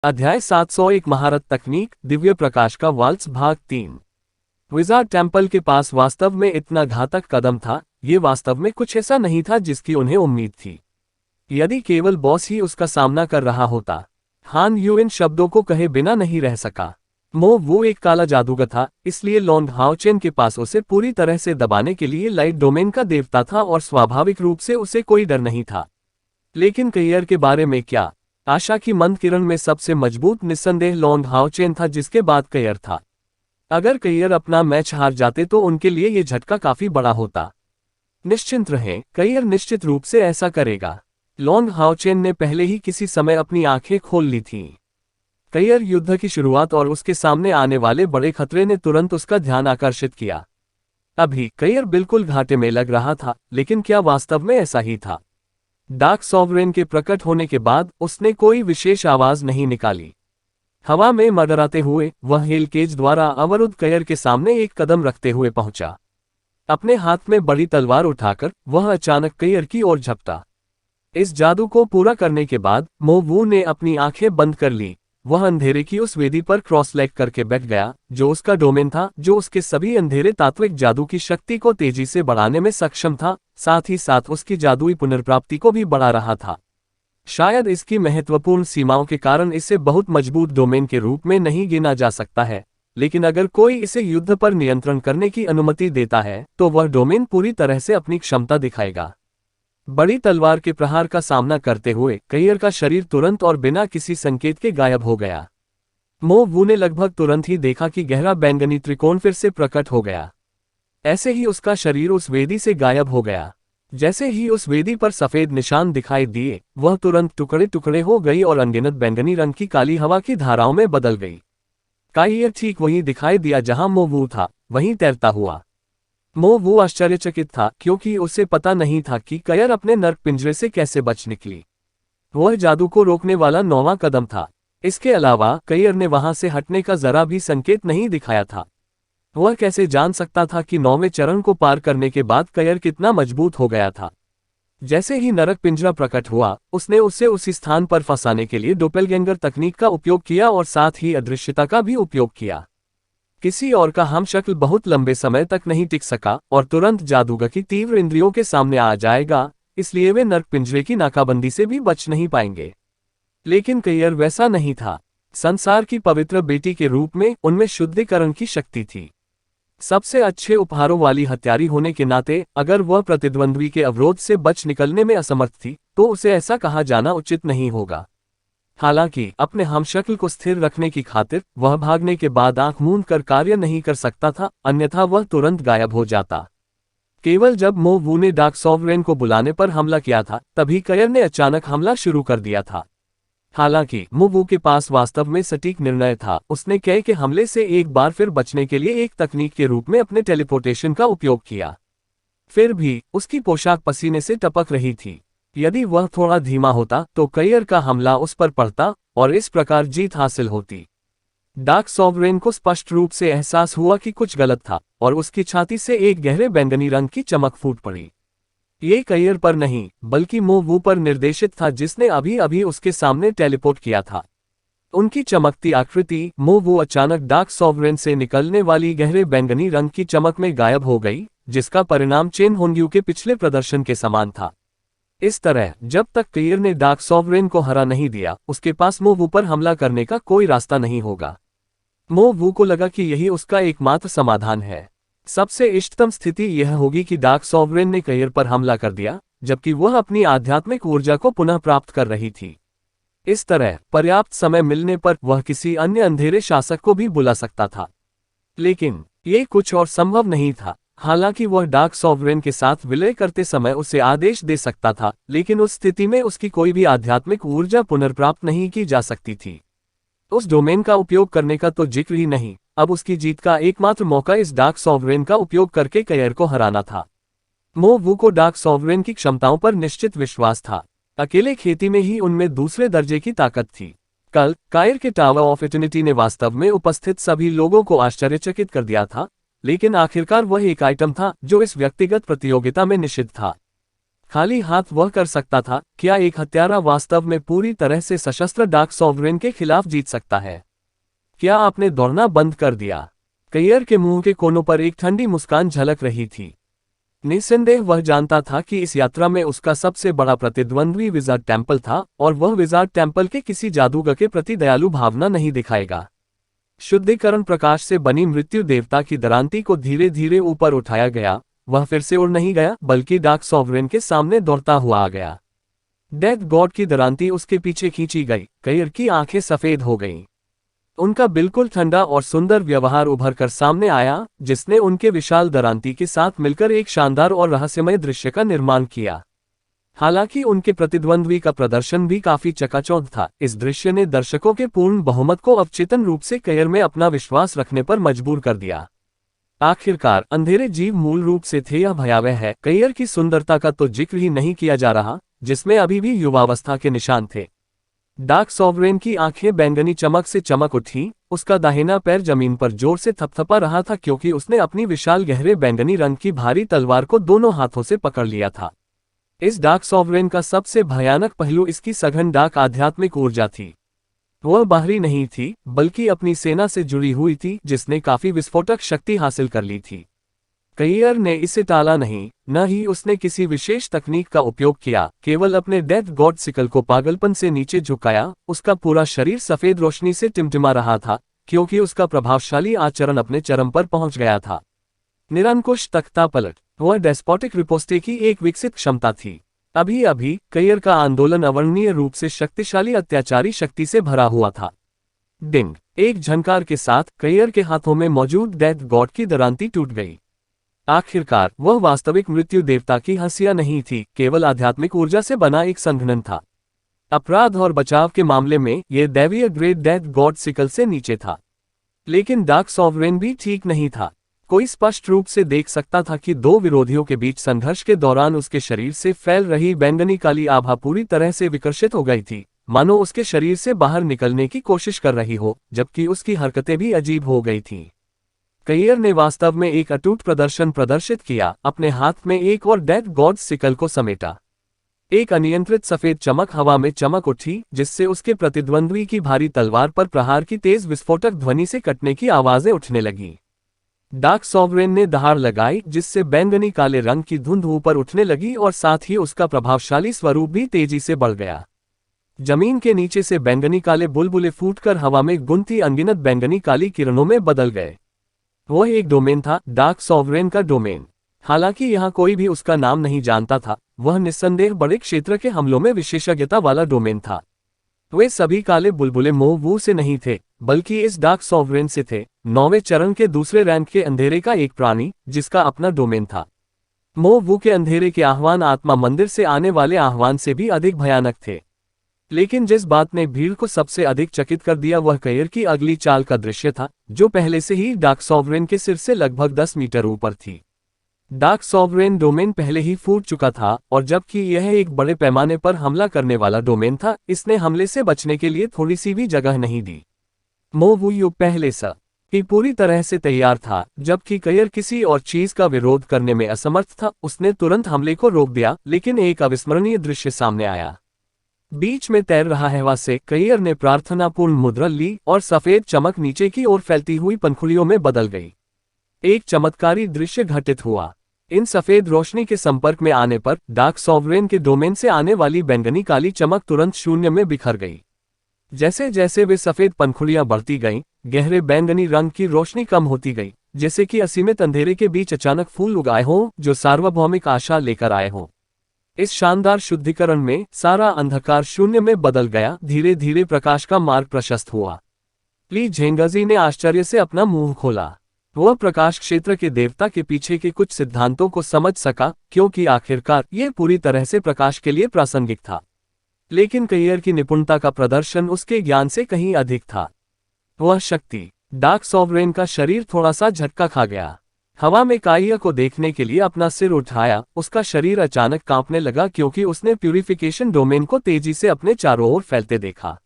अध्याय 701 महारत तकनीक दिव्य प्रकाश का वाल्स भाग 3। विजार्ड टेम्पल के पास वास्तव में इतना घातक कदम था। ये वास्तव में कुछ ऐसा नहीं था जिसकी उन्हें उम्मीद थी। यदि केवल बॉस ही उसका सामना कर रहा होता। हान यू इन शब्दों को कहे बिना नहीं रह सका। वो एक काला जादूगर था, इसलिए लॉन्ग हाओचेन के पास उसे पूरी तरह से दबाने के लिए लाइट डोमेन का देवता था और स्वाभाविक रूप से उसे कोई डर नहीं था। लेकिन कैरियर के बारे में क्या? आशा की मंद किरण में सबसे मजबूत निस्संदेह लॉन्ग हाओचेन था, जिसके बाद कैरियर था। अगर कैरियर अपना मैच हार जाते तो उनके लिए ये झटका काफी बड़ा होता। निश्चिंत रहें, कैरियर निश्चित रूप से ऐसा करेगा। लॉन्ग हाओचेन ने पहले ही किसी समय अपनी आंखें खोल ली थीं। कैरियर युद्ध की शुरुआत और उसके सामने आने वाले बड़े खतरे ने तुरंत उसका ध्यान आकर्षित किया। अभी कैरियर बिल्कुल घाटे में लग रहा था, लेकिन क्या वास्तव में ऐसा ही था? डार्क सॉवरेन के प्रकट होने के बाद उसने कोई विशेष आवाज नहीं निकाली। हवा में मडराते हुए वह हेल केज द्वारा अवरुद्ध कैरियर के सामने एक कदम रखते हुए पहुंचा। अपने हाथ में बड़ी तलवार उठाकर वह अचानक कैरियर की ओर झपटा। इस जादू को पूरा करने के बाद वू ने अपनी आंखें बंद कर ली। वह अंधेरे की उस वेदी पर क्रॉस लेग करके बैठ गया, जो उसका डोमेन था, जो उसके सभी अंधेरे तात्विक जादू की शक्ति को तेजी से बढ़ाने में सक्षम था, साथ ही साथ उसकी जादुई पुनर्प्राप्ति को भी बढ़ा रहा था। शायद इसकी महत्वपूर्ण सीमाओं के कारण इसे बहुत मजबूत डोमेन के रूप में नहीं गिना जा सकता है, लेकिन अगर कोई इसे युद्ध पर नियंत्रण करने की अनुमति देता है तो वह डोमेन पूरी तरह से अपनी क्षमता दिखाएगा। बड़ी तलवार के प्रहार का सामना करते हुए कैरियर का शरीर तुरंत और बिना किसी संकेत के गायब हो गया। वू ने लगभग तुरंत ही देखा कि गहरा बैंगनी त्रिकोण फिर से प्रकट हो गया। ऐसे ही उसका शरीर उस वेदी से गायब हो गया। जैसे ही उस वेदी पर सफेद निशान दिखाई दिए, वह तुरंत टुकड़े टुकड़े हो गई और अनगिनत बैंगनी रंग की काली हवा की धाराओं में बदल गई। कैरियर ठीक वहीं दिखाई दिया जहां वू था, वहीं तैरता हुआ। वू आश्चर्यचकित था, क्योंकि उसे पता नहीं था कि कैरियर अपने नर्क पिंजरे से कैसे बच निकली। वह जादू को रोकने वाला 9वां कदम था। इसके अलावा कैरियर ने वहां से हटने का जरा भी संकेत नहीं दिखाया था। वह कैसे जान सकता था कि 9वें चरण को पार करने के बाद कैरियर कितना मजबूत हो गया था? जैसे ही नरक पिंजरा प्रकट हुआ, उसने उसे उसी स्थान पर फंसाने के लिए डोपेलगैंगर तकनीक का उपयोग किया और साथ ही अदृश्यता का भी उपयोग किया। किसी और का हमशक्ल बहुत लंबे समय तक नहीं टिक सका और तुरंत जादूगर की तीव्र इंद्रियों के सामने आ जाएगा, इसलिए वे नर्क पिंजरे की नाकाबंदी से भी बच नहीं पाएंगे। लेकिन कैरियर वैसा नहीं था। संसार की पवित्र बेटी के रूप में उनमें शुद्धिकरण की शक्ति थी। सबसे अच्छे उपहारों वाली हत्यारी होने के नाते अगर वह प्रतिद्वंद्वी के अवरोध से बच निकलने में असमर्थ थी तो उसे ऐसा कहा जाना उचित नहीं होगा। हालांकि अपने हमशक्ल को स्थिर रखने की खातिर वह भागने के बाद आंख मूंद कर कार्य नहीं कर सकता था, अन्यथा वह तुरंत गायब हो जाता। केवल जब वू ने डार्क सॉवरेन को बुलाने पर हमला किया था, तभी कैरियर ने अचानक हमला शुरू कर दिया था। हालांकि वू के पास वास्तव में सटीक निर्णय था। उसने कैरियर के हमले से एक बार फिर बचने के लिए एक तकनीक के रूप में अपने टेलीपोर्टेशन का उपयोग किया। फिर भी उसकी पोशाक पसीने से टपक रही थी। यदि वह थोड़ा धीमा होता तो कैरियर का हमला उस पर पड़ता और इस प्रकार जीत हासिल होती। डार्क सॉवरेन को स्पष्ट रूप से एहसास हुआ कि कुछ गलत था और उसकी छाती से एक गहरे बैंगनी रंग की चमक फूट पड़ी। ये कैरियर पर नहीं, बल्कि वू पर निर्देशित था, जिसने अभी अभी उसके सामने टेलीपोर्ट किया था। उनकी चमकती आकृति वू अचानक डार्क सॉवरेन से निकलने वाली गहरे बैंगनी रंग की चमक में गायब हो गई, जिसका परिणाम चेन होंग्यू के पिछले प्रदर्शन के समान था। इस तरह जब तक कैरियर ने डार्क सॉवरेन को हरा नहीं दिया, उसके पास वू पर हमला करने का कोई रास्ता नहीं होगा। वू को लगा कि यही उसका एकमात्र समाधान है। सबसे इष्टतम स्थिति यह होगी कि डार्क सॉवरेन ने कैरियर पर हमला कर दिया, जबकि वह अपनी आध्यात्मिक ऊर्जा को पुनः प्राप्त कर रही थी। इस तरह पर्याप्त समय मिलने पर वह किसी अन्य अंधेरे शासक को भी बुला सकता था। लेकिन ये कुछ और संभव नहीं था। हालांकि वह डार्क सॉवरेन के साथ विलय करते समय उसे आदेश दे सकता था, लेकिन उस स्थिति में उसकी कोई भी आध्यात्मिक ऊर्जा पुनर्प्राप्त नहीं की जा सकती थी। उस डोमेन का उपयोग करने का तो जिक्र ही नहीं। अब उसकी जीत का एकमात्र मौका इस डार्क सॉवरेन का उपयोग करके कैरियर को हराना था। वू को डार्क सॉवरेन की क्षमताओं पर निश्चित विश्वास था। अकेले खेती में ही उनमें दूसरे दर्जे की ताकत थी। कल कैरियर के टावर ऑफ इटर्निटी ने वास्तव में उपस्थित सभी लोगों को आश्चर्यचकित कर दिया था, लेकिन आखिरकार वह एक आइटम था जो इस व्यक्तिगत प्रतियोगिता में निषिद्ध था। खाली हाथ वह कर सकता था, क्या एक हत्यारा वास्तव में पूरी तरह से सशस्त्र डार्क सॉवरेन के खिलाफ जीत सकता है? क्या आपने दौड़ना बंद कर दिया? कयियर के मुंह के कोनों पर एक ठंडी मुस्कान झलक रही थी। निस्संदेह वह जानता था कि इस यात्रा में उसका सबसे बड़ा प्रतिद्वंद्वी विजार्ड टेम्पल था, और वह विजार्ड टेम्पल के किसी जादूगर के प्रति दयालु भावना नहीं दिखाएगा। शुद्धिकरण प्रकाश से बनी मृत्यु देवता की दरांती को धीरे धीरे ऊपर उठाया गया। वह फिर से उड़ नहीं गया, बल्कि डार्क सॉवरेन के सामने दौड़ता हुआ आ गया। डेथ गॉड की दरांती उसके पीछे खींची गई। कयियर की आंखें सफेद हो गईं। उनका बिल्कुल ठंडा और सुंदर व्यवहार उभर कर सामने आया, जिसने उनके विशाल दरांती के साथ मिलकर एक शानदार और रहस्यमय दृश्य का निर्माण किया। हालांकि उनके प्रतिद्वंद्वी का प्रदर्शन भी काफी चकाचौंध था। इस दृश्य ने दर्शकों के पूर्ण बहुमत को अवचेतन रूप से कयियर में अपना विश्वास रखने पर मजबूर कर दिया। आखिरकार अंधेरे जीव मूल रूप से थे या भयावह है? कयियर की सुंदरता का तो जिक्र ही नहीं किया जा रहा, जिसमें अभी भी युवावस्था के निशान थे। डार्क सॉवरेन की आंखें बैंगनी चमक से चमक उठी। उसका दाहिना पैर जमीन पर जोर से थपथपा रहा था, क्योंकि उसने अपनी विशाल गहरे बैंगनी रंग की भारी तलवार को दोनों हाथों से पकड़ लिया था। इस डार्क सॉवरेन का सबसे भयानक पहलू इसकी सघन डार्क आध्यात्मिक ऊर्जा थी। वह बाहरी नहीं थी, बल्कि अपनी सेना से जुड़ी हुई थी, जिसने काफी विस्फोटक शक्ति हासिल कर ली थी। कयियर ने इसे टाला नहीं, न ही उसने किसी विशेष तकनीक का उपयोग किया, केवल अपने डेथ गॉड सिकल को पागलपन से नीचे झुकाया। उसका पूरा शरीर सफेद रोशनी से टिमटिमा रहा था, क्योंकि उसका प्रभावशाली आचरण अपने चरम पर पहुंच गया था। निरंकुश तख्ता पलट, वह डेस्पोटिक रिपोस्टे की एक विकसित क्षमता थी। अभी अभी कयियर का आंदोलन अवर्णनीय रूप से शक्तिशाली अत्याचारी शक्ति से भरा हुआ था। डिंग, एक झनकार के साथ कयियर के हाथों में मौजूद डेथ गॉड की दरांती टूट गई। आखिरकार वह वास्तविक मृत्यु देवता की हंसिया नहीं थी, केवल आध्यात्मिक ऊर्जा से बना एक संघनन था। अपराध और बचाव के मामले में यह दैवीय ग्रेट डेथ गॉड सिकल से नीचे था। लेकिन डार्क सॉवरेन भी ठीक नहीं था। कोई स्पष्ट रूप से देख सकता था कि दो विरोधियों के बीच संघर्ष के दौरान उसके शरीर से फैल रही बैंगनी काली आभा पूरी तरह से विकर्षित हो गई थी, मानो उसके शरीर से बाहर निकलने की कोशिश कर रही हो, जबकि उसकी हरकतें भी अजीब हो गई थीं। कयियर ने वास्तव में एक अटूट प्रदर्शन प्रदर्शित किया। अपने हाथ में एक और डेथ गॉड सिकल को समेटा। एक अनियंत्रित सफेद चमक हवा में चमक उठी, जिससे उसके प्रतिद्वंद्वी की भारी तलवार पर प्रहार की तेज विस्फोटक ध्वनि से कटने की आवाजें उठने लगीं। डार्क सॉवरेन ने दहाड़ लगाई, जिससे बैंगनी काले रंग की धुंध ऊपर उठने लगी और साथ ही उसका प्रभावशाली स्वरूप भी तेजी से बढ़ गया। जमीन के नीचे से बैंगनी काले बुलबुले फूटकर हवा में गुंथी अनगिनत बैंगनी काली किरणों में बदल गए। वह एक डोमेन था, डार्क सॉवरेन का डोमेन। हालांकि यहाँ कोई भी उसका नाम नहीं जानता था, वह निस्संदेह बड़े क्षेत्र के हमलों में विशेषज्ञता वाला डोमेन था। वे सभी काले बुलबुले मोह-वू से नहीं थे, बल्कि इस डार्क सॉवरेन से थे, 9वें चरण के दूसरे रैंक के अंधेरे का एक प्राणी, जिसका अपना डोमेन था। मोह-वू के अंधेरे के आह्वान आत्मा मंदिर से आने वाले आह्वान से भी अधिक भयानक थे। लेकिन जिस बात ने भीड़ को सबसे अधिक चकित कर दिया वह कयियर की अगली चाल का दृश्य था, जो पहले से ही डार्क सॉवरेन के सिर से लगभग 10 मीटर ऊपर थी। डार्क सॉवरेन डोमेन पहले ही फूट चुका था, और जबकि यह एक बड़े पैमाने पर हमला करने वाला डोमेन था, इसने हमले से बचने के लिए थोड़ी सी भी जगह नहीं दी। मोह-वू युग पहले से ही पूरी तरह से तैयार था। जबकि कयियर किसी और चीज का विरोध करने में असमर्थ था, उसने तुरंत हमले को रोक दिया। लेकिन एक अविस्मरणीय दृश्य सामने आया। बीच में तैर रहा हवा से कयियर ने प्रार्थनापूर्ण मुद्रा ली और सफेद चमक नीचे की ओर फैलती हुई पंखुड़ियों में बदल गई। एक चमत्कारी दृश्य घटित हुआ। इन सफेद रोशनी के संपर्क में आने पर डार्क सॉवरेन के डोमेन से आने वाली बैंगनी काली चमक तुरंत शून्य में बिखर गई। जैसे जैसे वे सफेद पंखुड़ियां बढ़ती गईं, गहरे बैंगनी रंग की रोशनी कम होती गई, जैसे कि असीमित अंधेरे के बीच अचानक फूल उगाए हों जो सार्वभौमिक आशा लेकर आए हों। इस शानदार शुद्धिकरण में सारा अंधकार शून्य में बदल गया। धीरे धीरे प्रकाश का मार्ग प्रशस्त हुआ। ली झेंगाजी ने आश्चर्य से अपना मुंह खोला। वह प्रकाश क्षेत्र के देवता के पीछे के कुछ सिद्धांतों को समझ सका, क्योंकि आखिरकार यह पूरी तरह से प्रकाश के लिए प्रासंगिक था। लेकिन कयियर की निपुणता का प्रदर्शन उसके ज्ञान से कहीं अधिक था। वह शक्ति, डार्क सॉवरेन का शरीर थोड़ा सा झटका खा गया। हवा में काइया को देखने के लिए अपना सिर उठाया। उसका शरीर अचानक कांपने लगा, क्योंकि उसने प्यूरिफिकेशन डोमेन को तेजी से अपने चारों ओर फैलते देखा।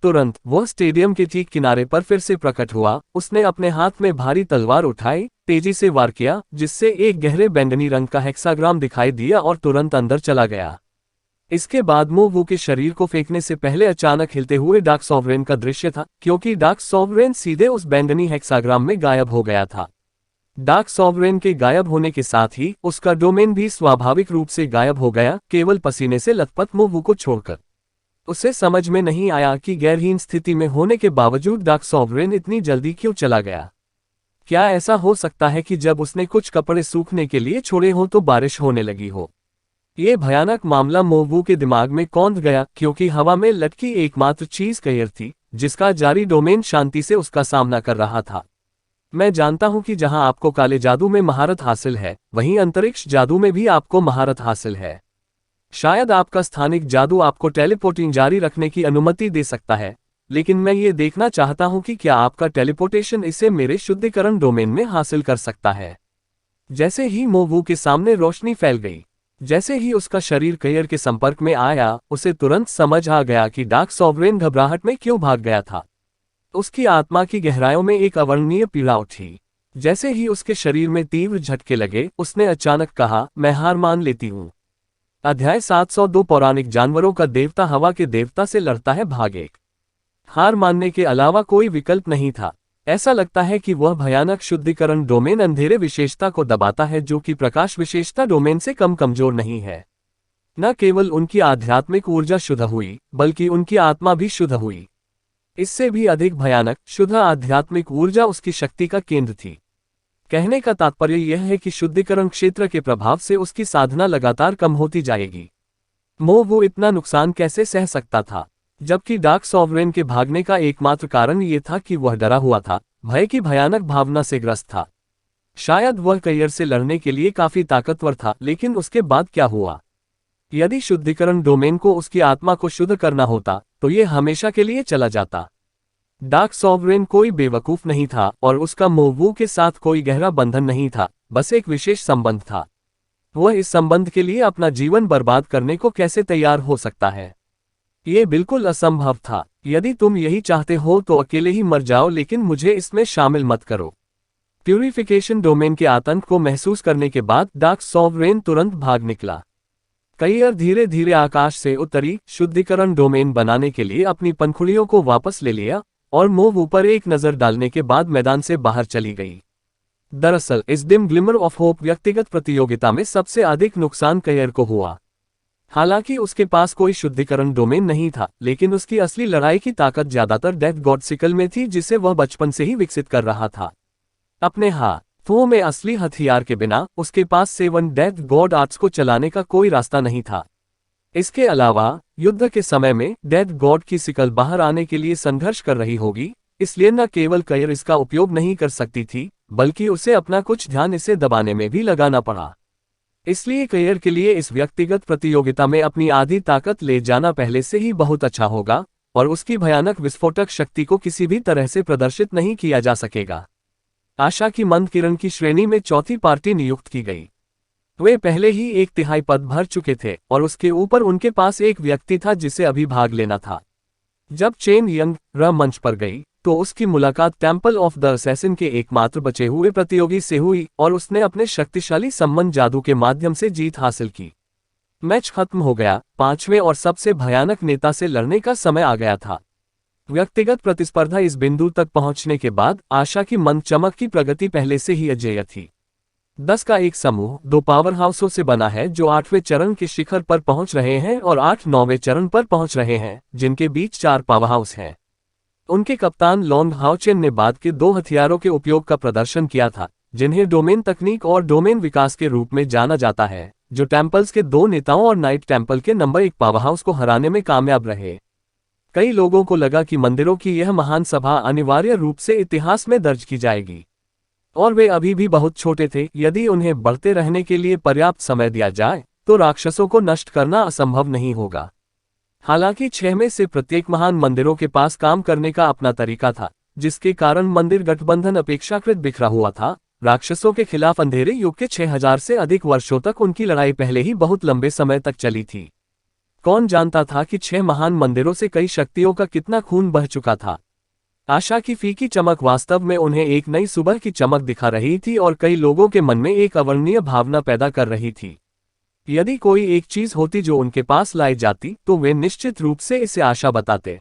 तुरंत वह स्टेडियम के ठीक किनारे पर फिर से प्रकट हुआ। उसने अपने हाथ में भारी तलवार उठाई, तेजी से वार किया, जिससे एक गहरे बैंगनी रंग का हेक्साग्राम दिखाई दिया और तुरंत अंदर चला गया। इसके बाद मो वू के शरीर को फेंकने से पहले अचानक हिलते हुए डार्क सॉवरेन का दृश्य था, क्योंकि डार्क सॉवरेन सीधे उस बैंगनी हेक्साग्राम में गायब हो गया था। डार्क सॉवरेन के गायब होने के साथ ही उसका डोमेन भी स्वाभाविक रूप से गायब हो गया, केवल पसीने से लथपथ मो वू को छोड़कर। उसे समझ में नहीं आया कि गैरहीन स्थिति में होने के बावजूद डार्क सॉवरेन इतनी जल्दी क्यों चला गया। क्या ऐसा हो सकता है कि जब उसने कुछ कपड़े सूखने के लिए छोड़े हों तो बारिश होने लगी हो। ये भयानक मामला मो वू के दिमाग में कौंध गया, क्योंकि हवा में लटकी एकमात्र चीज कयर थी जिसका जारी डोमेन शांति से उसका सामना कर रहा था। मैं जानता हूं कि जहां आपको काले जादू में महारत हासिल है, वहीं अंतरिक्ष जादू में भी आपको महारत हासिल है। शायद आपका स्थानिक जादू आपको टेलीपोर्टिंग जारी रखने की अनुमति दे सकता है, लेकिन मैं ये देखना चाहता हूं कि क्या आपका टेलीपोर्टेशन इसे मेरे शुद्धिकरण डोमेन में हासिल कर सकता है। जैसे ही मो वू के सामने रोशनी फैल गई, जैसे ही उसका शरीर कयर के संपर्क में आया, उसे तुरंत समझ आ गया कि डार्क सॉवरेन घबराहट में क्यों भाग गया था। उसकी आत्मा की गहराइयों में एक अवर्णनीय पीड़ा उठी। जैसे ही उसके शरीर में तीव्र झटके लगे, उसने अचानक कहा, मैं हार मान लेती हूं। अध्याय 702 पौराणिक जानवरों का देवता हवा के देवता से लड़ता है भाग 1। हार मानने के अलावा कोई विकल्प नहीं था। ऐसा लगता है कि वह भयानक शुद्धिकरण डोमेन अंधेरे विशेषता को दबाता है, जो कि प्रकाश विशेषता डोमेन से कम कमजोर नहीं है। न केवल उनकी आध्यात्मिक ऊर्जा शुद्ध हुई, बल्कि उनकी आत्मा भी शुद्ध हुई। इससे भी अधिक भयानक, शुद्ध आध्यात्मिक ऊर्जा उसकी शक्ति का केंद्र थी। कहने का तात्पर्य यह है कि शुद्धिकरण क्षेत्र के प्रभाव से उसकी साधना लगातार कम होती जाएगी। मो वू इतना नुकसान कैसे सह सकता था, जबकि डार्क सॉवरेन के भागने का एकमात्र कारण ये था कि वह डरा हुआ था, भय की भयानक भावना से ग्रस्त था। शायद वह कयर से लड़ने के लिए काफी ताकतवर था, लेकिन उसके बाद क्या हुआ? यदि शुद्धिकरण डोमेन को उसकी आत्मा को शुद्ध करना होता, तो ये हमेशा के लिए चला जाता। डार्क सॉवरेन कोई बेवकूफ नहीं था और उसका मो वू के साथ कोई गहरा बंधन नहीं था, बस एक विशेष संबंध था। वह इस संबंध के लिए अपना जीवन बर्बाद करने को कैसे तैयार हो सकता है? ये बिल्कुल असंभव था। यदि तुम यही चाहते हो तो अकेले ही मर जाओ, लेकिन मुझे इसमें शामिल मत करो। प्यूरिफिकेशन डोमेन के आतंक को महसूस करने के बाद डार्क सॉवरेन तुरंत भाग निकला। कयर धीरे धीरे आकाश से उतरी, शुद्धिकरण डोमेन बनाने के लिए अपनी पंखुड़ियों को वापस ले लिया और मो वू पर एक नजर डालने के बाद मैदान से बाहर चली गई। दरअसल इस डिम ग्लिमर ऑफ होप व्यक्तिगत प्रतियोगिता में सबसे अधिक नुकसान कयर को हुआ। हालांकि उसके पास कोई शुद्धिकरण डोमेन नहीं था, लेकिन उसकी असली लड़ाई की ताकत ज्यादातर डेथ गॉड सिकल में थी, जिसे वह बचपन से ही विकसित कर रहा था। अपने हाथों में असली हथियार के बिना उसके पास 7 डेथ गॉड आर्ट्स को चलाने का कोई रास्ता नहीं था। इसके अलावा युद्ध के समय में डेथ गॉड की सिकल बाहर आने के लिए संघर्ष कर रही होगी, इसलिए न केवल कयर इसका उपयोग नहीं कर सकती थी, बल्कि उसे अपना कुछ ध्यान इसे दबाने में भी लगाना पड़ा। इसलिए कयर के लिए इस व्यक्तिगत प्रतियोगिता में अपनी आधी ताकत ले जाना पहले से ही बहुत अच्छा होगा, और उसकी भयानक विस्फोटक शक्ति को किसी भी तरह से प्रदर्शित नहीं किया जा सकेगा। आशा की मंद किरण की श्रेणी में चौथी पार्टी नियुक्त की गई। वे पहले ही 1/3 पद भर चुके थे और उसके ऊपर उनके पास एक व्यक्ति था जिसे अभी भाग लेना था। जब चेन यंग मंच पर गई तो उसकी मुलाकात टेम्पल ऑफ द असैसिन के एकमात्र बचे हुए प्रतियोगी से हुई और उसने अपने शक्तिशाली सम्मन जादू के माध्यम से जीत हासिल की। मैच खत्म हो गया। 5वें और सबसे भयानक नेता से लड़ने का समय आ गया था। व्यक्तिगत प्रतिस्पर्धा इस बिंदु तक पहुंचने के बाद आशा की मंद चमक की प्रगति पहले से ही अजेय थी। 10 का एक समूह 2 पावर हाउसों से बना है जो 8वें चरण के शिखर पर पहुंच रहे हैं और 8-9वें चरण पर पहुंच रहे हैं, जिनके बीच 4 पावर हाउस हैं। उनके कप्तान लॉन्ग हाउचेन ने बाद के 2 हथियारों के उपयोग का प्रदर्शन किया था, जिन्हें डोमेन तकनीक और डोमेन विकास के रूप में जाना जाता है, जो टेम्पल्स के 2 नेताओं और नाइट टेम्पल के नंबर 1 पावर हाउस को हराने में कामयाब रहे। कई लोगों को लगा कि मंदिरों की यह महान सभा अनिवार्य रूप से इतिहास में दर्ज की जाएगी, और वे अभी भी बहुत छोटे थे। यदि उन्हें बढ़ते रहने के लिए पर्याप्त समय दिया जाए तो राक्षसों को नष्ट करना असंभव नहीं होगा। हालांकि 6 में से प्रत्येक महान मंदिरों के पास काम करने का अपना तरीका था, जिसके कारण मंदिर गठबंधन अपेक्षाकृत बिखरा हुआ था। राक्षसों के खिलाफ अंधेरे युग के 6000 से अधिक वर्षों तक उनकी लड़ाई पहले ही बहुत लंबे समय तक चली थी। कौन जानता था कि 6 महान मंदिरों से कई शक्तियों का कितना खून बह चुका था। आशा की फीकी चमक वास्तव में उन्हें एक नई सुबह की चमक दिखा रही थी और कई लोगों के मन में एक अवर्णनीय भावना पैदा कर रही थी। यदि कोई एक चीज होती जो उनके पास लाई जाती तो वे निश्चित रूप से इसे आशा बताते।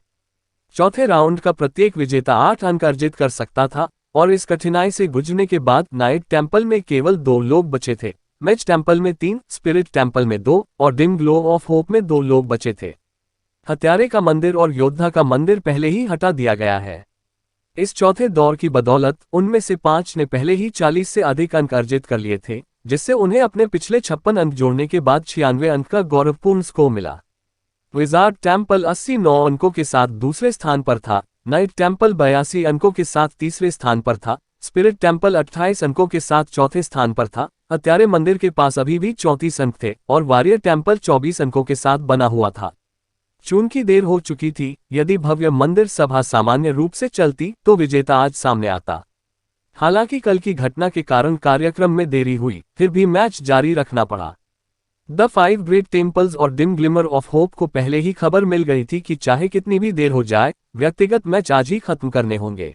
चौथे राउंड का प्रत्येक विजेता 8 अंक अर्जित कर सकता था और इस कठिनाई से गुजरने के बाद नाइट टेम्पल में केवल 2 लोग बचे थे। मैच टेम्पल में 3, स्पिरिट टेम्पल में 2 और डिम ग्लो ऑफ होप में 2 लोग बचे थे। हत्यारे का मंदिर और योद्धा का मंदिर पहले ही हटा दिया गया है। इस चौथे दौर की बदौलत उनमें से 5 ने पहले ही 40 से अधिक अंक अर्जित कर लिए थे, जिससे उन्हें अपने पिछले 56 अंक जोड़ने के बाद 96 अंक का गौरवपूर्ण स्कोर मिला। विजार्ड टेम्पल 89 अंकों के साथ दूसरे स्थान पर था, नाइट टेम्पल 82 अंकों के साथ तीसरे स्थान पर था, स्पिरिट टेम्पल 28 अंकों के साथ चौथे स्थान पर था, हत्यारे मंदिर के पास अभी भी 34 अंक थे और वॉरियर टेम्पल 24 अंकों के साथ बना हुआ था। चूंकि देर हो चुकी थी, यदि भव्य मंदिर सभा सामान्य रूप से चलती तो विजेता आज सामने आता। हालांकि कल की घटना के कारण कार्यक्रम में देरी हुई, फिर भी मैच जारी रखना पड़ा। द 5 ग्रेट टेम्पल्स और डिम ग्लिमर ऑफ होप को पहले ही खबर मिल गई थी कि चाहे कितनी भी देर हो जाए, व्यक्तिगत मैच आज ही खत्म करने होंगे।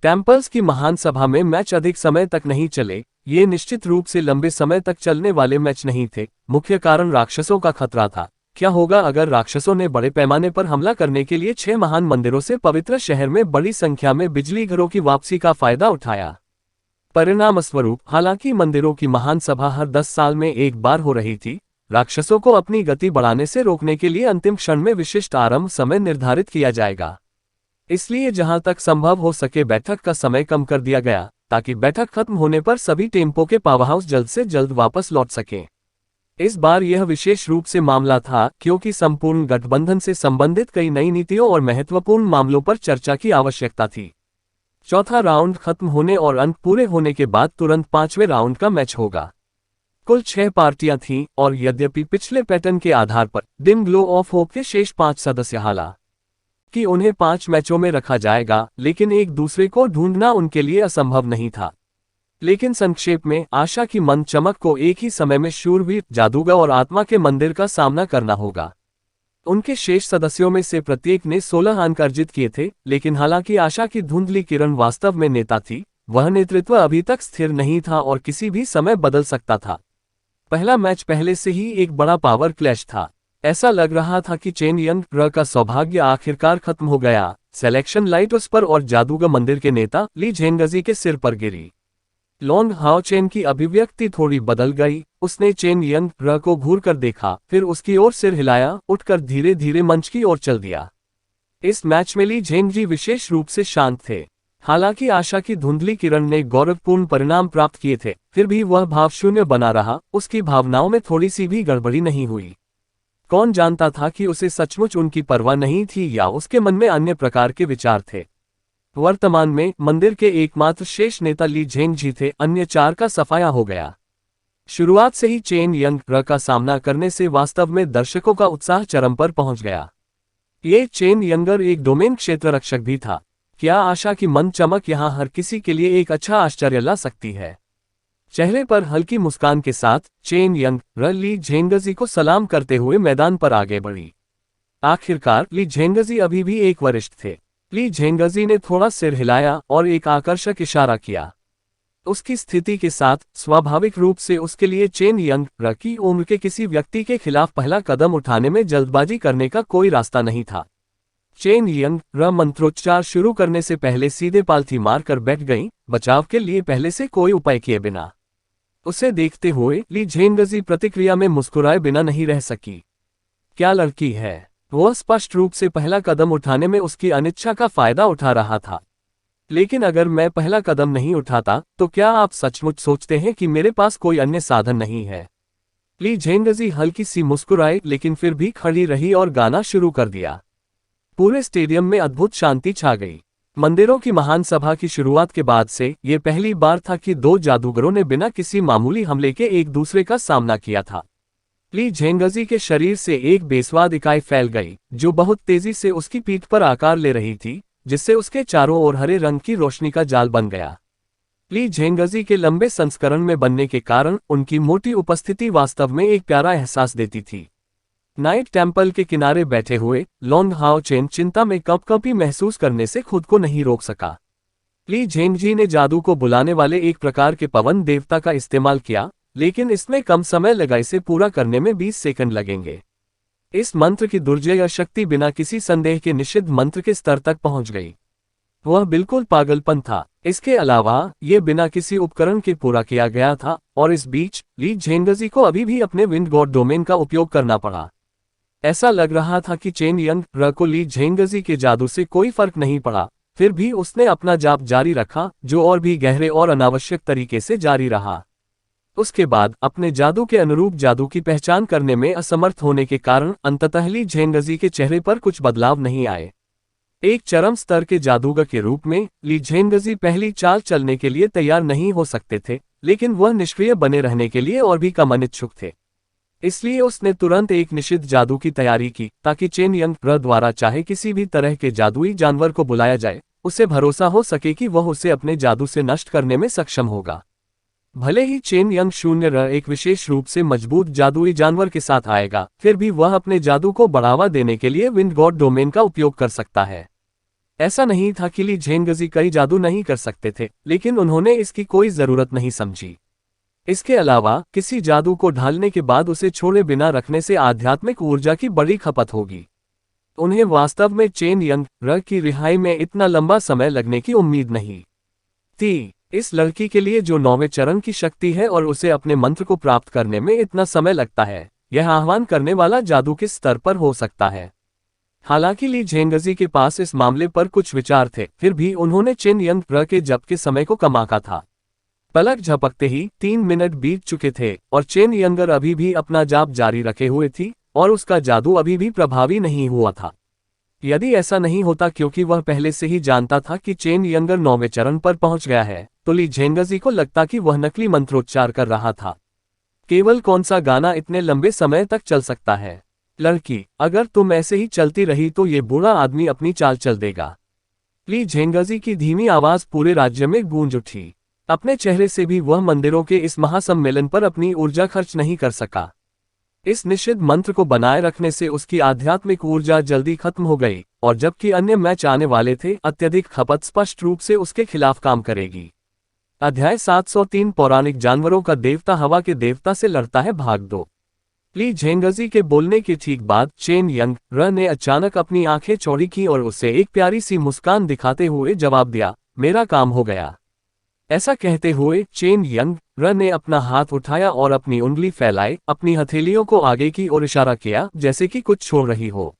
टेम्पल्स की महान सभा में मैच अधिक समय तक नहीं चले। ये निश्चित रूप से लंबे समय तक चलने वाले मैच नहीं थे। मुख्य कारण राक्षसों का खतरा था। क्या होगा अगर राक्षसों ने बड़े पैमाने पर हमला करने के लिए 6 महान मंदिरों से पवित्र शहर में बड़ी संख्या में बिजली घरों की वापसी का फायदा उठाया? परिणामस्वरूप, हालांकि मंदिरों की महान सभा हर 10 साल में एक बार हो रही थी, राक्षसों को अपनी गति बढ़ाने से रोकने के लिए अंतिम क्षण में विशिष्ट आरंभ समय निर्धारित किया जाएगा। इसलिए जहां तक संभव हो सके बैठक का समय कम कर दिया गया, ताकि बैठक खत्म होने पर सभी टेम्पो के पावरहाउस जल्द से जल्द वापस लौट सकें। इस बार यह विशेष रूप से मामला था क्योंकि संपूर्ण गठबंधन से संबंधित कई नई नीतियों और महत्वपूर्ण मामलों पर चर्चा की आवश्यकता थी। चौथा राउंड खत्म होने और अंक पूरे होने के बाद तुरंत 5वें राउंड का मैच होगा। कुल 6 पार्टियां थीं और यद्यपि पिछले पैटर्न के आधार पर डिम ग्लो ऑफ होप के शेष 5 सदस्य हालांकि उन्हें 5 मैचों में रखा जाएगा, लेकिन एक दूसरे को ढूंढना उनके लिए असंभव नहीं था। लेकिन संक्षेप में, आशा की मंद चमक को एक ही समय में शूरवीर, जादूगर और आत्मा के मंदिर का सामना करना होगा। उनके शेष सदस्यों में से प्रत्येक ने 16 अंक अर्जित किए थे, लेकिन हालांकि आशा की धुंधली किरण वास्तव में नेता थी, वह नेतृत्व अभी तक स्थिर नहीं था और किसी भी समय बदल सकता था। पहला मैच पहले से ही एक बड़ा पावर क्लैश था। ऐसा लग रहा था कि चेन यंग र का सौभाग्य आखिरकार खत्म हो गया। सिलेक्शन लाइट उस पर और जादूगर मंदिर के नेता ली झेंगजी के सिर पर गिरी। लॉन्ग हाओ चेन की अभिव्यक्ति थोड़ी बदल गई। उसने चेन यंग र को घूर कर देखा, फिर उसकी ओर सिर हिलाया, उठकर धीरे धीरे मंच की ओर चल दिया। इस मैच में ली झेंगजी विशेष रूप से शांत थे। हालांकि आशा की धुंधली किरण ने गौरवपूर्ण परिणाम प्राप्त किए थे, फिर भी वह भावशून्य बना रहा। उसकी भावनाओं में थोड़ी सी भी गड़बड़ी नहीं हुई। कौन जानता था कि उसे सचमुच उनकी परवाह नहीं थी या उसके मन में अन्य प्रकार के विचार थे। वर्तमान में मंदिर के एकमात्र शेष नेता ली झेंगजी थे, अन्य 4 का सफाया हो गया। शुरुआत से ही चेन यंग र का सामना करने से वास्तव में दर्शकों का उत्साह चरम पर पहुंच गया। ये चेन यंगर एक डोमेन क्षेत्र रक्षक भी था। क्या आशा की मंद चमक यहां हर किसी के लिए एक अच्छा आश्चर्य ला सकती है? चेहरे पर हल्की मुस्कान के साथ चेन यंग र ली झेंगजी को सलाम करते हुए मैदान पर आगे बढ़ी। आखिरकार ली झेंगजी अभी भी एक वरिष्ठ थे। ली झेंगजी ने थोड़ा सिर हिलाया और एक आकर्षक इशारा किया। उसकी स्थिति के साथ स्वाभाविक रूप से उसके लिए चेन यंग र की उम्र के किसी व्यक्ति के खिलाफ पहला कदम उठाने में जल्दबाजी करने का कोई रास्ता नहीं था। चेन यंग र मंत्रोच्चार शुरू करने से पहले सीधे पालथी मारकर बैठ गईं, बचाव के लिए पहले से कोई उपाय किए बिना। उसे देखते हुए ली झेंगजी प्रतिक्रिया में मुस्कुराए बिना नहीं रह सकी। क्या लड़की है! वह स्पष्ट रूप से पहला कदम उठाने में उसकी अनिच्छा का फायदा उठा रहा था। लेकिन अगर मैं पहला कदम नहीं उठाता तो क्या आप सचमुच सोचते हैं कि मेरे पास कोई अन्य साधन नहीं है? ली झेंगजी हल्की सी मुस्कुराई, लेकिन फिर भी खड़ी रही और गाना शुरू कर दिया। पूरे स्टेडियम में अद्भुत शांति छा गई। मंदिरों की महान सभा की शुरुआत के बाद से ये पहली बार था कि 2 जादूगरों ने बिना किसी मामूली हमले के एक दूसरे का सामना किया था। ली झेंगजी के शरीर से एक बेस्वाद इकाई फैल गई, जो बहुत तेजी से उसकी पीठ पर आकार ले रही थी, जिससे उसके चारों ओर हरे रंग की रोशनी का जाल बन गया। ली झेंगजी के लंबे संस्करण में बनने के कारण उनकी मोटी उपस्थिति वास्तव में एक प्यारा एहसास देती थी। नाइट टेम्पल के किनारे बैठे हुए लॉन्ग हाओ चेन चिंता में कँपकँपी महसूस करने से खुद को नहीं रोक सका। ली झेंगजी ने जादू को बुलाने वाले एक प्रकार के पवन देवता का इस्तेमाल किया, लेकिन इसमें कम समय लगा। इसे पूरा करने में 20 सेकंड लगेंगे। इस मंत्र की दुर्जय शक्ति बिना किसी संदेह के निषिद्ध मंत्र के स्तर तक पहुंच गई। वह बिल्कुल पागलपन था। इसके अलावा ये बिना किसी उपकरण के पूरा किया गया था, और इस बीच ली झेंगजी को अभी भी अपने विंड गॉड डोमेन का उपयोग करना पड़ा। ऐसा लग रहा था कि चेन यंग र को ली झेंगजी के जादू से कोई फर्क नहीं पड़ा, फिर भी उसने अपना जाप जारी रखा, जो और भी गहरे और अनावश्यक तरीके से जारी रहा। उसके बाद अपने जादू के अनुरूप जादू की पहचान करने में असमर्थ होने के कारण अंततः ली झेंगजी के चेहरे पर कुछ बदलाव नहीं आए। एक चरम स्तर के जादूगर के रूप में ली झेंगजी पहली चाल चलने के लिए तैयार नहीं हो सकते थे, लेकिन वह निष्क्रिय बने रहने के लिए और भी कम अनिच्छुक थे। इसलिए उसने तुरंत एक निषिद्ध जादू की तैयारी की, ताकि चेन यंग र द्वारा चाहे किसी भी तरह के जादुई जानवर को बुलाया जाए, उसे भरोसा हो सके कि वह उसे अपने जादू से नष्ट करने में सक्षम होगा। भले ही चेन यंग शून्य र एक विशेष रूप से मजबूत जादुई जानवर के साथ आएगा, फिर भी वह अपने जादू को बढ़ावा देने के लिए विंड गॉड डोमेन का उपयोग कर सकता है। ऐसा नहीं था कि ली झेंगजी कई जादू नहीं कर सकते थे, लेकिन उन्होंने इसकी कोई जरूरत नहीं समझी। इसके अलावा किसी जादू को ढालने के बाद उसे छोड़े बिना रखने से आध्यात्मिक ऊर्जा की बड़ी खपत होगी। उन्हें वास्तव में चेन यंग र की रिहाई में इतना लंबा समय लगने की उम्मीद नहीं थी। इस लड़की के लिए जो 9वें चरण की शक्ति है और उसे अपने मंत्र को प्राप्त करने में इतना समय लगता है, यह आह्वान करने वाला जादू किस स्तर पर हो सकता है। हालांकि ली झेंगजी के पास इस मामले पर कुछ विचार थे, फिर भी उन्होंने चेन यंग र के जप के समय को कम आंका था। पलक झपकते ही 3 मिनट बीत चुके थे और चेन यंगर अभी भी अपना जाप जारी रखे हुए थी, और उसका जादू अभी भी प्रभावी नहीं हुआ था। यदि ऐसा नहीं होता क्योंकि वह पहले से ही जानता था कि चेन यंगर 9वें चरण पर पहुंच गया है, तो ली झेंगजी को लगता कि वह नकली मंत्रोच्चार कर रहा था। केवल कौन सा गाना इतने लंबे समय तक चल सकता है? लड़की, अगर तुम ऐसे ही चलती रही तो ये बूढ़ा आदमी अपनी चाल चल देगा। ली झेंगजी की धीमी आवाज पूरे राज्य में गूंज उठी। अपने चेहरे से भी वह मंदिरों के इस महासम्मेलन पर अपनी ऊर्जा खर्च नहीं कर सका। इस निषिद्ध मंत्र को बनाए रखने से उसकी आध्यात्मिक ऊर्जा जल्दी खत्म हो गई, और जबकि अन्य मैच आने वाले थे, अत्यधिक खपत स्पष्ट रूप से उसके खिलाफ काम करेगी। अध्याय 703 पौराणिक जानवरों का देवता हवा के देवता से लड़ता है, भाग 2। ली झेंगजी के बोलने के ठीक बाद चेन यंग र ने अचानक अपनी आंखें चौड़ी की और उसे एक प्यारी सी मुस्कान दिखाते हुए जवाब दिया, मेरा काम हो गया। ऐसा कहते हुए चेन यंग र ने अपना हाथ उठाया और अपनी उंगली फैलाए अपनी हथेलियों को आगे की ओर इशारा किया, जैसे कि कुछ छोड़ रही हो।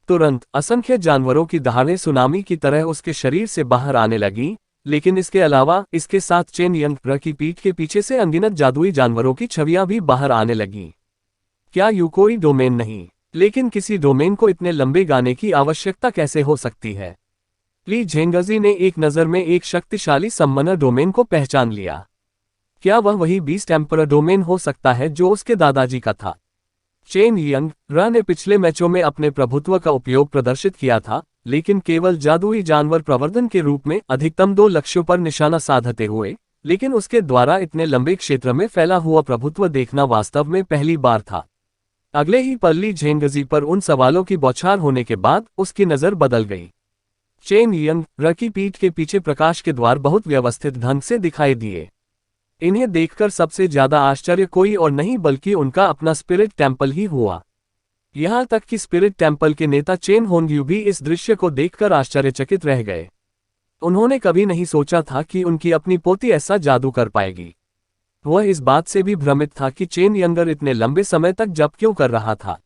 तुरंत असंख्य जानवरों की दहाड़ें सुनामी की तरह उसके शरीर से बाहर आने लगी, लेकिन इसके अलावा इसके साथ चेन यंग र की पीठ के पीछे से अनगिनत जादुई जानवरों की छवियां भी बाहर आने लगीं। क्या यूं कोई डोमेन नहीं? लेकिन किसी डोमेन को इतने लंबे गाने की आवश्यकता कैसे हो सकती है? ली झेंगजी ने एक नज़र में एक शक्तिशाली सममनर डोमेन को पहचान लिया। क्या वह वही बीस्ट एम्परर डोमेन हो सकता है जो उसके दादाजी का था? चेन यंग र ने पिछले मैचों में अपने प्रभुत्व का उपयोग प्रदर्शित किया था, लेकिन केवल जादुई जानवर प्रवर्धन के रूप में अधिकतम 2 लक्ष्यों पर निशाना साधते हुए, लेकिन उसके द्वारा इतने लंबे क्षेत्र में फैला हुआ प्रभुत्व देखना वास्तव में पहली बार था। अगले ही पल ली झेंगजी पर उन सवालों की बौछार होने के बाद उसकी नज़र बदल गई। चेन यंग र की पीठ के पीछे प्रकाश के द्वार बहुत व्यवस्थित ढंग से दिखाई दिए। इन्हें देखकर सबसे ज्यादा आश्चर्य कोई और नहीं बल्कि उनका अपना स्पिरिट टेम्पल ही हुआ। यहां तक कि स्पिरिट टेम्पल के नेता चेन होंग्यू भी इस दृश्य को देखकर आश्चर्यचकित रह गए। उन्होंने कभी नहीं सोचा था कि उनकी अपनी पोती ऐसा जादू कर पाएगी। वह इस बात से भी भ्रमित था कि चेन यंगर इतने लंबे समय तक जप क्यों कर रहा था।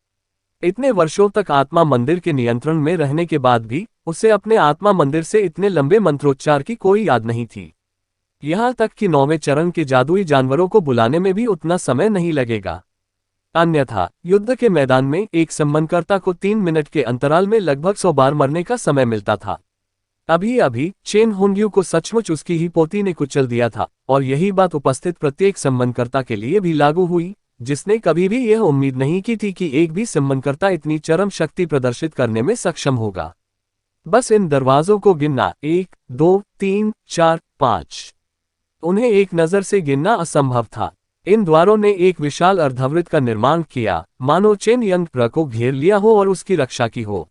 इतने वर्षों तक आत्मा मंदिर के नियंत्रण में रहने के बाद भी उसे अपने आत्मा मंदिर से इतने लंबे मंत्रोच्चार की कोई याद नहीं थी। यहां तक कि 9वें चरण के जादुई जानवरों को बुलाने में भी उतना समय नहीं लगेगा। अन्यथा युद्ध के मैदान में एक सम्मानकर्ता को 3 मिनट के अंतराल में लगभग 100 बार मरने का समय मिलता था। अभी अभी चेन होंग्यू को सचमुच उसकी ही पोती ने कुचल दिया था, और यही बात उपस्थित प्रत्येक सम्मानकर्ता के लिए भी लागू हुई, जिसने कभी भी यह उम्मीद नहीं की थी कि एक भी सम्मानकर्ता इतनी चरम शक्ति प्रदर्शित करने में सक्षम होगा। बस इन दरवाजों को गिनना, 1, 2, 3, 4, 5। उन्हें एक नज़र से गिनना असंभव था। इन द्वारों ने एक विशाल अर्धवृत्त का निर्माण किया, मानो चेन यंग र को घेर लिया हो और उसकी रक्षा की हो।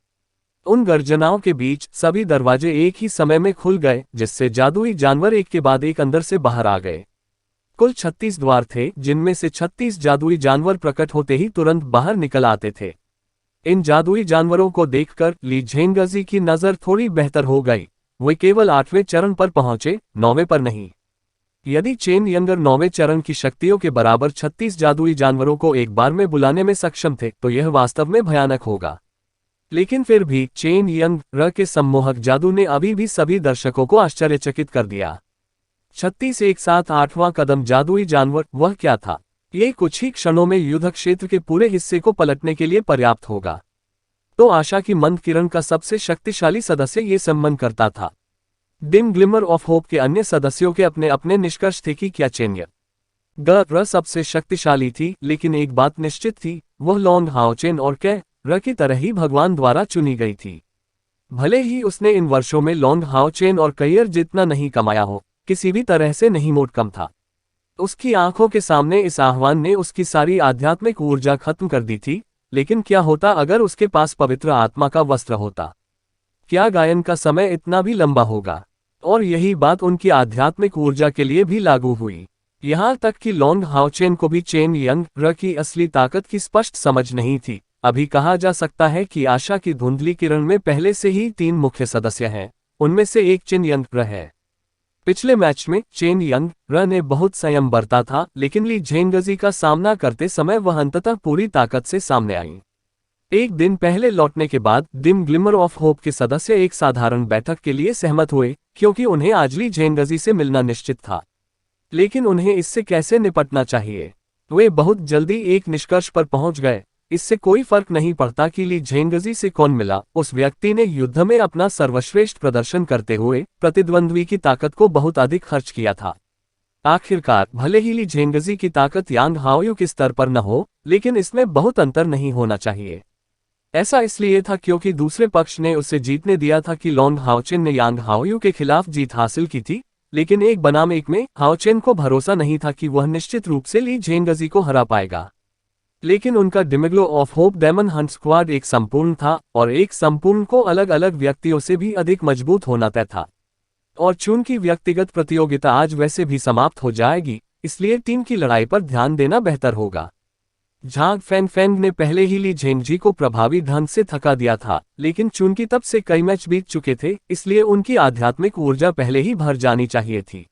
उन गर्जनाओं के बीच सभी दरवाजे एक ही समय में खुल गए, जिससे जादुई जानवर एक के बाद एक अंदर से बाहर आ गए। कुल 36 द्वार थे, जिनमें से 36 जादुई जानवर प्रकट होते ही तुरंत बाहर निकल आते थे। इन जादुई जानवरों को देखकर ली झेंगजी की नजर थोड़ी बेहतर हो गई। वे केवल 8वें चरण पर पहुंचे, 9वें पर नहीं। यदि चेन यंगर 9वें चरण की शक्तियों के बराबर 36 जादुई जानवरों को एक बार में बुलाने में सक्षम थे, तो यह वास्तव में भयानक होगा। लेकिन फिर भी चेन यंग र के सम्मोहक जादू ने अभी भी सभी दर्शकों को आश्चर्यचकित कर दिया। 36 एक साथ 8वां कदम जादुई जानवर, वह क्या था? ये कुछ ही क्षणों में युद्ध क्षेत्र के पूरे हिस्से को पलटने के लिए पर्याप्त होगा। तो आशा की मंद किरण का सबसे शक्तिशाली सदस्य ये सम्मान करता था। डिम ग्लिमर ऑफ होप के अन्य सदस्यों के अपने अपने निष्कर्ष थे कि क्या चेन ग र सबसे शक्तिशाली थी, लेकिन एक बात निश्चित थी, वह लॉन्ग हाओचेन और कै र की तरह ही भगवान द्वारा चुनी गई थी। भले ही उसने इन वर्षों में लॉन्ग हाओचेन और कैयर जितना नहीं कमाया हो, किसी भी तरह से नहीं मोट कम था। उसकी आंखों के सामने इस आह्वान ने उसकी सारी आध्यात्मिक ऊर्जा खत्म कर दी थी। लेकिन क्या होता अगर उसके पास पवित्र आत्मा का वस्त्र होता? क्या गायन का समय इतना भी लंबा होगा? और यही बात उनकी आध्यात्मिक ऊर्जा के लिए भी लागू हुई। यहां तक कि लॉन्ग हाओचेन को भी चेन यंग र की असली ताकत की स्पष्ट समझ नहीं थी। अभी कहा जा सकता है कि आशा की धुंधली किरण में पहले से ही 3 मुख्य सदस्य हैं, उनमें से एक चेन यंग र है। पिछले मैच में चेन यंग र ने बहुत संयम बरता था, लेकिन ली झेंगजी का सामना करते समय वह अंततः पूरी ताकत से सामने आई। एक दिन पहले लौटने के बाद डिम ग्लिमर ऑफ होप के सदस्य एक साधारण बैठक के लिए सहमत हुए, क्योंकि उन्हें आज ली झेंगजी से मिलना निश्चित था। लेकिन उन्हें इससे कैसे निपटना चाहिए? वे बहुत जल्दी एक निष्कर्ष पर पहुंच गए। इससे कोई फर्क नहीं पड़ता कि ली झेंगजी से कौन मिला, उस व्यक्ति ने युद्ध में अपना सर्वश्रेष्ठ प्रदर्शन करते हुए प्रतिद्वंद्वी की ताकत को बहुत अधिक खर्च किया था। आखिरकार भले ही ली झेंगजी की ताकत यांग हाओयू के स्तर पर न हो, लेकिन इसमें बहुत अंतर नहीं होना चाहिए। ऐसा इसलिए था क्योंकि दूसरे पक्ष ने उसे जीतने दिया था कि लॉन्ग हाओचेन ने यांग हाओयू के खिलाफ जीत हासिल की थी, लेकिन एक बनाम एक में हाओचेन को भरोसा नहीं था कि वह निश्चित रूप से ली झेंगजी को हरा पाएगा। लेकिन उनका डिमिग्लो of hope demon hunt squad एक संपूर्ण था, और एक संपूर्ण को अलग अलग व्यक्तियों से भी अधिक मजबूत होना तय था। और चूंकि व्यक्तिगत प्रतियोगिता आज वैसे भी समाप्त हो जाएगी, इसलिए टीम की लड़ाई पर ध्यान देना बेहतर होगा। झांग फैंग ने पहले ही ली झेंगजी को प्रभावी ढंग से थका दिया था, लेकिन चूंकि तब से कई मैच बीत चुके थे, इसलिए उनकी आध्यात्मिक ऊर्जा पहले ही भर जानी चाहिए थी।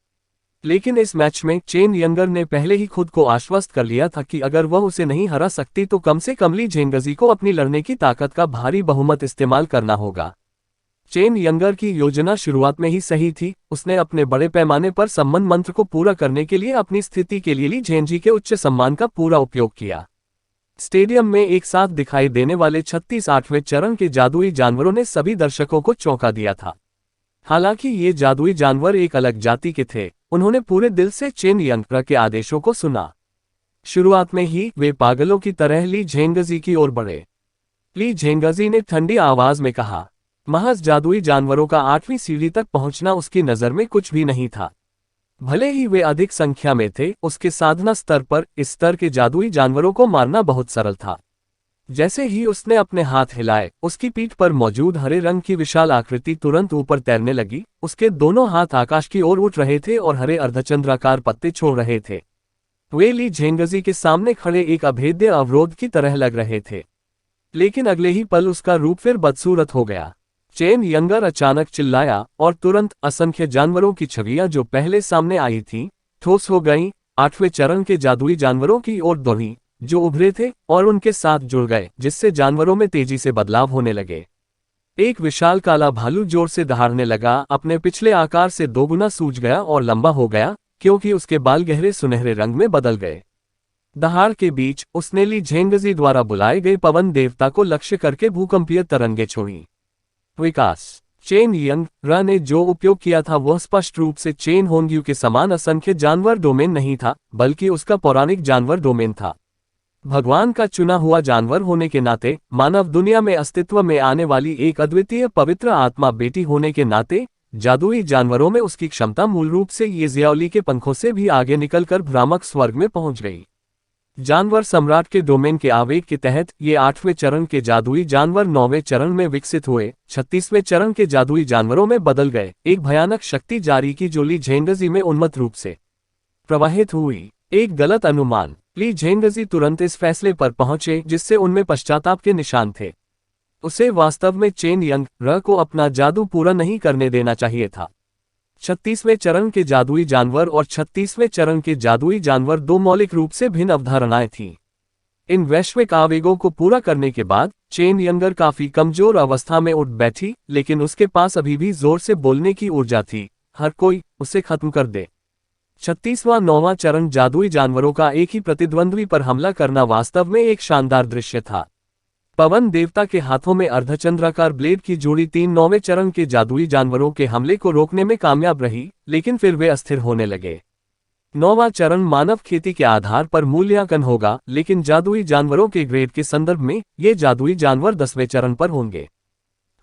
लेकिन इस मैच में चेन यंगर ने पहले ही खुद को आश्वस्त कर लिया था कि अगर वह उसे नहीं हरा सकती तो कम से कम ली झेंगजी को अपनी लड़ने की ताकत का भारी बहुमत इस्तेमाल करना होगा। चेन यंगर की योजना शुरुआत में ही सही थी। उसने अपने बड़े पैमाने पर सम्मान मंत्र को पूरा करने के लिए अपनी स्थिति के लिए ली झेंगजी के उच्च सम्मान का पूरा उपयोग किया। स्टेडियम में एक साथ दिखाई देने वाले 36 8वें चरण के जादुई जानवरों ने सभी दर्शकों को चौंका दिया था। हालांकि ये जादुई जानवर एक अलग जाति के थे, उन्होंने पूरे दिल से चेन यंग के आदेशों को सुना। शुरुआत में ही वे पागलों की तरह ली झेंगजी की ओर बढ़े। ली झेंगजी ने ठंडी आवाज में कहा, महज जादुई जानवरों का 8वीं सीढ़ी तक पहुंचना उसकी नजर में कुछ भी नहीं था। भले ही वे अधिक संख्या में थे, उसके साधना स्तर पर इस स्तर के जादुई जानवरों को मारना बहुत सरल था। जैसे ही उसने अपने हाथ हिलाए, उसकी पीठ पर मौजूद हरे रंग की विशाल आकृति तुरंत ऊपर तैरने लगी। उसके दोनों हाथ आकाश की ओर उठ रहे थे और हरे अर्धचंद्राकार पत्ते छोड़ रहे थे। वे ली झेंगजी के सामने खड़े एक अभेद्य अवरोध की तरह लग रहे थे। लेकिन अगले ही पल उसका रूप फिर बदसूरत हो गया। चेन यंगर अचानक चिल्लाया और तुरंत असंख्य जानवरों की छवियां जो पहले सामने आई थीं, ठोस हो गईं। 8वें चरण के जादुई जानवरों की ओर दौड़ी, जो उभरे थे और उनके साथ जुड़ गए, जिससे जानवरों में तेजी से बदलाव होने लगे। एक विशाल काला भालू जोर से दहाड़ने लगा, अपने पिछले आकार से 2 गुना सूज गया और लंबा हो गया, क्योंकि उसके बाल गहरे सुनहरे रंग में बदल गए। दहाड़ के बीच उसने ली झेंगजी द्वारा बुलाए गए पवन देवता को लक्ष्य करके भूकंपीय तरंगे छोड़ी। विकास चेन यंग र ने जो उपयोग किया था वह स्पष्ट रूप से चेन होंग्यू के समान असंख्य जानवर डोमेन नहीं था, बल्कि उसका पौराणिक जानवर डोमेन था। भगवान का चुना हुआ जानवर होने के नाते, मानव दुनिया में अस्तित्व में आने वाली एक अद्वितीय पवित्र आत्मा बेटी होने के नाते, जादुई जानवरों में उसकी क्षमता मूल रूप से ये ज़ियाओली के पंखों से भी आगे निकलकर भ्रामक स्वर्ग में पहुंच गई। जानवर सम्राट के डोमेन के आवेग के तहत ये 8वें चरण के जादुई जानवर 9वें चरण में विकसित हुए, 36वें चरण के जादुई जानवरों में बदल गए। एक भयानक शक्ति जारी की जो ली झेंगजी में उन्मत्त रूप से प्रवाहित हुई। एक गलत अनुमान। ली झेंगजी तुरंत इस फैसले पर पहुंचे जिससे उनमें पश्चाताप के निशान थे। उसे वास्तव में चेन यंग र को अपना जादू पूरा नहीं करने देना चाहिए था। 36वें चरण के जादुई जानवर और 36वें चरण के जादुई जानवर दो मौलिक रूप से भिन्न अवधारणाएं थीं। इन वैश्विक आवेगों को पूरा करने के बाद चेन यंगर काफी कमजोर अवस्था में उठ बैठी, लेकिन उसके पास अभी भी जोर से बोलने की ऊर्जा थी। हर कोई उसे खत्म कर दे। 36वां 9वां चरण जादुई जानवरों का एक ही प्रतिद्वंद्वी पर हमला करना वास्तव में एक शानदार दृश्य था। पवन देवता के हाथों में अर्धचंद्राकार ब्लेड की जोड़ी 9वें चरण के जादुई जानवरों के हमले को रोकने में कामयाब रही, लेकिन फिर वे अस्थिर होने लगे। 9वां चरण मानव खेती के आधार पर मूल्यांकन होगा, लेकिन जादुई जानवरों के ग्रेड के संदर्भ में ये जादुई जानवर 10वें चरण पर होंगे।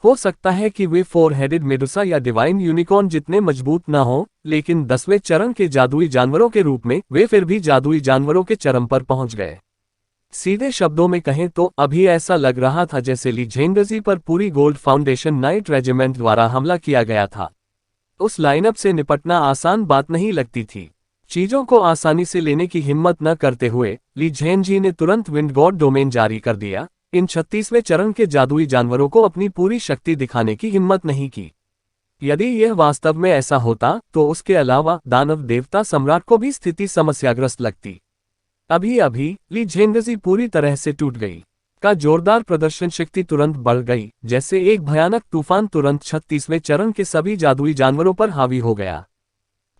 हो सकता है कि वे 4 हेडेड मेडुसा या डिवाइन यूनिकॉर्न जितने मजबूत न हों, लेकिन 10वें चरण के जादुई जानवरों के रूप में वे फिर भी जादुई जानवरों के चरम पर पहुंच गए। सीधे शब्दों में कहें तो अभी ऐसा लग रहा था जैसे ली झेंगजी पर पूरी गोल्ड फाउंडेशन नाइट रेजिमेंट द्वारा हमला किया गया था। उस लाइनअप से निपटना आसान बात नहीं लगती थी। चीजों को आसानी से लेने की हिम्मत न करते हुए ली झेंजी ने तुरंत विंड गॉड डोमेन जारी कर दिया। इन 36वें चरण के जादुई जानवरों को अपनी पूरी शक्ति दिखाने की हिम्मत नहीं की। यदि यह वास्तव में ऐसा होता तो उसके अलावा दानव देवता सम्राट को भी स्थिति समस्याग्रस्त लगती। अभी अभी ली झेंगजी पूरी तरह से टूट गई। का जोरदार प्रदर्शन शक्ति तुरंत बढ़ गई, जैसे एक भयानक तूफान तुरंत 36वें चरण के सभी जादुई जानवरों पर हावी हो गया।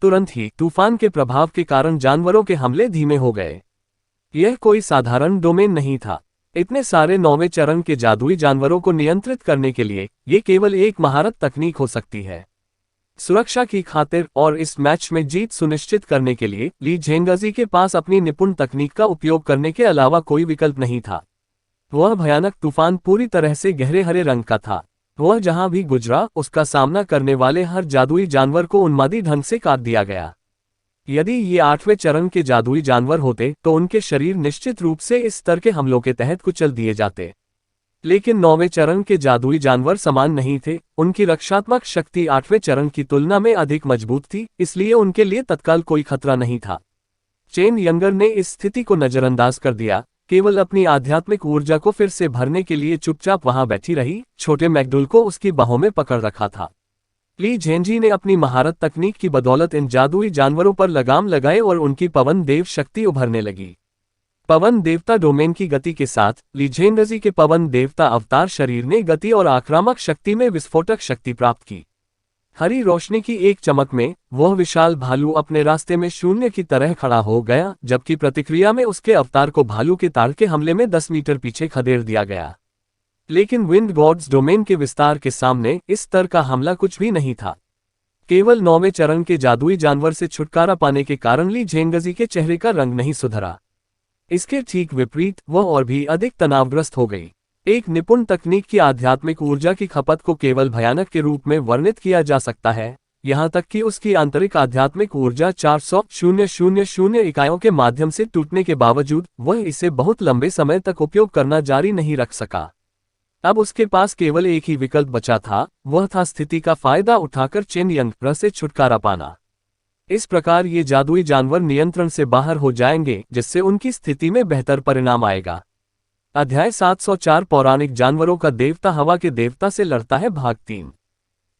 तुरंत ही तूफान के प्रभाव के कारण जानवरों के हमले धीमे हो गए। यह कोई साधारण डोमेन नहीं था। इतने सारे 9वें चरण के जादुई जानवरों को नियंत्रित करने के लिए ये केवल एक महारत तकनीक हो सकती है। सुरक्षा की खातिर और इस मैच में जीत सुनिश्चित करने के लिए ली झेंगजी के पास अपनी निपुण तकनीक का उपयोग करने के अलावा कोई विकल्प नहीं था। वह भयानक तूफान पूरी तरह से गहरे हरे रंग का था। वह जहां भी गुजरा उसका सामना करने वाले हर जादुई जानवर को उन्मादी ढंग से काट दिया गया। यदि ये 8वें चरण के जादुई जानवर होते तो उनके शरीर निश्चित रूप से इस स्तर के हमलों के तहत कुचल दिए जाते। लेकिन 9वें चरण के जादुई जानवर समान नहीं थे। उनकी रक्षात्मक शक्ति 8वें चरण की तुलना में अधिक मजबूत थी, इसलिए उनके लिए तत्काल कोई खतरा नहीं था। चेन यंगर ने इस स्थिति को नजरअंदाज कर दिया। केवल अपनी आध्यात्मिक ऊर्जा को फिर से भरने के लिए चुपचाप वहां बैठी रही। छोटे मैकडुल को उसकी बाहों में पकड़ रखा था। ली झेंजी ने अपनी महारत तकनीक की बदौलत इन जादुई जानवरों पर लगाम लगाए और उनकी पवन देव शक्ति उभरने लगी। पवन देवता डोमेन की गति के साथ ली झेंगजी के पवन देवता अवतार शरीर ने गति और आक्रामक शक्ति में विस्फोटक शक्ति प्राप्त की। हरी रोशनी की एक चमक में वह विशाल भालू अपने रास्ते में शून्य की तरह खड़ा हो गया, जबकि प्रतिक्रिया में उसके अवतार को भालू के ताड़ के हमले में 10 मीटर पीछे खदेड़ दिया गया। लेकिन विंड गॉड्स डोमेन के विस्तार के सामने इस स्तर का हमला कुछ भी नहीं था। केवल 9वें चरण के जादुई जानवर से छुटकारा पाने के कारण ली झेंगजी के चेहरे का रंग नहीं सुधरा। इसके ठीक विपरीत वह और भी अधिक तनावग्रस्त हो गई। एक निपुण तकनीक की आध्यात्मिक ऊर्जा की खपत को केवल भयानक के रूप में वर्णित किया जा सकता है, यहाँ तक कि उसकी आंतरिक आध्यात्मिक ऊर्जा 400,000 इकाइयों के माध्यम से टूटने के बावजूद वह इसे बहुत लंबे समय तक उपयोग करना जारी नहीं रख सका। अब उसके पास केवल एक ही विकल्प बचा था, वह था स्थिति का फायदा उठाकर चेन यंग से छुटकारा पाना। इस प्रकार ये जादुई जानवर नियंत्रण से बाहर हो जाएंगे, जिससे उनकी स्थिति में बेहतर परिणाम आएगा। अध्याय 704 पौराणिक जानवरों का देवता हवा के देवता से लड़ता है भाग 3।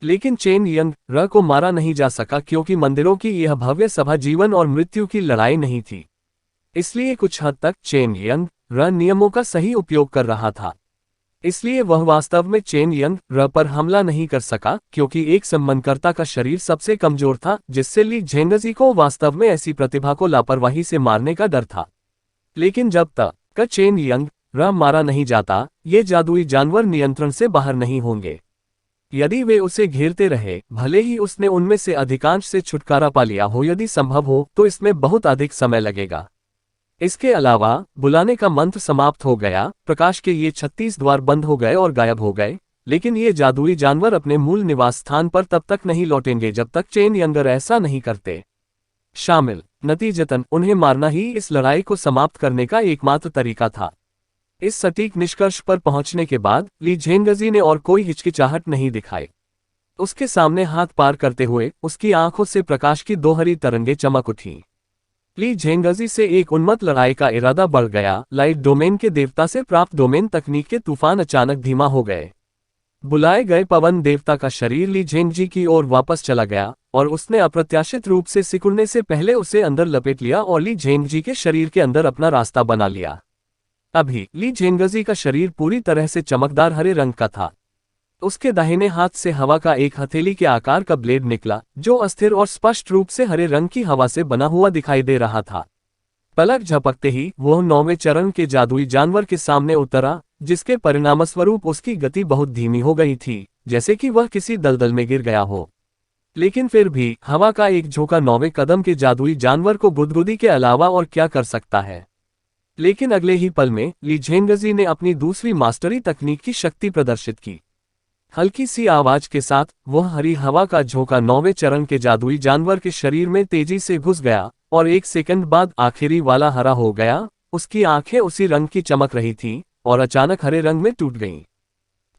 लेकिन चेन यंग को मारा नहीं जा सका, क्योंकि मंदिरों की यह भव्य सभा जीवन और मृत्यु की लड़ाई नहीं थी। इसलिए कुछ हद तक चेन यंग नियमों का सही उपयोग कर रहा था। इसलिए वह वास्तव में चेन यंग पर हमला नहीं कर सका, क्योंकि एक संबंधकर्ता का शरीर सबसे कमजोर था, जिससे ली झेंगजी को वास्तव में ऐसी प्रतिभा को लापरवाही से मारने का डर था। लेकिन जब तक चेन यंग मारा नहीं जाता, ये जादुई जानवर नियंत्रण से बाहर नहीं होंगे। यदि वे उसे घेरते रहे, भले ही उसने उनमें से अधिकांश से छुटकारा पा लिया हो, यदि संभव हो तो इसमें बहुत अधिक समय लगेगा। इसके अलावा बुलाने का मंत्र समाप्त हो गया, प्रकाश के ये 36 द्वार बंद हो गए और गायब हो गए। लेकिन ये जादुई जानवर अपने मूल निवास स्थान पर तब तक नहीं लौटेंगे जब तक चेन यंगर ऐसा नहीं करते। शामिल नतीजतन उन्हें मारना ही इस लड़ाई को समाप्त करने का एकमात्र तरीका था। इस सटीक निष्कर्ष पर पहुंचने के बाद ली झेंगजी ने और कोई हिचकिचाहट नहीं दिखाई। उसके सामने हाथ पार करते हुए उसकी आंखों से प्रकाश की दो हरी तरंगें चमक उठी। ली झेंगजी से एक उन्मत्त लड़ाई का इरादा बढ़ गया। लाइट डोमेन के देवता से प्राप्त डोमेन तकनीक के तूफान अचानक धीमा हो गए। बुलाए गए पवन देवता का शरीर ली झेंगजी की ओर वापस चला गया और उसने अप्रत्याशित रूप से सिकुड़ने से पहले उसे अंदर लपेट लिया और ली झेंगजी के शरीर के अंदर अपना रास्ता बना लिया। अभी ली झेंगजी का शरीर पूरी तरह से चमकदार हरे रंग का था। उसके दाहिने हाथ से हवा का एक हथेली के आकार का ब्लेड निकला जो अस्थिर और स्पष्ट रूप से हरे रंग की हवा से बना हुआ दिखाई दे रहा था। पलक झपकते ही वह 9वें चरण के जादुई जानवर के सामने उतरा, जिसके परिणामस्वरूप उसकी गति बहुत धीमी हो गई थी, जैसे कि वह किसी दलदल में गिर गया हो। लेकिन फिर भी हवा का एक झोंका 9वें कदम के जादुई जानवर को गुदगुदी के अलावा और क्या कर सकता है। लेकिन अगले ही पल में ली झेंगजी ने अपनी दूसरी मास्टरी तकनीक की शक्ति प्रदर्शित की। हल्की सी आवाज के साथ वह हरी हवा का झोंका 9वें चरण के जादुई जानवर के शरीर में तेजी से घुस गया और 1 सेकंड बाद आखिरी वाला हरा हो गया। उसकी आंखें उसी रंग की चमक रही थीं और अचानक हरे रंग में टूट गईं।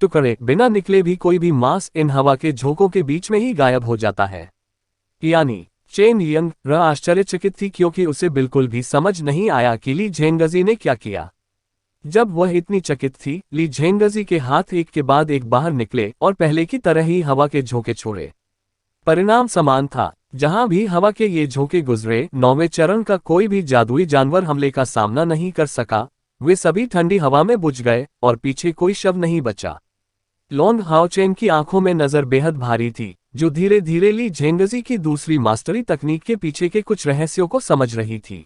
टुकड़े बिना निकले भी कोई भी मांस इन हवा के झोंकों के बीच में ही गायब हो जाता है। यानी चेन यंग आश्चर्यचकित थी क्योंकि उसे बिल्कुल भी समझ नहीं आया कि ली झेंगजी ने क्या किया। जब वह इतनी चकित थी, ली झेंगजी के हाथ एक के बाद एक बाहर निकले और पहले की तरह ही हवा के झोंके छोड़े। परिणाम समान था। जहां भी हवा के ये झोंके गुजरे, 9वें चरण का कोई भी जादुई जानवर हमले का सामना नहीं कर सका। वे सभी ठंडी हवा में बुझ गए और पीछे कोई शव नहीं बचा। लॉन्ग हाओचेन की आंखों में नजर बेहद भारी थी, जो धीरे धीरे ली झेंगजी की दूसरी मास्टरी तकनीक के पीछे के कुछ रहस्यों को समझ रही थी।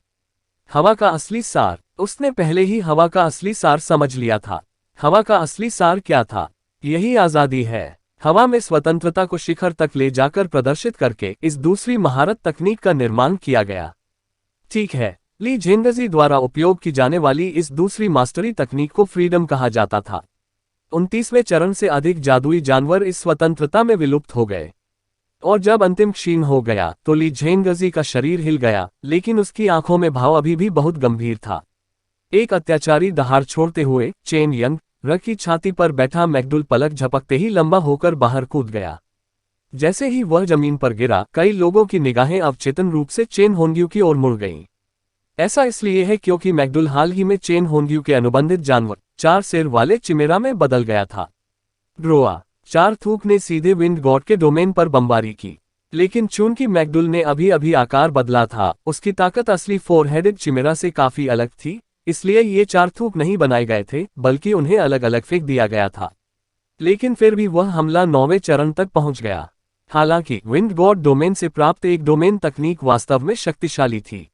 हवा का असली सार। उसने पहले ही हवा का असली सार समझ लिया था। हवा का असली सार क्या था? यही आजादी है। हवा में स्वतंत्रता को शिखर तक ले जाकर प्रदर्शित करके इस दूसरी महारत तकनीक का निर्माण किया गया। ठीक है, ली झेंगजी द्वारा उपयोग की जाने वाली इस दूसरी मास्टरी तकनीक को फ्रीडम कहा जाता था। 29वें चरण से अधिक जादुई जानवर इस स्वतंत्रता में विलुप्त हो गए और जब अंतिम क्षीण हो गया तो ली झेंगजी का शरीर हिल गया, लेकिन उसकी आंखों में भाव अभी भी बहुत गंभीर था। एक अत्याचारी दहाड़ छोड़ते हुए चेन यंग की छाती पर बैठा मैकडुल पलक झपकते ही लंबा होकर बाहर कूद गया। जैसे ही वह जमीन पर गिरा, कई लोगों की निगाहें अवचेतन रूप से चेन होंग्यू की ओर मुड़ गईं। ऐसा इसलिए है क्योंकि मैकडुल हाल ही में चेन होंग्यू के अनुबंधित जानवर 4 सिर वाले चिमेरा में बदल गया था। ग्रोआ 4 थूक ने सीधे विंड गॉड के डोमेन पर बमबारी की, लेकिन चूंकि मैकडुल ने अभी अभी आकार बदला था, उसकी ताकत असली 4 हेडेड चिमेरा से काफी अलग थी, इसलिए ये 4 थूक नहीं बनाए गए थे, बल्कि उन्हें अलग अलग फेंक दिया गया था। लेकिन फिर भी वह हमला 9वें चरण तक पहुंच गया। हालांकि विंड गॉड डोमेन से प्राप्त एक डोमेन तकनीक वास्तव में शक्तिशाली थी।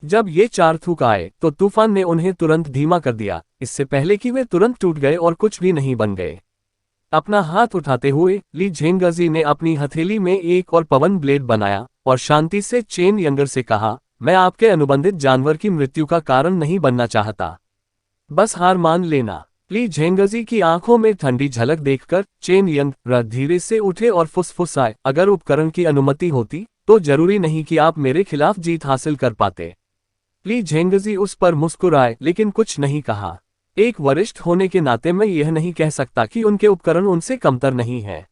जब ये 4 थूक आए तो तूफान ने उन्हें तुरंत धीमा कर दिया, इससे पहले कि वे तुरंत टूट गए और कुछ भी नहीं बन गए। अपना हाथ उठाते हुए ली झेंगजी ने अपनी हथेली में एक और पवन ब्लेड बनाया और शांति से चेन यंगर से कहा, मैं आपके अनुबंधित जानवर की मृत्यु का कारण नहीं बनना चाहता, बस हार मान लेना। ली झेंगजी की आंखों में ठंडी झलक देखकर चेन यंग धीरे से उठे और फुसफुसाए, अगर उपकरण की अनुमति होती तो जरूरी नहीं कि आप मेरे खिलाफ जीत हासिल कर पाते। ली झेंगजी उस पर मुस्कुराए लेकिन कुछ नहीं कहा। एक वरिष्ठ होने के नाते मैं यह नहीं कह सकता कि उनके उपकरण उनसे कमतर नहीं है।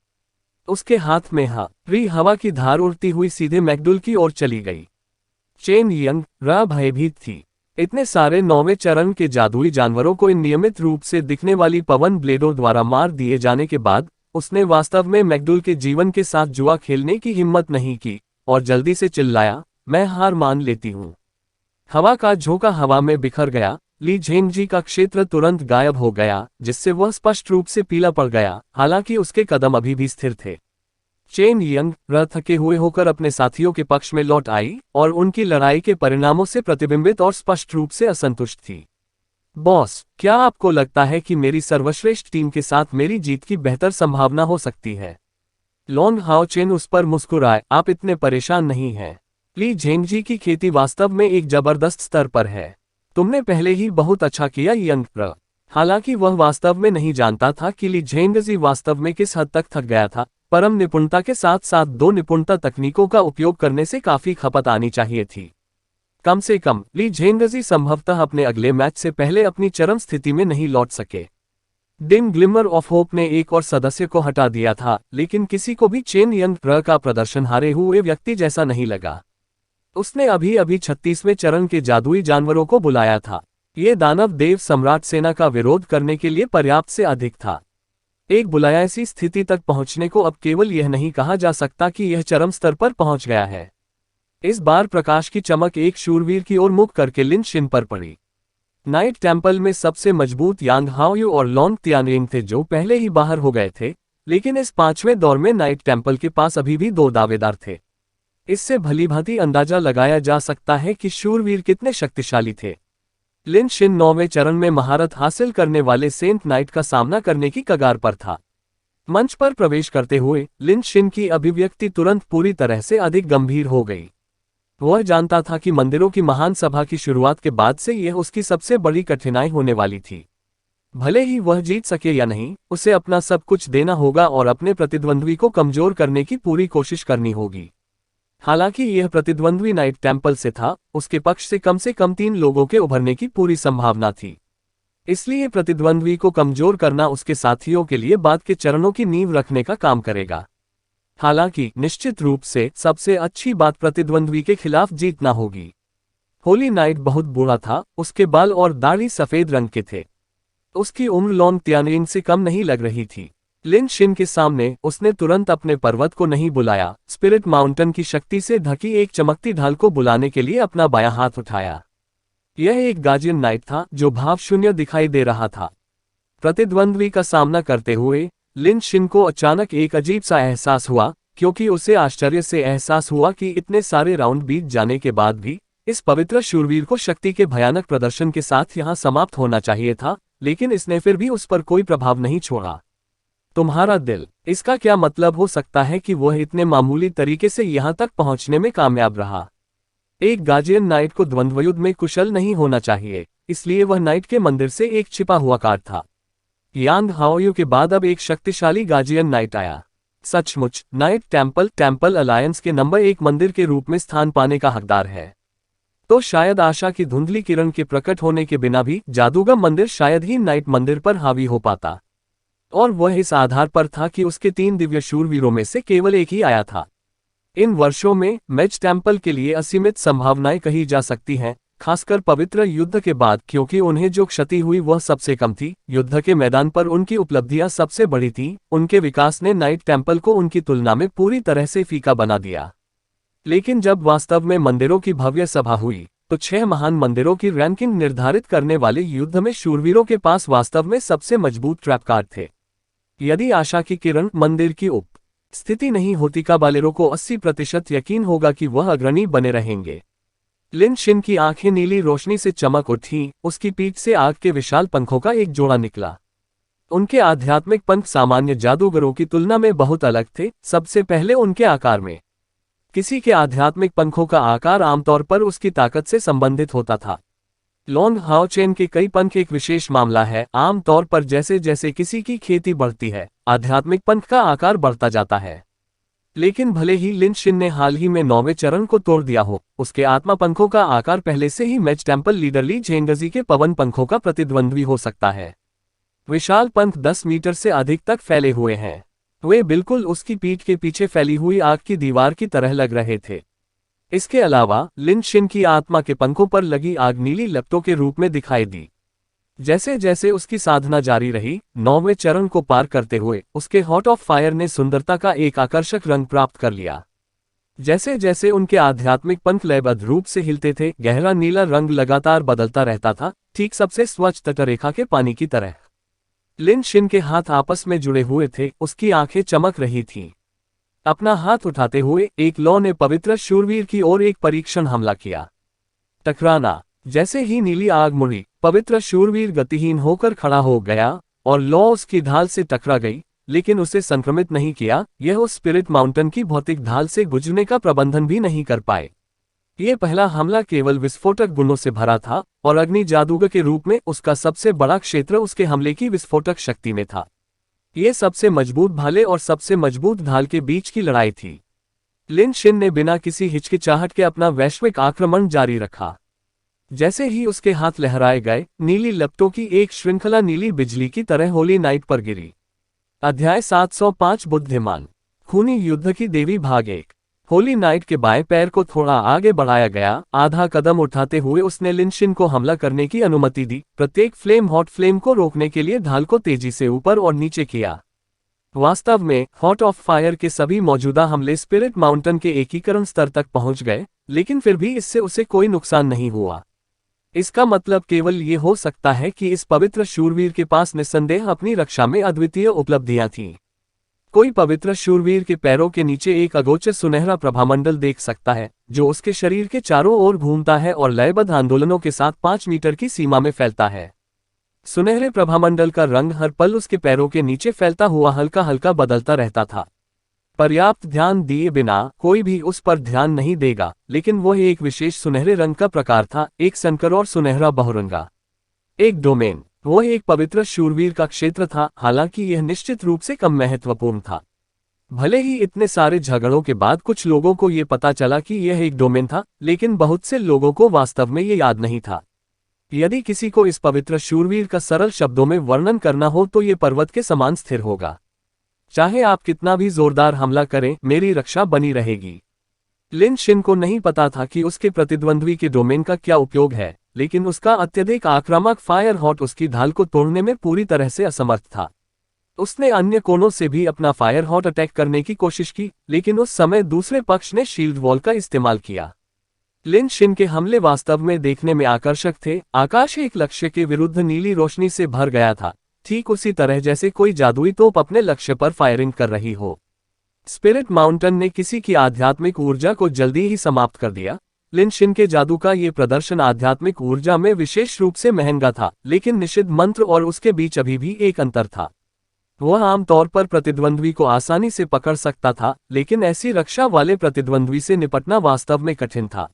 उसके हाथ में हवा की धार उड़ती हुई सीधे मैकडुल की ओर चली गई। चेन यंग भयभीत थी। इतने सारे 9वें चरण के जादुई जानवरों को इन नियमित रूप से दिखने वाली पवन ब्लेडों द्वारा मार दिए जाने के बाद उसने वास्तव में मैकडुल के जीवन के साथ जुआ खेलने की हिम्मत नहीं की और जल्दी से चिल्लाया, मैं हार मान लेती हूँ। हवा का झोंका हवा में बिखर गया। ली झेंगजी का क्षेत्र तुरंत गायब हो गया, जिससे वह स्पष्ट रूप से पीला पड़ गया, हालांकि उसके कदम अभी भी स्थिर थे। चेन यंग थके हुए होकर अपने साथियों के पक्ष में लौट आई और उनकी लड़ाई के परिणामों से प्रतिबिंबित और स्पष्ट रूप से असंतुष्ट थी। बॉस, क्या आपको लगता है कि मेरी सर्वश्रेष्ठ टीम के साथ मेरी जीत की बेहतर संभावना हो सकती है? लॉन्ग हाओचेन उस पर मुस्कुराए, आप इतने परेशान नहीं हैं। ली झेंगजी की खेती वास्तव में एक जबरदस्त स्तर पर है। तुमने पहले ही बहुत अच्छा किया यंग। हालांकि वह वास्तव में नहीं जानता था कि ली झेंगजी वास्तव में किस हद तक थक गया था। परम निपुणता के साथ साथ दो निपुणता तकनीकों का उपयोग करने से काफी खपत आनी चाहिए थी। कम से कम ली झेंगजी संभवतः अपने अगले मैच से पहले अपनी चरम स्थिति में नहीं लौट सके। डिम ग्लिमर ऑफ होप ने एक और सदस्य को हटा दिया था, लेकिन किसी को भी चेन यंग र का प्रदर्शन हारे हुए व्यक्ति जैसा नहीं लगा। उसने अभी अभी 36वें चरण के जादुई जानवरों को बुलाया था। ये दानव देव सम्राट सेना का विरोध करने के लिए पर्याप्त से अधिक था। एक बुलाया ऐसी स्थिति तक पहुंचने को अब केवल यह नहीं कहा जा सकता कि यह चरम स्तर पर पहुंच गया है। इस बार प्रकाश की चमक एक शूरवीर की ओर मुख करके लिन शिन पर पड़ी। नाइट टेम्पल में सबसे मजबूत यांग हाओयू और लॉन्ग तियानरिंग थे जो पहले ही बाहर हो गए थे, लेकिन इस 5वें दौर में नाइट टेम्पल के पास अभी भी 2 दावेदार थे। इससे भलीभांति अंदाजा लगाया जा सकता है कि शूरवीर कितने शक्तिशाली थे। लिन शिन 9वें चरण में महारत हासिल करने वाले सेंट नाइट का सामना करने की कगार पर था। मंच पर प्रवेश करते हुए लिन शिन की अभिव्यक्ति तुरंत पूरी तरह से अधिक गंभीर हो गई। वह जानता था कि मंदिरों की महान सभा की शुरुआत के बाद से यह उसकी सबसे बड़ी कठिनाई होने वाली थी। भले ही वह जीत सके या नहीं, उसे अपना सब कुछ देना होगा और अपने प्रतिद्वंद्वी को कमजोर करने की पूरी कोशिश करनी होगी। हालांकि यह प्रतिद्वंद्वी नाइट टेम्पल से था, उसके पक्ष से कम 3 लोगों के उभरने की पूरी संभावना थी। इसलिए प्रतिद्वंद्वी को कमजोर करना उसके साथियों के लिए बाद के चरणों की नींव रखने का काम करेगा। हालांकि निश्चित रूप से सबसे अच्छी बात प्रतिद्वंद्वी के खिलाफ जीतना होगी। होली नाइट बहुत बूढ़ा था, उसके बाल और दाढ़ी सफेद रंग के थे। उसकी उम्र लॉन्ग तियानरिंग से कम नहीं लग रही थी। लिन शिन के सामने उसने तुरंत अपने पर्वत को नहीं बुलाया, स्पिरिट माउंटेन की शक्ति से ढकी एक चमकती ढाल को बुलाने के लिए अपना बायां हाथ उठाया। यह एक गार्जियन नाइट था जो भावशून्य दिखाई दे रहा था। प्रतिद्वंद्वी का सामना करते हुए लिन शिन को अचानक एक अजीब सा एहसास हुआ, क्योंकि उसे आश्चर्य से एहसास हुआ कि इतने सारे राउंड बीत जाने के बाद भी इस पवित्र शूरवीर को शक्ति के भयानक प्रदर्शन के साथ यहां समाप्त होना चाहिए था, लेकिन इसने फिर भी उस पर कोई प्रभाव नहीं छोड़ा। तुम्हारा दिल, इसका क्या मतलब हो सकता है कि वह इतने मामूली तरीके से यहां तक पहुंचने में कामयाब रहा। एक गार्जियन नाइट को द्वंद्वयुद्ध में कुशल नहीं होना चाहिए, इसलिए वह नाइट के मंदिर से एक छिपा हुआ कार्ड था। यांग हाओयू के बाद अब एक शक्तिशाली गार्जियन नाइट आया। सचमुच नाइट टेम्पल अलायंस के नंबर 1 मंदिर के रूप में स्थान पाने का हकदार है। तो शायद आशा की धुंधली किरण के प्रकट होने के बिना भी जादूगर मंदिर शायद ही नाइट मंदिर पर हावी हो पाता। और वह इस आधार पर था कि उसके 3 दिव्य शूरवीरों में से केवल एक ही आया था। इन वर्षों में मैच टेम्पल के लिए असीमित संभावनाएं कही जा सकती हैं, खासकर पवित्र युद्ध के बाद, क्योंकि उन्हें जो क्षति हुई वह सबसे कम थी। युद्ध के मैदान पर उनकी उपलब्धियां सबसे बड़ी थीं। उनके विकास ने नाइट टेम्पल को उनकी तुलना में पूरी तरह से फीका बना दिया। लेकिन जब वास्तव में मंदिरों की भव्य सभा हुई, तो 6 महान मंदिरों की रैंकिंग निर्धारित करने वाले युद्ध में शूरवीरों के पास वास्तव में सबसे मजबूत ट्रैप कार्ड थे। यदि आशा की किरण मंदिर की स्थिति नहीं होती, काबालेरों को 80% यकीन होगा कि वह अग्रणी बने रहेंगे। लिन शिन की आंखें नीली रोशनी से चमक उठी, उसकी पीठ से आग के विशाल पंखों का एक जोड़ा निकला। उनके आध्यात्मिक पंख सामान्य जादूगरों की तुलना में बहुत अलग थे। सबसे पहले उनके आकार में। किसी के आध्यात्मिक पंखों का आकार आमतौर पर उसकी ताकत से संबंधित होता था। लॉन्ग हाओ चेन के कई पंख एक विशेष मामला है। आमतौर पर जैसे जैसे किसी की खेती बढ़ती है, आध्यात्मिक पंख का आकार बढ़ता जाता है। लेकिन भले ही लिन शिन ने हाल ही में 9वें चरण को तोड़ दिया हो, उसके आत्मा पंखों का आकार पहले से ही मैच टेम्पल लीडर ली झेंगजी के पवन पंखों का प्रतिद्वंद्वी हो सकता है। विशाल पंख 10 मीटर से अधिक तक फैले हुए हैं। वे बिल्कुल उसकी पीठ के पीछे फैली हुई आग की दीवार की तरह लग रहे थे। इसके अलावा लिन शिन की आत्मा के पंखों पर लगी आग नीली लपटों के रूप में दिखाई दी। जैसे जैसे उसकी साधना जारी रही, 9वें चरण को पार करते हुए उसके हॉट ऑफ फायर ने सुंदरता का एक आकर्षक रंग प्राप्त कर लिया। जैसे जैसे उनके आध्यात्मिक पंख लयबद्ध रूप से हिलते थे, गहरा नीला रंग लगातार बदलता रहता था, ठीक सबसे स्वच्छ तटरेखा के पानी की तरह। लिन शिन के हाथ आपस में जुड़े हुए थे, उसकी आंखें चमक रही थीं। अपना हाथ उठाते हुए एक लॉ ने पवित्र शूरवीर की ओर एक परीक्षण हमला किया। टकराना। जैसे ही नीली आग मुड़ी, पवित्र शूरवीर गतिहीन होकर खड़ा हो गया और लॉ उसकी ढाल से टकरा गई, लेकिन उसे संक्रमित नहीं किया। यह उस स्पिरिट माउंटेन की भौतिक ढाल से गुजरने का प्रबंधन भी नहीं कर पाए। ये पहला हमला केवल विस्फोटक गुणों से भरा था और अग्नि जादूगर के रूप में उसका सबसे बड़ा क्षेत्र उसके हमले की विस्फोटक शक्ति में था। ये सबसे मजबूत भाले और सबसे मजबूत ढाल के बीच की लड़ाई थी। लिन शिन ने बिना किसी हिचकिचाहट के अपना वैश्विक आक्रमण जारी रखा। जैसे ही उसके हाथ लहराए गए, नीली लपटों की एक श्रृंखला नीली बिजली की तरह होली नाइट पर गिरी। अध्याय 705 बुद्धिमान खूनी युद्ध की देवी भाग 1। होली नाइट के बाएं पैर को थोड़ा आगे बढ़ाया गया। आधा कदम उठाते हुए उसने लिन शिन को हमला करने की अनुमति दी, प्रत्येक फ्लेम हॉट फ्लेम को रोकने के लिए ढाल को तेजी से ऊपर और नीचे किया। वास्तव में हॉट ऑफ फायर के सभी मौजूदा हमले स्पिरिट माउंटेन के एकीकरण स्तर तक पहुंच गए, लेकिन फिर भी इससे उसे कोई नुकसान नहीं हुआ। इसका मतलब केवल ये हो सकता है कि इस पवित्र शूरवीर के पास निस्संदेह अपनी रक्षा में अद्वितीय उपलब्धियां थीं। कोई पवित्र शूरवीर के पैरों के नीचे एक अगोचर सुनहरा प्रभामंडल देख सकता है, जो उसके शरीर के चारों ओर घूमता है और लयबद्ध आंदोलनों के साथ 5 मीटर की सीमा में फैलता है। सुनहरे प्रभामंडल का रंग हर पल उसके पैरों के नीचे फैलता हुआ हल्का हल्का बदलता रहता था। पर्याप्त ध्यान दिए बिना कोई भी उस पर ध्यान नहीं देगा, लेकिन वह एक विशेष सुनहरे रंग का प्रकार था, एक संकर और सुनहरा बहुरंगा। एक डोमेन, वह एक पवित्र शूरवीर का क्षेत्र था, हालांकि यह निश्चित रूप से कम महत्वपूर्ण था। भले ही इतने सारे झगड़ों के बाद कुछ लोगों को यह पता चला कि यह एक डोमेन था, लेकिन बहुत से लोगों को वास्तव में यह याद नहीं था। यदि किसी को इस पवित्र शूरवीर का सरल शब्दों में वर्णन करना हो तो ये पर्वत के समान स्थिर होगा। चाहे आप कितना भी जोरदार हमला करें, मेरी रक्षा बनी रहेगी। लिन शिन को नहीं पता था कि उसके प्रतिद्वंद्वी के डोमेन का क्या उपयोग है, लेकिन उसका अत्यधिक आक्रामक फायर हॉट उसकी ढाल को तोड़ने में पूरी तरह से असमर्थ था। उसने अन्य कोनों से भी अपना फायर हॉट अटैक करने की कोशिश की, लेकिन उस समय दूसरे पक्ष ने शील्ड वॉल का इस्तेमाल किया। लिन शिन के हमले वास्तव में देखने में आकर्षक थे। आकाश एक लक्ष्य के विरुद्ध नीली रोशनी से भर गया था, ठीक उसी तरह जैसे कोई जादुई तोप अपने लक्ष्य पर फायरिंग कर रही हो। स्पिरिट माउंटेन ने किसी की आध्यात्मिक ऊर्जा को जल्दी ही समाप्त कर दिया। लिन शिन के जादू का ये प्रदर्शन आध्यात्मिक ऊर्जा में विशेष रूप से महंगा था, लेकिन निषिद्ध मंत्र और उसके बीच अभी भी एक अंतर था। वह आमतौर पर प्रतिद्वंद्वी को आसानी से पकड़ सकता था, लेकिन ऐसी रक्षा वाले प्रतिद्वंद्वी से निपटना वास्तव में कठिन था।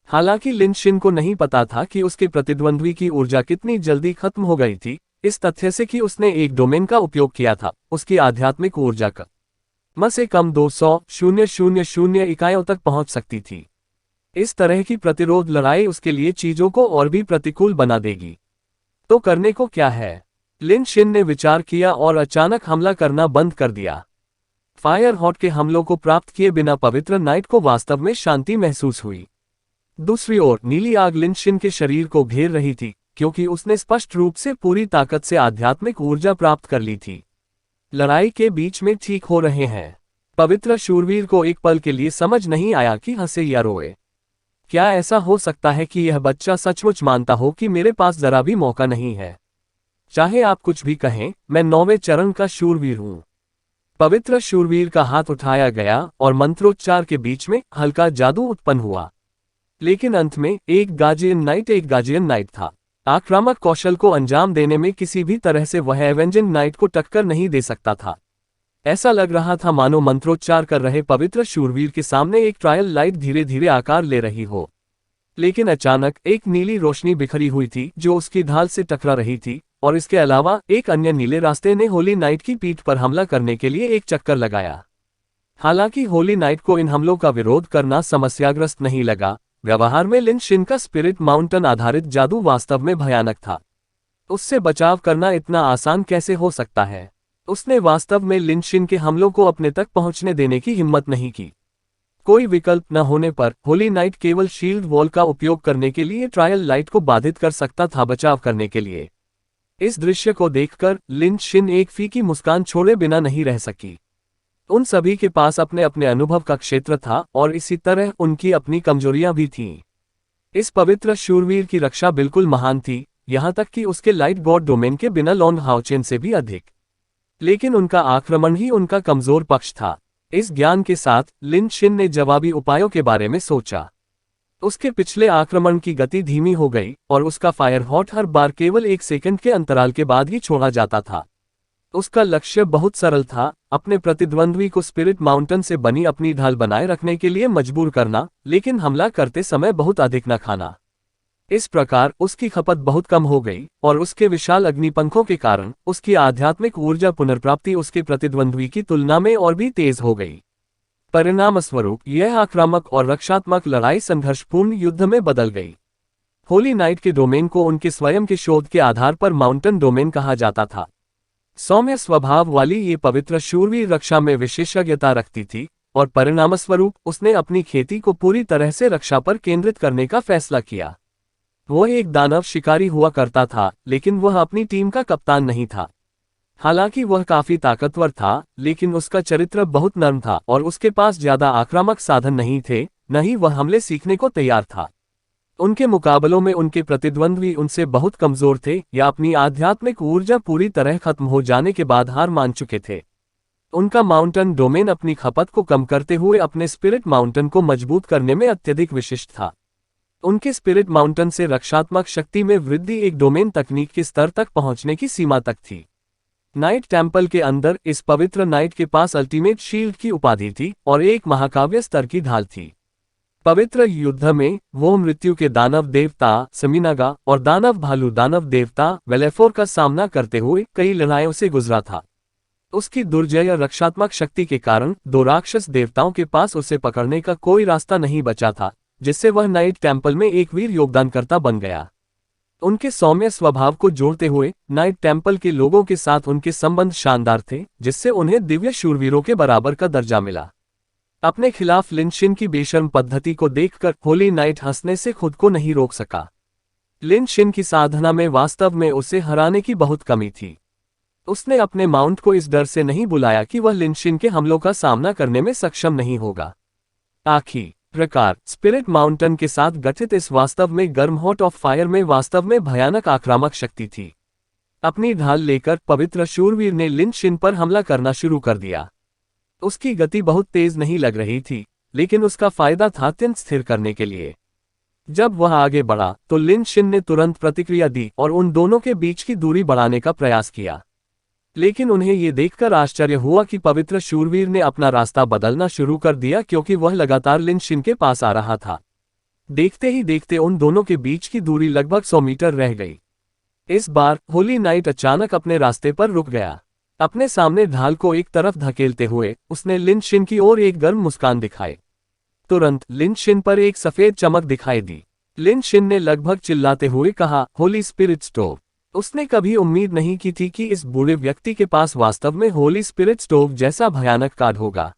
हालांकि लिन शिन को नहीं पता था कि उसके प्रतिद्वंद्वी की ऊर्जा कितनी जल्दी खत्म हो गई थी, इस तथ्य से कि उसने एक डोमेन का उपयोग किया था। उसकी आध्यात्मिक ऊर्जा कम से कम 200,000 इकाइयों तक पहुंच सकती थी। इस तरह की प्रतिरोध लड़ाई उसके लिए चीजों को और भी प्रतिकूल बना देगी। तो करने को क्या है? लिन शिन ने विचार किया और अचानक हमला करना बंद कर दिया। फायर हॉट के हमलों को प्राप्त किए बिना पवित्र नाइट को वास्तव में शांति महसूस हुई। दूसरी ओर नीली आग लिन शिन के शरीर को घेर रही थी, क्योंकि उसने स्पष्ट रूप से पूरी ताकत से आध्यात्मिक ऊर्जा प्राप्त कर ली थी। लड़ाई के बीच में ठीक हो रहे हैं। पवित्र शूरवीर को एक पल के लिए समझ नहीं आया कि हंसे या रोए। क्या ऐसा हो सकता है कि यह बच्चा सचमुच मानता हो कि मेरे पास जरा भी मौका नहीं है? चाहे आप कुछ भी कहें, मैं 9वें चरण का शूरवीर हूं। पवित्र शूरवीर का हाथ उठाया गया और मंत्रोच्चार के बीच में हल्का जादू उत्पन्न हुआ। लेकिन अंत में एक गार्जियन नाइट था। आक्रामक कौशल को अंजाम देने में किसी भी तरह से वह एवेंजिंग नाइट को टक्कर नहीं दे सकता था। ऐसा लग रहा था मानो मंत्रोच्चार कर रहे पवित्र शूरवीर के सामने एक ट्रायल लाइट धीरे धीरे आकार ले रही हो। लेकिन अचानक एक नीली रोशनी बिखरी हुई थी जो उसकी ढाल से टकरा रही थी, और इसके अलावा एक अन्य नीले रास्ते ने होली नाइट की पीठ पर हमला करने के लिए एक चक्कर लगाया। हालांकि होली नाइट को इन हमलों का विरोध करना समस्याग्रस्त नहीं लगा। व्यवहार में लिन शिन का स्पिरिट माउंटेन आधारित जादू वास्तव में भयानक था। उससे बचाव करना इतना आसान कैसे हो सकता है? उसने वास्तव में लिन शिन के हमलों को अपने तक पहुंचने देने की हिम्मत नहीं की। कोई विकल्प न होने पर होली नाइट केवल शील्ड वॉल का उपयोग करने के लिए ट्रायल लाइट को बाधित कर सकता था बचाव करने के लिए। इस दृश्य को देखकर लिन शिन एक फीकी मुस्कान छोड़े बिना नहीं रह सकी। उन सभी के पास अपने अपने अनुभव का क्षेत्र था और इसी तरह उनकी अपनी कमजोरियां भी थीं। इस पवित्र शूरवीर की रक्षा बिल्कुल महान थी, यहां तक कि उसके लाइट गॉड डोमेन के बिना लॉन्ग हाउचेन से भी अधिक। लेकिन उनका आक्रमण ही उनका कमजोर पक्ष था। इस ज्ञान के साथ लिन शिन ने जवाबी उपायों के बारे में सोचा। उसके पिछले आक्रमण की गति धीमी हो गई और उसका फायर हॉट हर बार केवल 1 सेकंड के अंतराल के बाद ही छोड़ा जाता था। उसका लक्ष्य बहुत सरल था, अपने प्रतिद्वंद्वी को स्पिरिट माउंटेन से बनी अपनी ढाल बनाए रखने के लिए मजबूर करना, लेकिन हमला करते समय बहुत अधिक न खाना। इस प्रकार उसकी खपत बहुत कम हो गई, और उसके विशाल अग्निपंखों के कारण उसकी आध्यात्मिक ऊर्जा पुनर्प्राप्ति उसके प्रतिद्वंद्वी की तुलना में और भी तेज हो गई। परिणामस्वरूप यह आक्रामक और रक्षात्मक लड़ाई संघर्षपूर्ण युद्ध में बदल गई। होली नाइट के डोमेन को उनके स्वयं के शोध के आधार पर माउंटेन डोमेन कहा जाता था। सौम्य स्वभाव वाली ये पवित्र शूरवीर रक्षा में विशेषज्ञता रखती थी, और परिणामस्वरूप उसने अपनी खेती को पूरी तरह से रक्षा पर केंद्रित करने का फैसला किया। वह एक दानव शिकारी हुआ करता था, लेकिन वह अपनी टीम का कप्तान नहीं था। हालांकि वह काफी ताकतवर था, लेकिन उसका चरित्र बहुत नर्म था और उसके पास ज्यादा आक्रामक साधन नहीं थे, न ही वह हमले सीखने को तैयार था। उनके मुकाबलों में उनके प्रतिद्वंद्वी उनसे बहुत कमजोर थे या अपनी आध्यात्मिक ऊर्जा पूरी तरह खत्म हो जाने के बाद हार मान चुके थे। उनका माउंटेन डोमेन अपनी खपत को कम करते हुए अपने स्पिरिट माउंटेन को मजबूत करने में अत्यधिक विशिष्ट था। उनके स्पिरिट माउंटेन से रक्षात्मक शक्ति में वृद्धि एक डोमेन तकनीक के स्तर तक पहुंचने की सीमा तक थी। नाइट टेम्पल के अंदर इस पवित्र नाइट के पास अल्टीमेट शील्ड की उपाधि थी और एक महाकाव्य स्तर की ढाल थी। पवित्र युद्ध में वो मृत्यु के दानव देवता समीनागा और दानव भालू दानव देवता वेलेफोर का सामना करते हुए कई लड़ाइयों से गुजरा था। उसकी दुर्जय रक्षात्मक शक्ति के कारण दो राक्षस देवताओं के पास उसे पकड़ने का कोई रास्ता नहीं बचा था, जिससे वह नाइट टेम्पल में एक वीर योगदानकर्ता बन गया। उनके सौम्य स्वभाव को जोड़ते हुए नाइट टेम्पल के लोगों के साथ उनके संबंध शानदार थे, जिससे उन्हें दिव्य शूरवीरों के बराबर का दर्जा मिला। अपने खिलाफ लिन शिन की बेशर्म पद्धति को देखकर होली नाइट हंसने से खुद को नहीं रोक सका। लिन शिन की साधना में वास्तव में उसे हराने की बहुत कमी थी। उसने अपने माउंट को इस डर से नहीं बुलाया कि वह लिन शिन के हमलों का सामना करने में सक्षम नहीं होगा। आखिर प्रकार स्पिरिट माउंटेन के साथ गठित इस वास्तव में गर्म हॉट ऑफ फायर में वास्तव में भयानक आक्रामक शक्ति थी। अपनी ढाल लेकर पवित्र शूरवीर ने लिन शिन पर हमला करना शुरू कर दिया। उसकी गति बहुत तेज नहीं लग रही थी, लेकिन उसका फायदा था अत्यंत स्थिर करने के लिए। जब वह आगे बढ़ा तो लिन शिन ने तुरंत प्रतिक्रिया दी और उन दोनों के बीच की दूरी बढ़ाने का प्रयास किया। लेकिन उन्हें ये देखकर आश्चर्य हुआ कि पवित्र शूरवीर ने अपना रास्ता बदलना शुरू कर दिया, क्योंकि वह लगातार लिन शिन के पास आ रहा था। देखते ही देखते उन दोनों के बीच की दूरी लगभग 100 मीटर रह गई। इस बार होली नाइट अचानक अपने रास्ते पर रुक गया। अपने सामने ढाल को एक तरफ धकेलते हुए उसने लिन शिन की ओर एक गर्म मुस्कान दिखाई। तुरंत लिन शिन पर एक सफेद चमक दिखाई दी। लिन शिन ने लगभग चिल्लाते हुए कहा, होली स्पिरिट स्टोव। उसने कभी उम्मीद नहीं की थी कि इस बूढ़े व्यक्ति के पास वास्तव में होली स्पिरिट स्टोव जैसा भयानक कार्ड होगा।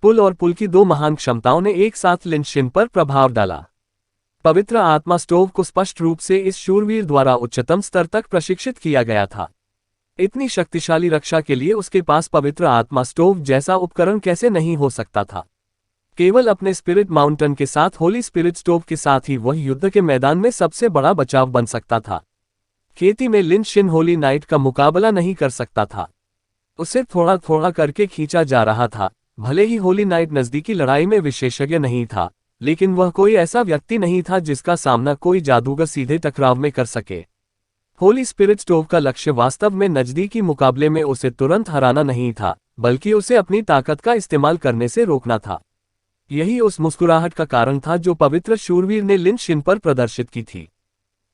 पुल और पुल की दो महान क्षमताओं ने एक साथ लिन शिन पर प्रभाव डाला। पवित्र आत्मा स्टोव को स्पष्ट रूप से इस शूरवीर द्वारा उच्चतम स्तर तक प्रशिक्षित किया गया था। इतनी शक्तिशाली रक्षा के लिए उसके पास पवित्र आत्मा स्टोव जैसा उपकरण कैसे नहीं हो सकता था। केवल अपने स्पिरिट माउंटेन के साथ होली स्पिरिट स्टोव के साथ ही वह युद्ध के मैदान में सबसे बड़ा बचाव बन सकता था। खेती में लिन शिन होली नाइट का मुकाबला नहीं कर सकता था। उसे थोड़ा थोड़ा करके खींचा जा रहा था। भले ही होली नाइट नजदीकी लड़ाई में विशेषज्ञ नहीं था, लेकिन वह कोई ऐसा व्यक्ति नहीं था जिसका सामना कोई जादूगर सीधे टकराव में कर सके। होली स्पिरिट स्टोव का लक्ष्य वास्तव में नजदीकी मुकाबले में उसे तुरंत हराना नहीं था, बल्कि उसे अपनी ताकत का इस्तेमाल करने से रोकना था। यही उस मुस्कुराहट का कारण था जो पवित्र शूरवीर ने लिन शिन पर प्रदर्शित की थी।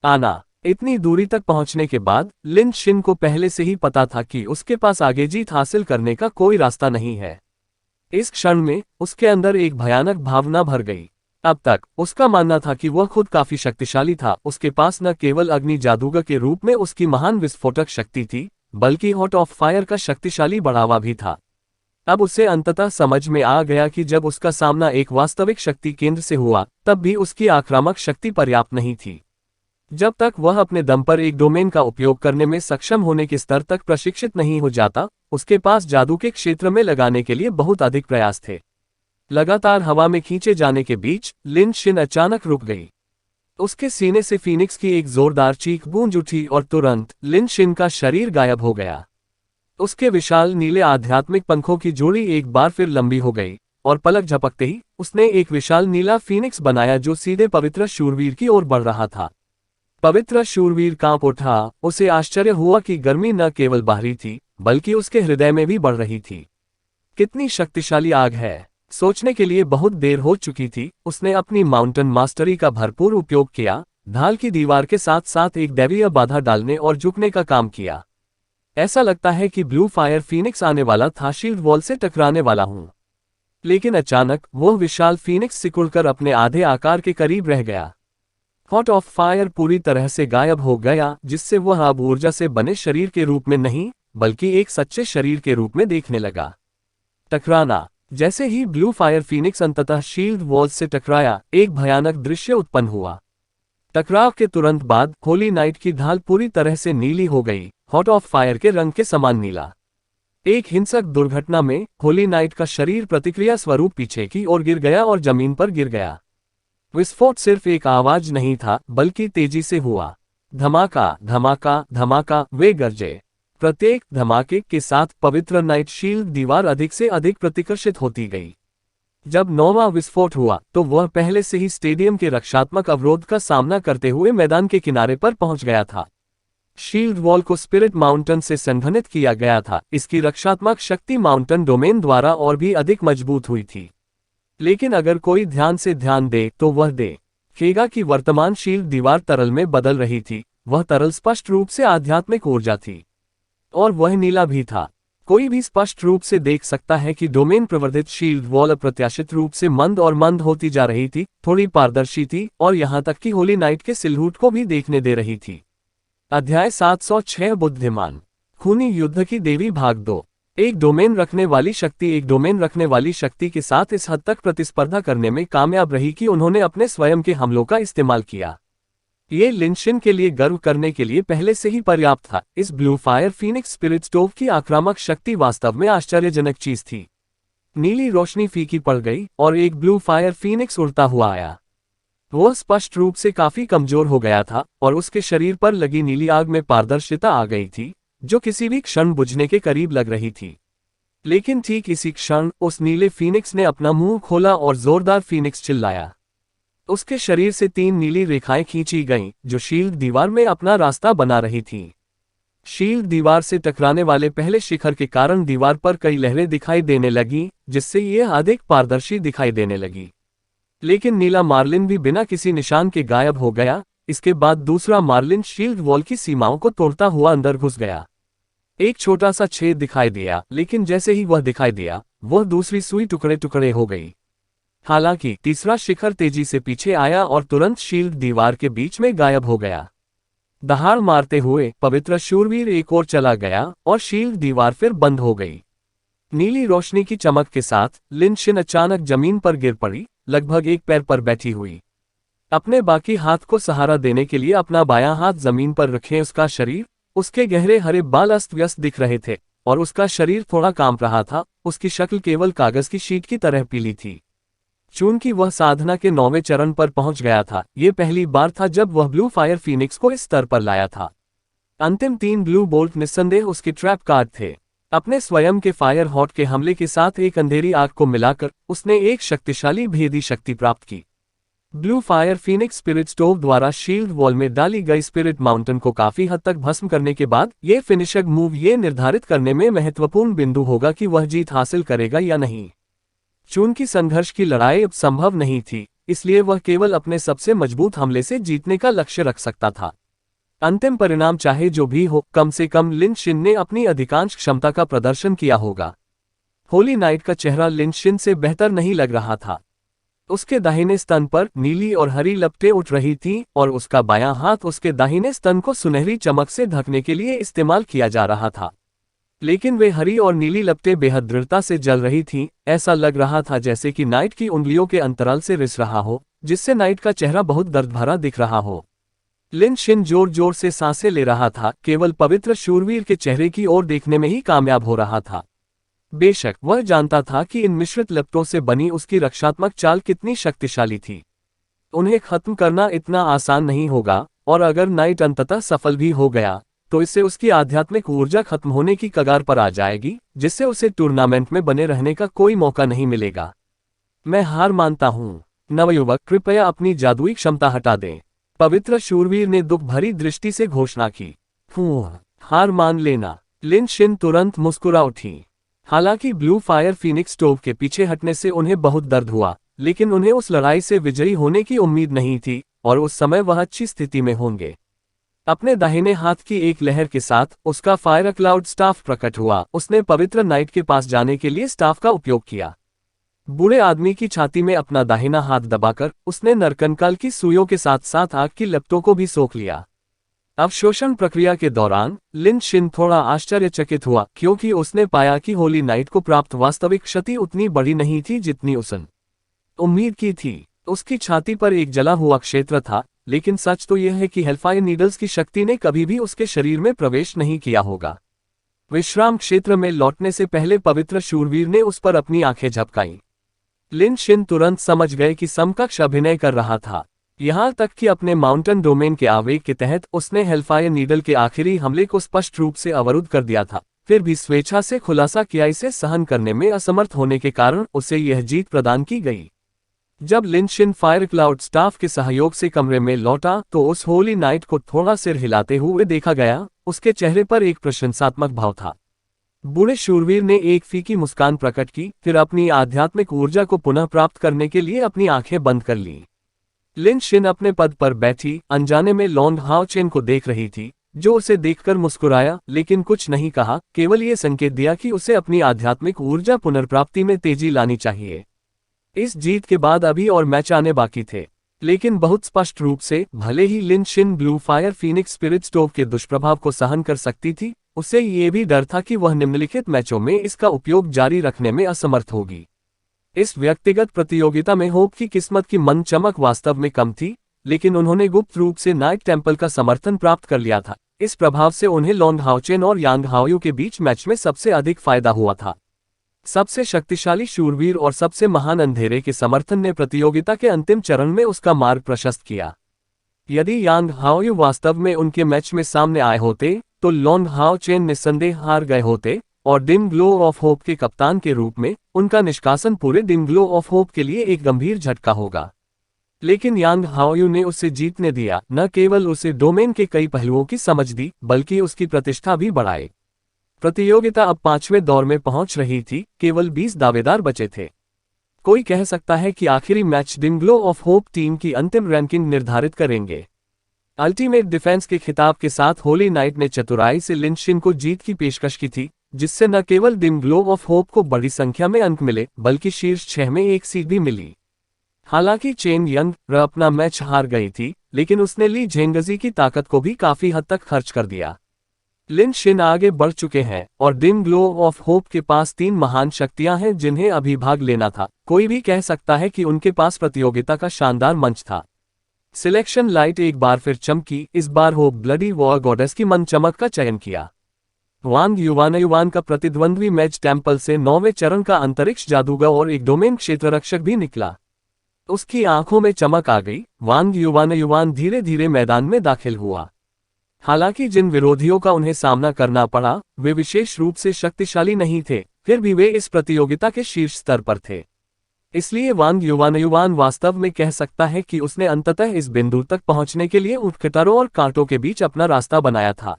आना इतनी दूरी तक पहुंचने के बाद लिन शिन को पहले से ही पता था कि उसके पास आगे जीत हासिल करने का कोई रास्ता नहीं है। इस क्षण में उसके अंदर एक भयानक भावना भर गई। अब तक उसका मानना था कि वह खुद काफी शक्तिशाली था। उसके पास न केवल अग्नि जादूगर के रूप में उसकी महान विस्फोटक शक्ति थी, बल्कि हॉट ऑफ फायर का शक्तिशाली बढ़ावा भी था। अब उसे अंततः समझ में आ गया कि जब उसका सामना एक वास्तविक शक्ति केंद्र से हुआ, तब भी उसकी आक्रामक शक्ति पर्याप्त नहीं थी। जब तक वह अपने दम पर एक डोमेन का उपयोग करने में सक्षम होने के स्तर तक प्रशिक्षित नहीं हो जाता, उसके पास जादू के क्षेत्र में लगाने के लिए बहुत अधिक प्रयास थे। लगातार हवा में खींचे जाने के बीच लिन शिन अचानक रुक गई। उसके सीने से फीनिक्स की एक जोरदार चीख गूंज उठी और तुरंत लिन शिन का शरीर गायब हो गया। उसके विशाल नीले आध्यात्मिक पंखों की जोड़ी एक बार फिर लंबी हो गई और पलक झपकते ही उसने एक विशाल नीला फीनिक्स बनाया जो सीधे पवित्र शूरवीर की ओर बढ़ रहा था। पवित्र शूरवीर कांप उठा। उसे आश्चर्य हुआ कि गर्मी न केवल बाहरी थी, बल्कि उसके हृदय में भी बढ़ रही थी। कितनी शक्तिशाली आग है, सोचने के लिए बहुत देर हो चुकी थी। उसने अपनी माउंटेन मास्टरी का भरपूर उपयोग किया, ढाल की दीवार के साथ साथ एक दैवीय बाधा डालने और झुकने का काम किया। ऐसा लगता है कि ब्लू फायर फीनिक्स आने वाला था, शील्ड वॉल से टकराने वाला हूं। लेकिन अचानक वह विशाल फीनिक्स सिकुड़कर अपने आधे आकार के करीब रह गया। हॉट ऑफ फायर पूरी तरह से गायब हो गया, जिससे वह अब ऊर्जा से बने शरीर के रूप में नहीं, बल्कि एक सच्चे शरीर के रूप में देखने लगा। टकराना। जैसे ही ब्लू फायर फीनिक्स अंततः शील्ड वॉल से टकराया, एक भयानक दृश्य उत्पन्न हुआ। टकराव के तुरंत बाद होली नाइट की ढाल पूरी तरह से नीली हो गई, हॉट ऑफ फायर के रंग के समान नीला। एक हिंसक दुर्घटना में होली नाइट का शरीर प्रतिक्रिया स्वरूप पीछे की ओर गिर गया और जमीन पर गिर गया। विस्फोट सिर्फ एक आवाज नहीं था, बल्कि तेजी से हुआ। धमाका धमाका धमाका, वे गरजे। प्रत्येक धमाके के साथ पवित्र नाइट शील्ड दीवार अधिक से अधिक प्रतिकर्षित होती गई। जब नौवां विस्फोट हुआ तो वह पहले से ही स्टेडियम के रक्षात्मक अवरोध का सामना करते हुए मैदान के किनारे पर पहुंच गया था। शील्ड वॉल को स्पिरिट माउंटेन से संघनित किया गया था, इसकी रक्षात्मक शक्ति माउंटेन डोमेन द्वारा और भी अधिक मजबूत हुई थी। लेकिन अगर कोई ध्यान से ध्यान दे तो वह देखेगा कि वर्तमान शील्ड दीवार तरल में बदल रही थी। वह तरल स्पष्ट रूप से आध्यात्मिक ऊर्जा थी, और वह नीला भी था। कोई भी स्पष्ट रूप से देख सकता है कि डोमेन प्रवर्धित शील्ड वॉल अप्रत्याशित रूप से मंद और मंद होती जा रही थी, थोड़ी पारदर्शी थी, और यहां तक कि होली नाइट के सिलहूट को भी देखने दे रही थी। अध्याय 706 बुद्धिमान खूनी युद्ध की देवी भाग 2। एक डोमेन रखने वाली शक्ति के साथ इस हद तक प्रतिस्पर्धा करने में कामयाब रही कि उन्होंने अपने स्वयं के हमलों का इस्तेमाल किया। ये लिन शिन के लिए गर्व करने के लिए पहले से ही पर्याप्त था। इस blue fire phoenix spirit stove की आक्रामक शक्ति वास्तव में आश्चर्यजनक चीज थी। नीली रोशनी फीकी पड़ गई और एक ब्लू फायर फीनिक्स उड़ता हुआ आया। वह स्पष्ट रूप से काफी कमजोर हो गया था और उसके शरीर पर लगी नीली आग में पारदर्शिता आ गई थी, जो किसी भी क्षण बुझने के करीब लग रही थी। लेकिन ठीक इसी क्षण उस नीले फीनिक्स ने अपना मुंह खोला और जोरदार फीनिक्स चिल्लाया। उसके शरीर से 3 नीली रेखाएं खींची गईं, जो शील्ड दीवार में अपना रास्ता बना रही थीं। शील्ड दीवार से टकराने वाले पहले शिखर के कारण दीवार पर कई लहरें दिखाई देने लगीं, जिससे यह अधिक पारदर्शी दिखाई देने लगी। लेकिन नीला मार्लिन भी बिना किसी निशान के गायब हो गया। इसके बाद दूसरा मार्लिन शील्ड वॉल की सीमाओं को तोड़ता हुआ अंदर घुस गया। एक छोटा सा छेद दिखाई दिया, लेकिन जैसे ही वह दिखाई दिया, वह दूसरी सुई टुकड़े टुकड़े हो गई। हालांकि तीसरा शिखर तेजी से पीछे आया और तुरंत शील्ड दीवार के बीच में गायब हो गया। दहाड़ मारते हुए पवित्र शूरवीर एक ओर चला गया और शील्ड दीवार फिर बंद हो गई। नीली रोशनी की चमक के साथ लिन शिन अचानक जमीन पर गिर पड़ी, लगभग एक पैर पर बैठी हुई। अपने बाकी हाथ को सहारा देने के लिए अपना बायां हाथ जमीन पर रखे उसका शरीर, उसके गहरे हरे बाल अस्त व्यस्त दिख रहे थे और उसका शरीर थोड़ा कांप रहा था। उसकी शक्ल केवल कागज की शीट की तरह पीली थी। चूंकि वह साधना के 9वें चरण पर पहुंच गया था, ये पहली बार था जब वह ब्लू फायर फीनिक्स को इस स्तर पर लाया था। अंतिम 3 ब्लू बोल्ट निस्संदेह उसके ट्रैप कार्ड थे। अपने स्वयं के फायर हॉट के हमले के साथ एक अंधेरी आग को मिलाकर उसने एक शक्तिशाली भेदी शक्ति प्राप्त की। Blue fire phoenix spirit stove द्वारा शील्ड वॉल में डाली गई स्पिरिट माउंटेन को काफी हद तक भस्म करने के बाद ये फिनिशर मूव ये निर्धारित करने में महत्वपूर्ण बिंदु होगा कि वह जीत हासिल करेगा या नहीं। चूंकि संघर्ष की लड़ाई अब संभव नहीं थी, इसलिए वह केवल अपने सबसे मजबूत हमले से जीतने का लक्ष्य रख सकता था। अंतिम परिणाम चाहे जो भी हो, कम से कम लिन शिन ने अपनी अधिकांश क्षमता का प्रदर्शन किया होगा। होली नाइट का चेहरा लिन शिन से बेहतर नहीं लग रहा था। उसके दाहिने स्तन पर नीली और हरी लपटें उठ रही थीं और उसका बायां हाथ उसके दाहिने स्तन को सुनहरी चमक से ढकने के लिए इस्तेमाल किया जा रहा था। लेकिन वे हरी और नीली लपटें बेहद दृढ़ता से जल रही थीं। ऐसा लग रहा था जैसे कि नाइट की उंगलियों के अंतराल से रिस रहा हो, जिससे नाइट का चेहरा बहुत दर्द भरा दिख रहा हो। लिन शिन जोर जोर से सांसें ले रहा था, केवल पवित्र शूरवीर के चेहरे की ओर देखने में ही कामयाब हो रहा था। बेशक वह जानता था कि इन मिश्रित लपटों से बनी उसकी रक्षात्मक चाल कितनी शक्तिशाली थी। उन्हें खत्म करना इतना आसान नहीं होगा, और अगर नाइट अंततः सफल भी हो गया तो इससे उसकी आध्यात्मिक ऊर्जा खत्म होने की कगार पर आ जाएगी, जिससे उसे टूर्नामेंट में बने रहने का कोई मौका नहीं मिलेगा। मैं हार मानता हूँ। नवयुवक, कृपया अपनी जादुई क्षमता हटा दें। पवित्र शूरवीर ने दुख भरी दृष्टि से घोषणा की। हार मान लेना। लिन शिन तुरंत मुस्कुरा उठी। हालांकि ब्लू फायर फीनिक्स स्टोव के पीछे हटने से उन्हें बहुत दर्द हुआ, लेकिन उन्हें उस लड़ाई से विजयी होने की उम्मीद नहीं थी और उस समय वह अच्छी स्थिति में होंगे। अपने दाहिने हाथ की एक लहर के साथ उसका फायर क्लाउड स्टाफ प्रकट हुआ। उसने पवित्र नाइट के पास जाने के लिए स्टाफ का उपयोग किया। बूढ़े आदमी की छाती में अपना दाहिना हाथ दबाकर उसने नरकंकाल की सुइयों के साथ साथ आग की लपटों को भी सोख लिया। अवशोषण प्रक्रिया के दौरान लिन शिन थोड़ा आश्चर्यचकित हुआ, क्योंकि उसने पाया कि होली नाइट को प्राप्त वास्तविक क्षति उतनी बड़ी नहीं थी जितनी उसने उम्मीद की थी। उसकी छाती पर एक जला हुआ क्षेत्र था, लेकिन सच तो यह है कि हेलफायर नीडल्स की शक्ति ने कभी भी उसके शरीर में प्रवेश नहीं किया होगा। विश्राम क्षेत्र में लौटने से पहले पवित्र शूरवीर ने उस पर अपनी आंखें झपकाईं। लिन शिन तुरंत समझ गए कि समकक्ष अभिनय कर रहा था। यहां तक कि अपने माउंटेन डोमेन के आवेग के तहत उसने हेलफायर नीडल के आखिरी हमले को स्पष्ट रूप से अवरुद्ध कर दिया था, फिर भी स्वेच्छा से खुलासा किया इसे सहन करने में असमर्थ होने के कारण उसे यह जीत प्रदान की गई। जब लिन शिन फायर क्लाउड स्टाफ के सहयोग से कमरे में लौटा तो उस होली नाइट को थोड़ा सिर हिलाते हुए देखा गया। उसके चेहरे पर एक प्रशंसात्मक भाव था। बूढ़े शूरवीर ने एक फीकी मुस्कान प्रकट की, फिर अपनी आध्यात्मिक ऊर्जा को पुनः प्राप्त करने के लिए अपनी आंखें बंद कर लीं। लिन शिन अपने पद पर बैठी अनजाने में लॉन्ग हाओ चेन को देख रही थी, जो उसे देखकर मुस्कुराया लेकिन कुछ नहीं कहा, केवल ये संकेत दिया कि उसे अपनी आध्यात्मिक ऊर्जा पुनर्प्राप्ति में तेजी लानी चाहिए। इस जीत के बाद अभी और मैच आने बाकी थे, लेकिन बहुत स्पष्ट रूप से भले ही Lin Shin blue fire phoenix spirit stove के दुष्प्रभाव को सहन कर सकती थी, उसे ये भी डर था कि वह निम्नलिखित मैचों में इसका उपयोग जारी रखने में असमर्थ होगी। इस व्यक्तिगत प्रतियोगिता में होप की किस्मत की मंद चमक वास्तव में कम थी, लेकिन उन्होंने गुप्त रूप से नाइट टेम्पल का समर्थन प्राप्त कर लिया था। इस प्रभाव से उन्हें लॉन्ग हाओचेन और यांग हाओयू के बीच मैच में सबसे अधिक फायदा हुआ था। सबसे शक्तिशाली शूरवीर और सबसे महान अंधेरे के समर्थन ने प्रतियोगिता के अंतिम चरण में उसका मार्ग प्रशस्त किया। यदि यांग हाओयू वास्तव में उनके मैच में सामने आए होते तो लॉन्ग हाओ चेन निस्संदेह हार गए होते और डिम ग्लो ऑफ होप के कप्तान के रूप में उनका निष्कासन पूरे डिम ग्लो ऑफ होप के लिए एक गंभीर झटका होगा। लेकिन यांग हाओयू ने उसे जीतने दिया, न केवल उसे डोमेन के कई पहलुओं की समझ दी बल्कि उसकी प्रतिष्ठा भी बढ़ाई। प्रतियोगिता अब 5वें दौर में पहुंच रही थी, केवल 20 दावेदार बचे थे। कोई कह सकता है कि आखिरी match dim glow of hope team की अंतिम रैंकिंग निर्धारित करेंगे। अल्टीमेट डिफेंस के खिताब के साथ होली नाइट ने चतुराई से लिन शिन को जीत की पेशकश की थी, जिससे न केवल डिम ग्लो ऑफ होप को बड़ी संख्या में अंक मिले बल्कि शीर्ष 6 में एक सीट भी मिली। हालांकि चेन यंग अपना मैच हार गई थी, लेकिन उसने ली झेंगजी की ताकत को भी काफी हद तक खर्च कर दिया। लिन शिन आगे बढ़ चुके हैं और डिम ग्लो ऑफ होप के पास 3 महान शक्तियां हैं जिन्हें अभी भाग लेना था। कोई भी कह सकता है कि उनके पास प्रतियोगिता का शानदार मंच था। सिलेक्शन लाइट एक बार फिर चमकी, इस बार होप ब्लडी वॉर गॉडेस की मन चमक का चयन किया। वांग युवान का प्रतिद्वंद्वी मैच टेम्पल से 9वें चरण का अंतरिक्ष जादूगर और एक डोमेन क्षेत्ररक्षक भी निकला। उसकी आंखों में चमक आ गई। वांग युवान धीरे धीरे मैदान में दाखिल हुआ। हालांकि जिन विरोधियों का उन्हें सामना करना पड़ा वे विशेष रूप से शक्तिशाली नहीं थे, फिर भी वे इस प्रतियोगिता के शीर्ष स्तर पर थे। इसलिए वांग युवान वास्तव में कह सकता है कि उसने अंततः इस बिंदु तक पहुंचने के लिए ऊंट-कटारों और कांटों के बीच अपना रास्ता बनाया था।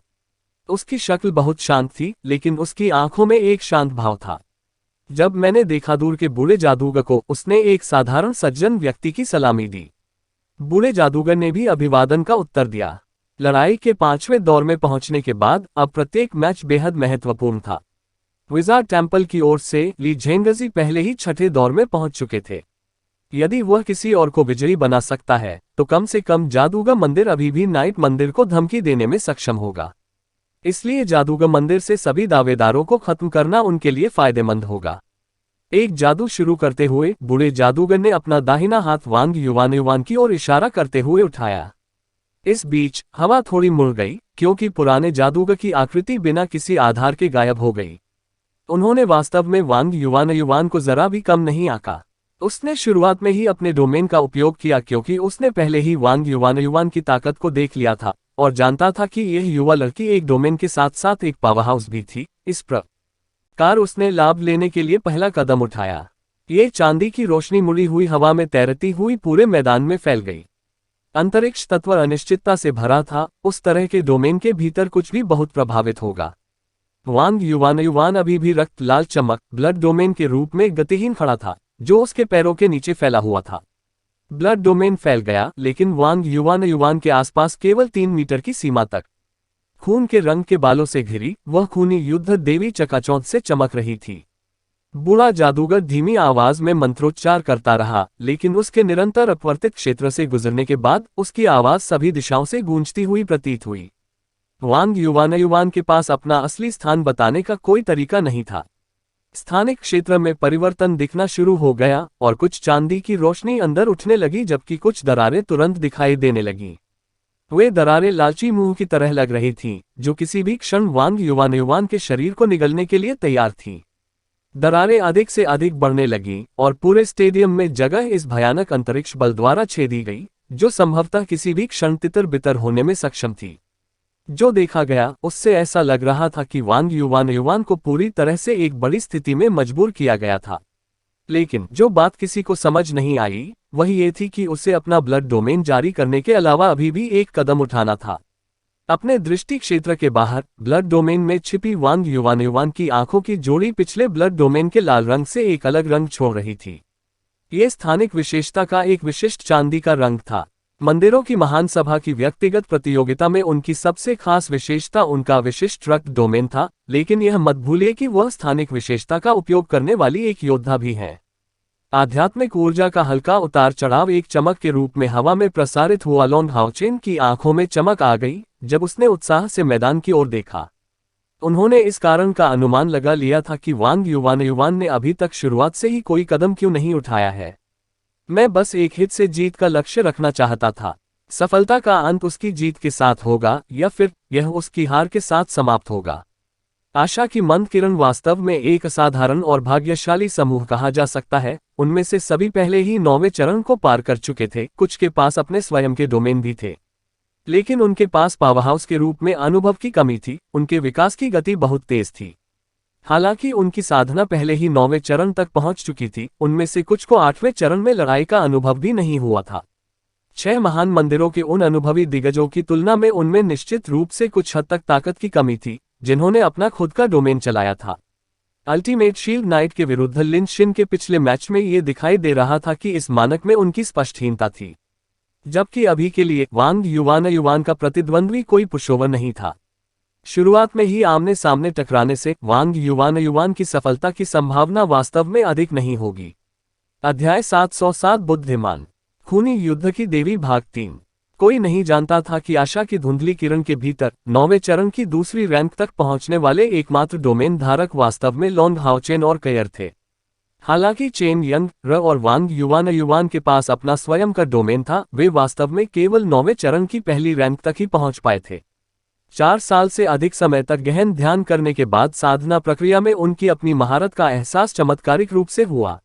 उसकी शक्ल बहुत शांत थी, लेकिन उसकी आंखों में एक शांत भाव था। जब मैंने देखा दूर के बूढ़े जादूगर को, उसने एक साधारण सज्जन व्यक्ति की सलामी दी। बूढ़े जादूगर ने भी अभिवादन का उत्तर दिया। लड़ाई के 5वें दौर में पहुंचने के बाद अब प्रत्येक मैच बेहद महत्वपूर्ण था। विजार्ड टेम्पल की ओर से ली झेंगजी पहले ही 6ठे दौर में पहुंच चुके थे। यदि वह किसी और को विजयी बना सकता है तो कम से कम जादूगर मंदिर अभी भी नाइट मंदिर को धमकी देने में सक्षम होगा। इसलिए जादूगर मंदिर से सभी दावेदारों को खत्म करना उनके लिए फायदेमंद होगा। एक जादू शुरू करते हुए बूढ़े जादूगर ने अपना दाहिना हाथ वांग युवान की ओर इशारा करते हुए उठाया। इस बीच हवा थोड़ी मुड़ गई, क्योंकि पुराने जादूगर की आकृति बिना किसी आधार के गायब हो गई। उन्होंने वास्तव में वांग युवान को जरा भी कम नहीं आंका। उसने शुरुआत में ही अपने डोमेन का उपयोग किया, क्योंकि उसने पहले ही वांग युवान की ताकत को देख लिया था और जानता था कि यह युवा लड़की एक डोमेन के साथ साथ एक पावरहाउस भी थी। इस प्रकार उसने लाभ लेने के लिए पहला कदम उठाया। ये चांदी की रोशनी मुड़ी हुई हवा में तैरती हुई पूरे मैदान में फैल गई। अंतरिक्ष तत्व अनिश्चितता से भरा था, उस तरह के डोमेन के भीतर कुछ भी बहुत प्रभावित होगा। वांग युवान अभी भी रक्त लाल चमक ब्लड डोमेन के रूप में गतिहीन खड़ा था, जो उसके पैरों के नीचे फैला हुआ था। ब्लड डोमेन फैल गया, लेकिन वांग युवान के आसपास केवल 3 मीटर की सीमा तक। खून के रंग के बालों से घिरी वह खूनी युद्ध देवी चकाचौंध से चमक रही थी। बूढ़ा जादूगर धीमी आवाज में मंत्रोच्चार करता रहा, लेकिन उसके निरंतर अपवर्तित क्षेत्र से गुजरने के बाद उसकी आवाज सभी दिशाओं से गूंजती हुई प्रतीत हुई। वांग युवान के पास अपना असली स्थान बताने का कोई तरीका नहीं था। स्थानिक क्षेत्र में परिवर्तन दिखना शुरू हो गया और कुछ चांदी की रोशनी अंदर उठने लगी, जबकि कुछ दरारें तुरंत दिखाई देने लगीं। वे दरारें लालची मुंह की तरह लग रही थीं, जो किसी भी क्षण वांग युवान के शरीर को निगलने के लिए तैयार थीं। दरारें अधिक से अधिक बढ़ने लगीं और पूरे स्टेडियम में जगह इस भयानक अंतरिक्ष बल द्वारा छेदी गई, जो संभवतः किसी भी क्षण तितर बितर होने में सक्षम थी। जो देखा गया उससे ऐसा लग रहा था कि वांग युवान को पूरी तरह से एक बड़ी स्थिति में मजबूर किया गया था। लेकिन जो बात किसी को समझ नहीं आई वह ये थी कि उसे अपना ब्लड डोमेन जारी करने के अलावा अभी भी एक कदम उठाना था। अपने दृष्टि क्षेत्र के बाहर ब्लड डोमेन में छिपी वांग युवान की आंखों की जोड़ी पिछले ब्लड डोमेन के लाल रंग से एक अलग रंग छोड़ रही थी। ये स्थानिक विशेषता का एक विशिष्ट चांदी का रंग था। मंदिरों की महान सभा की व्यक्तिगत प्रतियोगिता में उनकी सबसे खास विशेषता उनका विशिष्ट रक्त डोमेन था, लेकिन यह मत भूलिए कि वह स्थानिक विशेषता का उपयोग करने वाली एक योद्धा भी है। आध्यात्मिक ऊर्जा का हल्का उतार चढ़ाव एक चमक के रूप में हवा में प्रसारित हुआ। लॉन्ग हाओचेन की आंखों में चमक आ गई जब उसने उत्साह से मैदान की ओर देखा। उन्होंने इस कारण का अनुमान लगा लिया था कि वांग युवान ने अभी तक शुरुआत से ही कोई कदम क्यों नहीं उठाया है। मैं बस एक हिट से जीत का लक्ष्य रखना चाहता था। सफलता का अंत उसकी जीत के साथ होगा या फिर यह उसकी हार के साथ समाप्त होगा। आशा की मंद किरण वास्तव में एक असाधारण और भाग्यशाली समूह कहा जा सकता है। उनमें से सभी पहले ही 9वें चरण को पार कर चुके थे। कुछ के पास अपने स्वयं के डोमेन भी थे, लेकिन उनके पास पावरहाउस के रूप में अनुभव की कमी थी। उनके विकास की गति बहुत तेज थी। हालांकि उनकी साधना पहले ही 9वें चरण तक पहुंच चुकी थी, उनमें से कुछ को 8वें चरण में लड़ाई का अनुभव भी नहीं हुआ था। 6 महान मंदिरों के उन अनुभवी दिग्गजों की तुलना में उनमें निश्चित रूप से कुछ हद तक ताकत की कमी थी, जिन्होंने अपना खुद का डोमेन चलाया था। अल्टीमेट शील्ड नाइट के विरुद्ध लिन शिन के पिछले मैच में ये दिखाई दे रहा था कि इस मानक में उनकी स्पष्टहीनता थी, जबकि अभी के लिए वांग युवान का प्रतिद्वंद्वी कोई पुशोवर नहीं था। शुरुआत में ही आमने सामने टकराने से वांग युवान की सफलता की संभावना वास्तव में अधिक नहीं होगी। अध्याय 707 बुद्धिमान खूनी युद्ध की देवी भाग 3। कोई नहीं जानता था कि आशा की धुंधली किरण के भीतर 9वें चरण की दूसरी रैंक तक पहुंचने वाले एकमात्र डोमेन धारक वास्तव में लॉन्ग हाओचेन और कयर थे। हालांकि चेन यंग र और वांग युवान के पास अपना स्वयं का डोमेन था, वे वास्तव में केवल 9वें चरण की पहली रैंक तक ही पहुंच पाए थे। 4 साल से अधिक समय तक गहन ध्यान करने के बाद साधना प्रक्रिया में उनकी अपनी महारत का एहसास चमत्कारिक रूप से हुआ।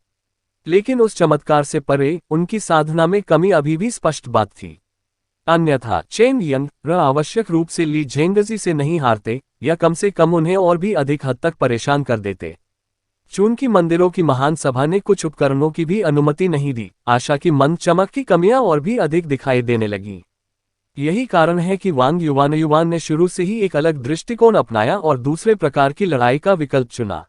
लेकिन उस चमत्कार से परे उनकी साधना में कमी अभी भी स्पष्ट बात थी। अन्यथा चेन यंग र आवश्यक रूप से ली झेंगजी से नहीं हारते, या कम से कम उन्हें और भी अधिक हद तक परेशान कर देते। चूंकि मंदिरों की महान सभा ने कुछ उपकरणों की भी अनुमति नहीं दी, आशा की मंद चमक की कमियां और भी अधिक दिखाई देने लगीं। यही कारण है कि वांग युवान ने शुरू से ही एक अलग दृष्टिकोण अपनाया और दूसरे प्रकार की लड़ाई का विकल्प चुना।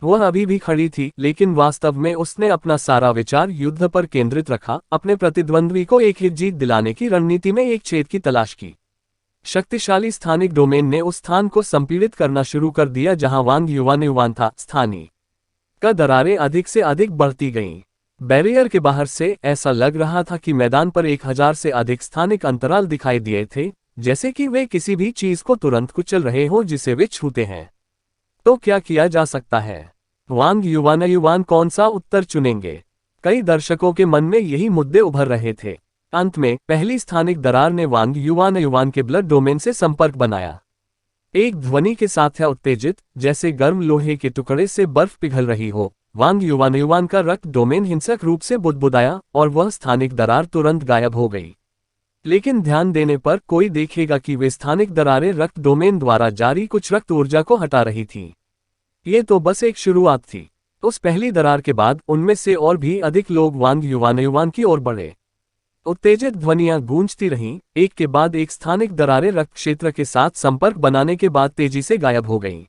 वह अभी भी खड़ी थी, लेकिन वास्तव में उसने अपना सारा विचार युद्ध पर केंद्रित रखा, अपने प्रतिद्वंद्वी को एक हिट जीत दिलाने की रणनीति में एक छेद की तलाश की। शक्तिशाली स्थानिक डोमेन ने उस स्थान को संपीड़ित करना शुरू कर दिया जहां वांग युवान था। स्थानीय का दरारें अधिक से अधिक बढ़ती गईं। बैरियर के बाहर से ऐसा लग रहा था कि मैदान पर 1000 से अधिक स्थानिक अंतराल दिखाई दिए थे, जैसे कि वे किसी भी चीज को तुरंत कुचल रहे हों जिसे वे छूते हैं। तो क्या किया जा सकता है? वांग युवान कौन सा उत्तर चुनेंगे? कई दर्शकों के मन में यही मुद्दे उभर रहे थे। अंत में पहली स्थानिक दरार ने वांग युवान के ब्लड डोमेन से संपर्क बनाया। एक ध्वनि के साथ है उत्तेजित, जैसे गर्म लोहे के टुकड़े से बर्फ पिघल रही हो। वांग युवान का रक्त डोमेन हिंसक रूप से बुदबुदाया और वह स्थानिक दरार तुरंत गायब हो गई। लेकिन ध्यान देने पर कोई देखेगा कि वे स्थानिक दरारें रक्त डोमेन द्वारा जारी कुछ रक्त ऊर्जा को हटा रही थीं। ये तो बस एक शुरुआत थी। उस पहली दरार के बाद उनमें से और भी अधिक लोग वांग युवान की ओर बढ़े। उत्तेजित ध्वनियां गूंजती रहीं, एक के बाद एक स्थानिक दरारें रक्त क्षेत्र के साथ संपर्क बनाने के बाद तेजी से गायब हो गईं।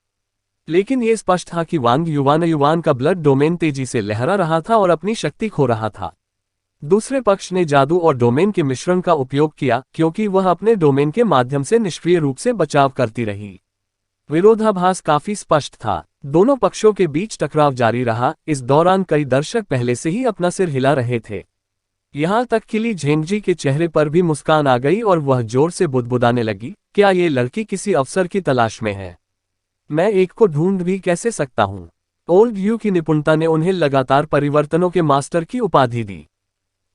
लेकिन ये स्पष्ट था कि वांग युवान का ब्लड डोमेन तेजी से लहरा रहा था और अपनी शक्ति खो रहा था। दूसरे पक्ष ने जादू और डोमेन के मिश्रण का उपयोग किया क्योंकि वह अपने डोमेन के माध्यम से निष्क्रिय रूप से बचाव करती रही। विरोधाभास काफी स्पष्ट था। दोनों पक्षों के बीच टकराव जारी रहा। इस दौरान कई दर्शक पहले से ही अपना सिर हिला रहे थे। यहां तक कि ली झेंगजी के चेहरे पर भी मुस्कान आ गई और वह जोर से बुदबुदाने लगी, क्या ये लड़की किसी अवसर की तलाश में है? मैं एक को ढूंढ भी कैसे सकता हूं? ओल्ड यू की निपुणता ने उन्हें लगातार परिवर्तनों के मास्टर की उपाधि दी।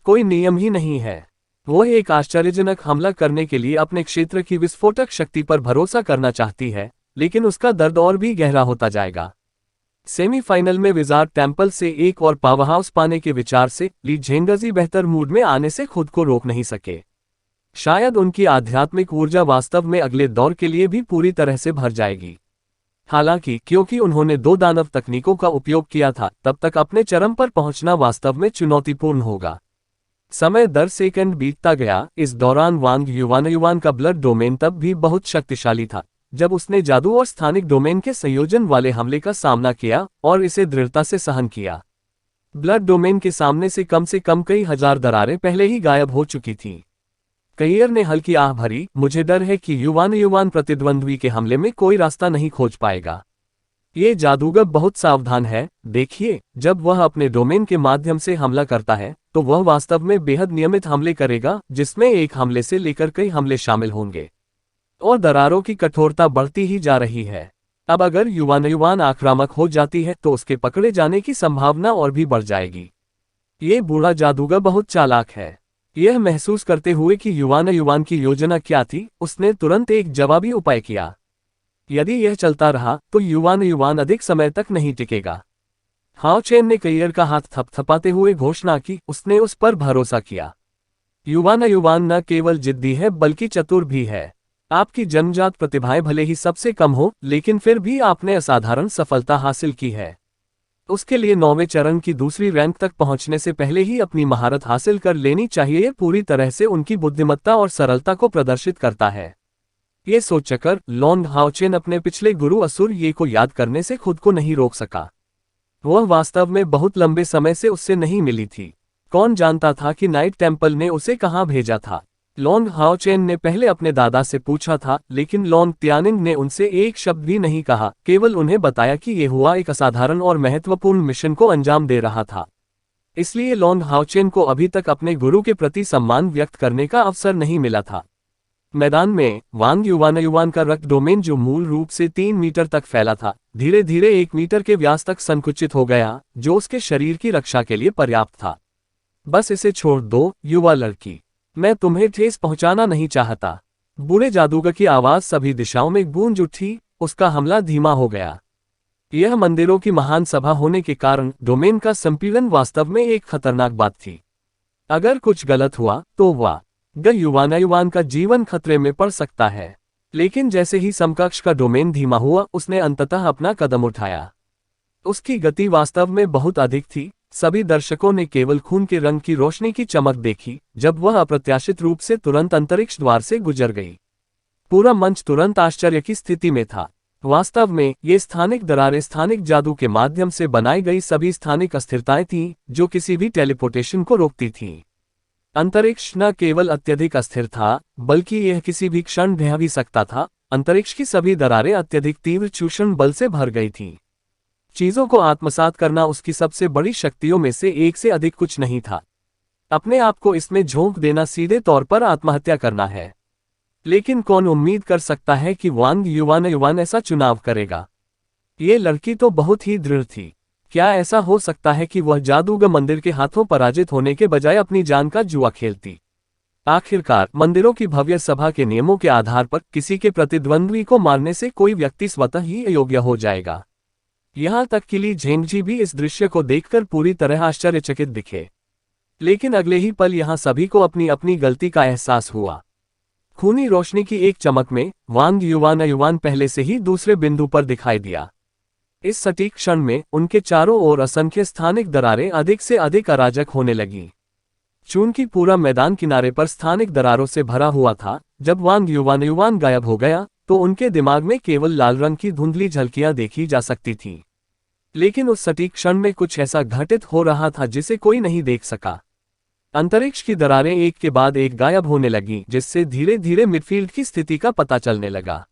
कोई नियम ही नहीं है। वह एक आश्चर्यजनक हमला करने के लिए अपने क्षेत्र की विस्फोटक शक्ति पर भरोसा करना चाहती है, लेकिन उसका दर्द और भी गहरा होता जाएगा। सेमीफाइनल में विजार्ड टेम्पल से एक और पावरहाउस पाने के विचार से ली झेंगजी बेहतर मूड में आने से खुद को रोक नहीं सके। शायद उनकी आध्यात्मिक ऊर्जा वास्तव में अगले दौर के लिए भी पूरी तरह से भर जाएगी। हालांकि क्योंकि उन्होंने दो दानव तकनीकों का उपयोग किया था, तब तक अपने चरम पर पहुंचना वास्तव में चुनौतीपूर्ण होगा। समय दर सेकंड बीतता गया। इस दौरान वांग युवान का ब्लड डोमेन तब भी बहुत शक्तिशाली था, जब उसने जादू और स्थानिक डोमेन के संयोजन वाले हमले का सामना किया और इसे दृढ़ता से सहन किया। ब्लड डोमेन के सामने से कम कई हजार दरारें पहले ही गायब हो चुकी थीं। कईयर ने हल्की आह भरी, मुझे डर है कि युवान प्रतिद्वंद्वी के हमले में कोई रास्ता नहीं खोज पाएगा। ये जादूगर बहुत सावधान है। देखिए, जब वह अपने डोमेन के माध्यम से हमला करता है तो वह वास्तव में बेहद नियमित हमले करेगा, जिसमें एक हमले से लेकर कई हमले शामिल होंगे और दरारों की कठोरता बढ़ती ही जा रही है। अब अगर युवान आक्रामक हो जाती है तो उसके पकड़े जाने की संभावना और भी बढ़ जाएगी। ये बूढ़ा जादूगर बहुत चालाक है। यह महसूस करते हुए कि युवान की योजना क्या थी, उसने तुरंत एक जवाबी उपाय किया। यदि यह चलता रहा तो युवान अधिक समय तक नहीं टिकेगा। हाओ चेन ने कईयर का हाथ थपथपाते हुए घोषणा की, उसने उस पर भरोसा किया। युवान न केवल जिद्दी है बल्कि चतुर भी है। आपकी जन्मजात प्रतिभाएं भले ही सबसे कम हो, लेकिन फिर भी आपने असाधारण सफलता हासिल की है। उसके लिए 9वें चरण की दूसरी रैंक तक पहुंचने से पहले ही अपनी महारत हासिल कर लेनी चाहिए। ये पूरी तरह से उनकी बुद्धिमत्ता और सरलता को प्रदर्शित करता है। ये सोचकर लॉन्ग हाओचेन अपने पिछले गुरु असुर ये को याद करने से खुद को नहीं रोक सका। वह वास्तव में बहुत लंबे समय से उससे नहीं मिली थी। कौन जानता था कि नाइट टेम्पल ने उसे कहाँ भेजा था? लॉन्ग हाओचेन ने पहले अपने दादा से पूछा था, लेकिन लॉन्ग त्यानिंग ने उनसे एक शब्द भी नहीं कहा, केवल उन्हें बताया कि ये हुआ एक असाधारण और महत्वपूर्ण मिशन को अंजाम दे रहा था। इसलिए लॉन्ग हाओचेन को अभी तक अपने गुरु के प्रति सम्मान व्यक्त करने का अवसर नहीं मिला था। मैदान में वांग युवान का रक्त डोमेन, जो मूल रूप से 3 मीटर तक फैला था, धीरे धीरे 1 मीटर के व्यास तक संकुचित हो गया, जो उसके शरीर की रक्षा के लिए पर्याप्त था। बस इसे छोड़ दो, युवा लड़की। मैं तुम्हें ठेस पहुंचाना नहीं चाहता। बूढ़े जादूगर की आवाज सभी दिशाओं में गूंज उठी। उसका हमला धीमा हो गया। यह मंदिरों की महान सभा होने के कारण डोमेन का संपीड़न वास्तव में एक खतरनाक बात थी। अगर कुछ गलत हुआ तो युवान का जीवन खतरे में पड़ सकता है। लेकिन जैसे ही समकक्ष का डोमेन धीमा हुआ, उसने अंततः अपना कदम उठाया। उसकी गति वास्तव में बहुत अधिक थी। सभी दर्शकों ने केवल खून के रंग की रोशनी की चमक देखी जब वह अप्रत्याशित रूप से तुरंत अंतरिक्ष द्वार से गुजर गई। पूरा मंच तुरंत आश्चर्य की स्थिति में था। वास्तव में ये स्थानिक दरारें स्थानिक जादू के माध्यम से बनाई गई सभी स्थानिक अस्थिरताएं थीं, जो किसी भी टेलीपोर्टेशन को रोकती थीं। अंतरिक्ष न केवल अत्यधिक अस्थिर था, बल्कि यह किसी भी क्षण ढह भी सकता था। अंतरिक्ष की सभी दरारें अत्यधिक तीव्र चूषण बल से भर गई थीं। चीजों को आत्मसात करना उसकी सबसे बड़ी शक्तियों में से एक से अधिक कुछ नहीं था। अपने आप को इसमें झोंक देना सीधे तौर पर आत्महत्या करना है। लेकिन कौन उम्मीद कर सकता है कि वांग युवान ऐसा चुनाव करेगा? ये लड़की तो बहुत ही दृढ़ थी। क्या ऐसा हो सकता है कि वह जादूगर मंदिर के हाथों पराजित होने के बजाय अपनी जान का जुआ खेलती? आखिरकार मंदिरों की भव्य सभा के नियमों के आधार पर किसी के प्रतिद्वंद्वी को मारने से कोई व्यक्ति स्वतः ही अयोग्य हो जाएगा। यहां तक कि ली झेंगजी भी इस दृश्य को देखकर पूरी तरह आश्चर्यचकित दिखे। लेकिन अगले ही पल यहां सभी को अपनी अपनी गलती का एहसास हुआ। खूनी रोशनी की एक चमक में वांग युवान पहले से ही दूसरे बिंदु पर दिखाई दिया। इस सटीक क्षण में उनके चारों ओर असंख्य स्थानिक दरारें अधिक से अधिक अराजक होने लगीं। चूंकि पूरा मैदान किनारे पर स्थानिक दरारों से भरा हुआ था, जब वांग युवान गायब हो गया तो उनके दिमाग में केवल लाल रंग की धुंधली झलकियां देखी जा सकती थीं। लेकिन उस सटीक क्षण में कुछ ऐसा घटित हो रहा था जिसे कोई नहीं देख सका। अंतरिक्ष की दरारें एक के बाद एक गायब होने लगीं, जिससे धीरे धीरे मिडफील्ड की स्थिति का पता चलने लगा।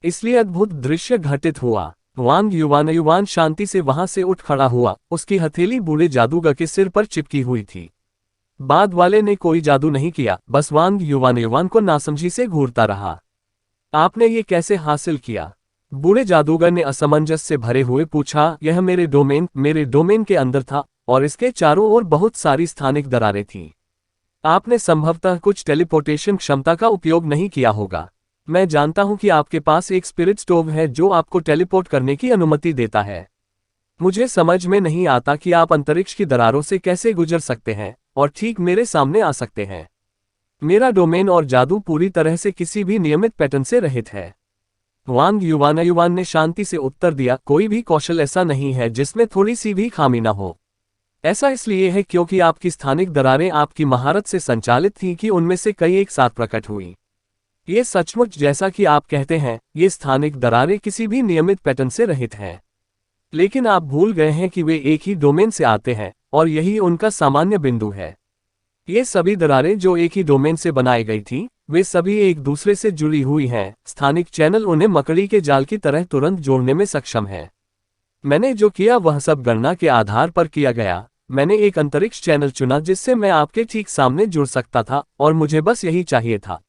इसलिए अद्भुत दृश्य घटित हुआ। वांग युवान शांति से वहां से उठ खड़ा हुआ। उसकी हथेली बूढ़े जादूगर के सिर पर चिपकी हुई थी। बाद वाले ने कोई जादू नहीं किया, बस वांग युवान को नासमझी से घूरता रहा। आपने ये कैसे हासिल किया? बूढ़े जादूगर ने असमंजस से भरे हुए पूछा। यह मेरे डोमेन के अंदर था और इसके चारों ओर बहुत सारी स्थानिक दरारें थीं। आपने संभवतः कुछ टेलीपोर्टेशन क्षमता का उपयोग नहीं किया होगा। मैं जानता हूं कि आपके पास एक स्पिरिट स्टोव है जो आपको टेलीपोर्ट करने की अनुमति देता है। मुझे समझ में नहीं आता कि आप अंतरिक्ष की दरारों से कैसे गुजर सकते हैं और ठीक मेरे सामने आ सकते हैं। मेरा डोमेन और जादू पूरी तरह से किसी भी नियमित पैटर्न से रहित है। वांग युवान ने शांति से उत्तर दिया। कोई भी कौशल ऐसा नहीं है जिसमें थोड़ी सी भी खामी न हो। ऐसा इसलिए है क्योंकि आपकी स्थानिक दरारें आपकी महारत से संचालित थीं कि उनमें से कई एक साथ प्रकट हुई। ये सचमुच जैसा कि आप कहते हैं, ये स्थानिक दरारें किसी भी नियमित पैटर्न से रहित हैं। लेकिन आप भूल गए हैं कि वे एक ही डोमेन से आते हैं और यही उनका सामान्य बिंदु है। ये सभी दरारें जो एक ही डोमेन से बनाई गई थीं, वे सभी एक दूसरे से जुड़ी हुई हैं। स्थानिक चैनल उन्हें मकड़ी के जाल की तरह तुरंत जोड़ने में सक्षम है। मैंने जो किया वह सब गणना के आधार पर किया गया। मैंने एक अंतरिक्ष चैनल चुना जिससे मैं आपके ठीक सामने जुड़ सकता था और मुझे बस यही चाहिए था।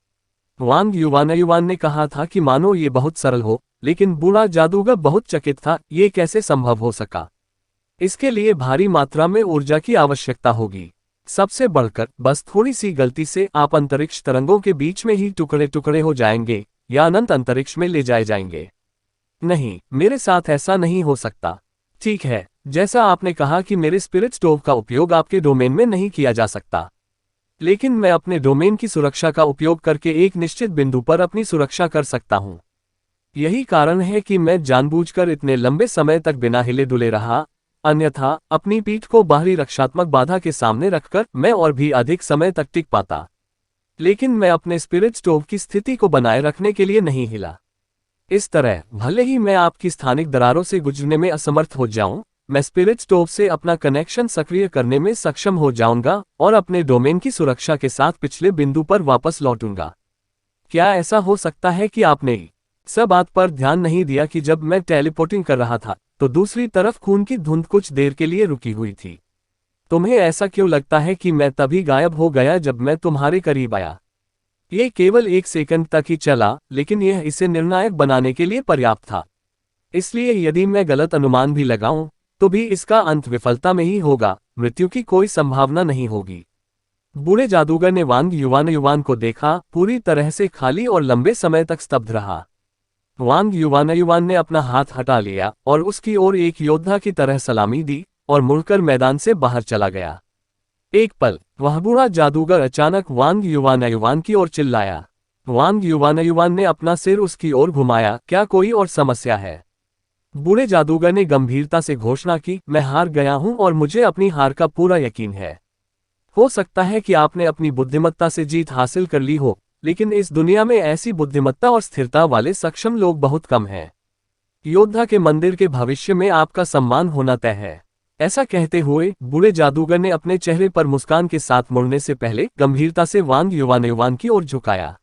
वांग युवान ने कहा था कि मानो ये बहुत सरल हो, लेकिन बूढ़ा जादूगर बहुत चकित था। ये कैसे संभव हो सका? इसके लिए भारी मात्रा में ऊर्जा की आवश्यकता होगी। सबसे बढ़कर बस थोड़ी सी गलती से आप अंतरिक्ष तरंगों के बीच में ही टुकड़े टुकड़े हो जाएंगे या अनंत अंतरिक्ष में ले जाए जाएंगे। नहीं, मेरे साथ ऐसा नहीं हो सकता। ठीक है, जैसा आपने कहा कि मेरे स्पिरिट स्टोव का उपयोग आपके डोमेन में नहीं किया जा सकता, लेकिन मैं अपने डोमेन की सुरक्षा का उपयोग करके एक निश्चित बिंदु पर अपनी सुरक्षा कर सकता हूं। यही कारण है कि मैं जानबूझकर इतने लंबे समय तक बिना हिले डुले रहा। अन्यथा अपनी पीठ को बाहरी रक्षात्मक बाधा के सामने रखकर मैं और भी अधिक समय तक टिक पाता। लेकिन मैं अपने स्पिरिट स्टोव की स्थिति को बनाए रखने के लिए नहीं हिला। इस तरह भले ही मैं आपकी स्थानिक दरारों से गुजरने में असमर्थ हो जाऊं, मैं स्पिरिट स्टोव से अपना कनेक्शन सक्रिय करने में सक्षम हो जाऊंगा और अपने डोमेन की सुरक्षा के साथ पिछले बिंदु पर वापस लौटूंगा। क्या ऐसा हो सकता है कि आपने इस बात पर ध्यान नहीं दिया कि जब मैं टेलीपोर्टिंग कर रहा था तो दूसरी तरफ खून की धुंध कुछ देर के लिए रुकी हुई थी? तुम्हें ऐसा क्यों लगता है कि मैं तभी गायब हो गया जब मैं तुम्हारे करीब आया? यह केवल 1 सेकंड तक ही चला, लेकिन यह इसे निर्णायक बनाने के लिए पर्याप्त था। इसलिए यदि मैं गलत अनुमान भी लगाऊं तो भी इसका अंत विफलता में ही होगा। मृत्यु की कोई संभावना नहीं होगी। बूढ़े जादूगर ने वांग युवान को देखा, पूरी तरह से खाली और लंबे समय तक स्तब्ध रहा। वांग युवान ने अपना हाथ हटा लिया और उसकी ओर एक योद्धा की तरह सलामी दी और मुड़कर मैदान से बाहर चला गया। एक पल वह बूढ़ा जादूगर अचानक वांग युवान की ओर चिल्लाया। वांग युवान ने अपना सिर उसकी ओर घुमाया। क्या कोई और समस्या है? बूढ़े जादूगर ने गंभीरता से घोषणा की, मैं हार गया हूं और मुझे अपनी हार का पूरा यकीन है। हो सकता है कि आपने अपनी बुद्धिमत्ता से जीत हासिल कर ली हो, लेकिन इस दुनिया में ऐसी बुद्धिमत्ता और स्थिरता वाले सक्षम लोग बहुत कम हैं। योद्धा के मंदिर के भविष्य में आपका सम्मान होना तय है। ऐसा कहते हुए बूढ़े जादूगर ने अपने चेहरे पर मुस्कान के साथ मुड़ने से पहले गंभीरता से वांग युवान की ओर झुकाया।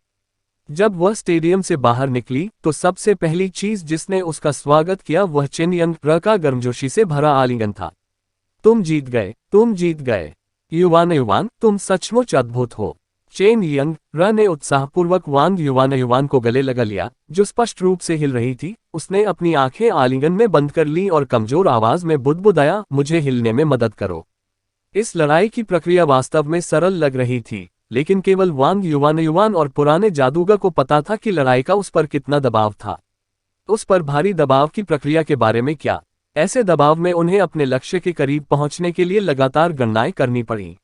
जब वह स्टेडियम से बाहर निकली तो सबसे पहली चीज जिसने उसका स्वागत किया वह चेन यंग का गर्मजोशी से भरा आलिंगन था। तुम जीत गए, तुम जीत गए। युवान, तुम सचमुच अद्भुत हो। चेन यंग ने उत्साहपूर्वक वांग युवान को गले लगा लिया, जो स्पष्ट रूप से हिल रही थी। उसने अपनी आंखें आलिंगन में बंद कर ली और कमजोर आवाज में बुदबुदाया, मुझे हिलने में मदद करो। इस लड़ाई की प्रक्रिया वास्तव में सरल लग रही थी, लेकिन केवल वांग युवान और पुराने जादूगर को पता था कि लड़ाई का उस पर कितना दबाव था। उस पर भारी दबाव की प्रक्रिया के बारे में क्या? ऐसे दबाव में उन्हें अपने लक्ष्य के करीब पहुंचने के लिए लगातार गणनाएं करनी पड़ी।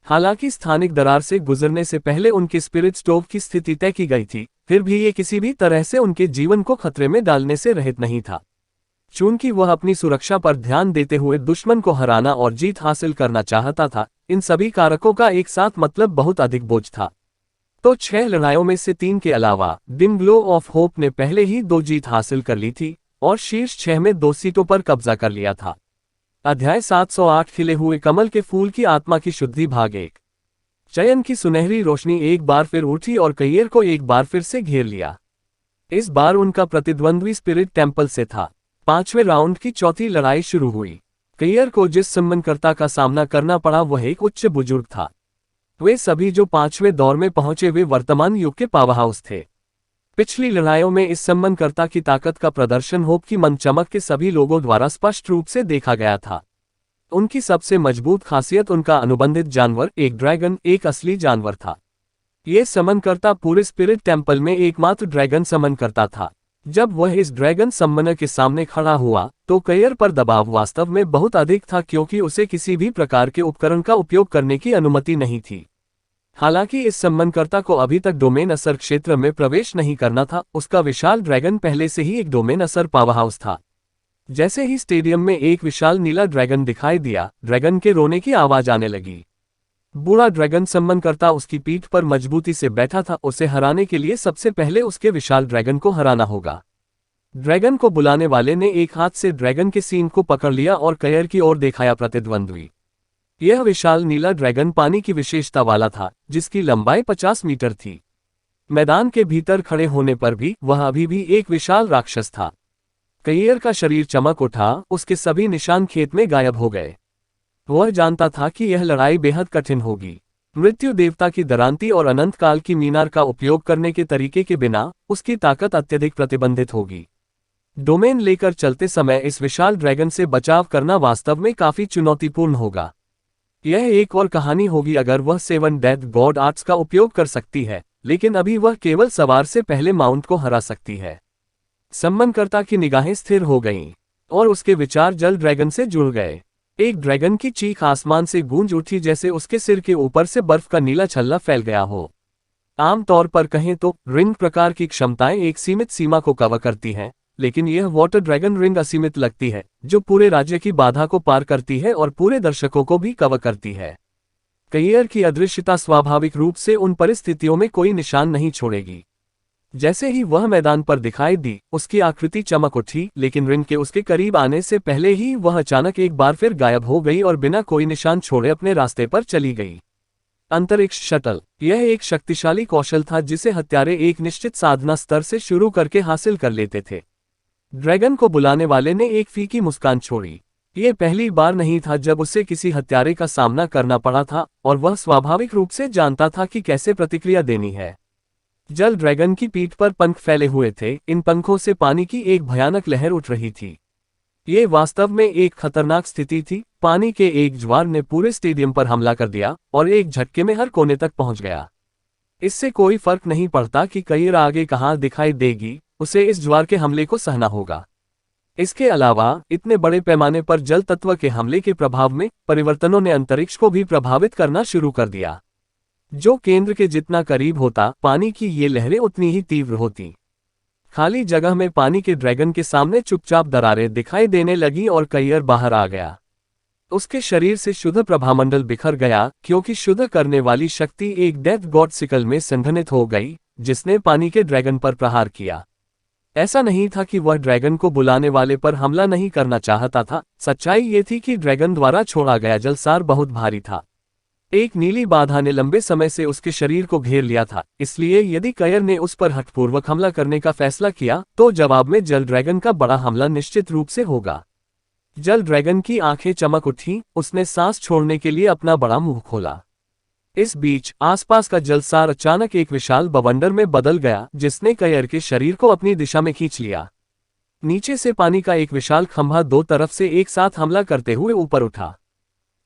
हालांकि स्थानिक दरार से गुजरने से पहले उनके स्पिरिट स्टोव की स्थिति तय की गई थी, फिर भी ये किसी भी तरह से उनके जीवन को खतरे में डालने से रहित नहीं था। चूंकि वह अपनी सुरक्षा पर ध्यान देते हुए दुश्मन को हराना और जीत हासिल करना चाहता था, इन सभी कारकों का एक साथ मतलब बहुत अधिक बोझ था। तो 6 लड़ाइयों में से 3 के अलावा डिम ग्लो ऑफ होप ने पहले ही 2 जीत हासिल कर ली थी और शीर्ष 6 में 2 सीटों पर कब्जा कर लिया था। अध्याय 708 खिले हुए कमल के फूल की आत्मा की शुद्धि भाग 1। चयन की सुनहरी रोशनी एक बार फिर उठी और कैयर को एक बार फिर से घेर लिया। इस बार उनका प्रतिद्वंद्वी स्पिरिट टेम्पल से था। 5वें राउंड की चौथी लड़ाई शुरू हुई। कैयर को जिस सम्मनकर्ता का सामना करना पड़ा वह एक उच्च बुजुर्ग था। वे सभी जो 5वें दौर में पहुंचे वे वर्तमान युग के पावरहाउस थे। पिछली लड़ाइयों में इस सम्मनकर्ता की ताकत का प्रदर्शन होप की मनचमक के सभी लोगों द्वारा स्पष्ट रूप से देखा गया था। उनकी सबसे मजबूत खासियत उनका अनुबंधित जानवर एक ड्रैगन एक असली जानवर था। ये समनकर्ता पूरे स्पिरिट टेम्पल में एकमात्र ड्रैगन समनकर्ता था। जब वह इस ड्रैगन समनर के सामने खड़ा हुआ तो कैयर पर दबाव वास्तव में बहुत अधिक था क्योंकि उसे किसी भी प्रकार के उपकरण का उपयोग करने की अनुमति नहीं थी। हालांकि इस सम्मानकर्ता को अभी तक डोमेन असर क्षेत्र में प्रवेश नहीं करना था, उसका विशाल ड्रैगन पहले से ही एक डोमेन असर पावरहाउस था। जैसे ही स्टेडियम में एक विशाल नीला ड्रैगन दिखाई दिया, ड्रैगन के रोने की आवाज आने लगी। बूढ़ा ड्रैगन सम्मानकर्ता उसकी पीठ पर मजबूती से बैठा था। उसे हराने के लिए सबसे पहले उसके विशाल ड्रैगन को हराना होगा। ड्रैगन को बुलाने वाले ने एक हाथ से ड्रैगन के सींग को पकड़ लिया और कैयर की ओर दिखाया प्रतिद्वंद्वी। यह विशाल नीला ड्रैगन पानी की विशेषता वाला था, जिसकी लंबाई 50 मीटर थी। मैदान के भीतर खड़े होने पर भी वह अभी भी एक विशाल राक्षस था। कैयर का शरीर चमक उठा, उसके सभी निशान खेत में गायब हो गए। वह जानता था कि यह लड़ाई बेहद कठिन होगी। मृत्यु देवता की दरांती और अनंत काल की मीनार का उपयोग करने के तरीके के बिना उसकी ताकत अत्यधिक प्रतिबंधित होगी। डोमेन लेकर चलते समय इस विशाल ड्रैगन से बचाव करना वास्तव में काफी चुनौतीपूर्ण होगा। यह एक और कहानी होगी अगर वह 7 डेथ गॉड आर्ट्स का उपयोग कर सकती है, लेकिन अभी वह केवल सवार से पहले माउंट को हरा सकती है। सम्मानकर्ता की निगाहें स्थिर हो गईं और उसके विचार जल ड्रैगन से जुड़ गए। एक ड्रैगन की चीख आसमान से गूंज उठी जैसे उसके सिर के ऊपर से बर्फ का नीला छल्ला फैल गया हो। आमतौर पर कहें तो रिंग प्रकार की क्षमताएं एक सीमित सीमा को कवर करती हैं, लेकिन यह वाटर ड्रैगन रिंग असीमित लगती है, जो पूरे राज्य की बाधा को पार करती है और पूरे दर्शकों को भी कवर करती है। कैयर की अदृश्यता स्वाभाविक रूप से उन परिस्थितियों में कोई निशान नहीं छोड़ेगी। जैसे ही वह मैदान पर दिखाई दी, उसकी आकृति चमक उठी, लेकिन रिंग के उसके करीब आने से पहले ही वह अचानक एक बार फिर गायब हो गई और बिना कोई निशान छोड़े अपने रास्ते पर चली गई। अंतरिक्ष शटल, यह एक शक्तिशाली कौशल था जिसे हत्यारे एक निश्चित साधना स्तर से शुरू करके हासिल कर लेते थे। ड्रैगन को बुलाने वाले ने एक फीकी मुस्कान छोड़ी। ये पहली बार नहीं था जब उसे किसी हत्यारे का सामना करना पड़ा था और वह स्वाभाविक रूप से जानता था कि कैसे प्रतिक्रिया देनी है। जल ड्रैगन की पीठ पर पंख फैले हुए थे, इन पंखों से पानी की एक भयानक लहर उठ रही थी। ये वास्तव में एक खतरनाक स्थिति थी। पानी के एक ज्वार ने पूरे स्टेडियम पर हमला कर दिया और एक झटके में हर कोने तक पहुंच गया। इससे कोई फर्क नहीं पड़ता कि कैयर आगे कहां दिखाई देगी, उसे इस ज्वार के हमले को सहना होगा। इसके अलावा इतने बड़े पैमाने पर जल तत्व के हमले के प्रभाव में परिवर्तनों ने अंतरिक्ष को भी प्रभावित करना शुरू कर दिया। जो केंद्र के जितना करीब होता, पानी की ये लहरें उतनी ही तीव्र होती। खाली जगह में पानी के ड्रैगन के सामने चुपचाप दरारें दिखाई देने लगी और कैयर बाहर आ गया। उसके शरीर से शुद्ध प्रभामंडल बिखर गया क्योंकि शुद्ध करने वाली शक्ति एक डेथ गॉड सिकल में संघनित हो गई, जिसने पानी के ड्रैगन पर प्रहार किया। ऐसा नहीं था कि वह ड्रैगन को बुलाने वाले पर हमला नहीं करना चाहता था, सच्चाई ये थी कि ड्रैगन द्वारा छोड़ा गया जलसार बहुत भारी था। एक नीली बाधा ने लंबे समय से उसके शरीर को घेर लिया था, इसलिए यदि कैयर ने उस पर हठपूर्वक हमला करने का फैसला किया तो जवाब में जल ड्रैगन का बड़ा हमला निश्चित रूप से होगा। जल ड्रैगन की आंखें चमक उठी, उसने सांस छोड़ने के लिए अपना बड़ा मुंह खोला। इस बीच आसपास का जलसार अचानक एक विशाल बवंडर में बदल गया, जिसने कैयर के शरीर को अपनी दिशा में खींच लिया। नीचे से पानी का एक विशाल खंभा दो तरफ से एक साथ हमला करते हुए ऊपर उठा।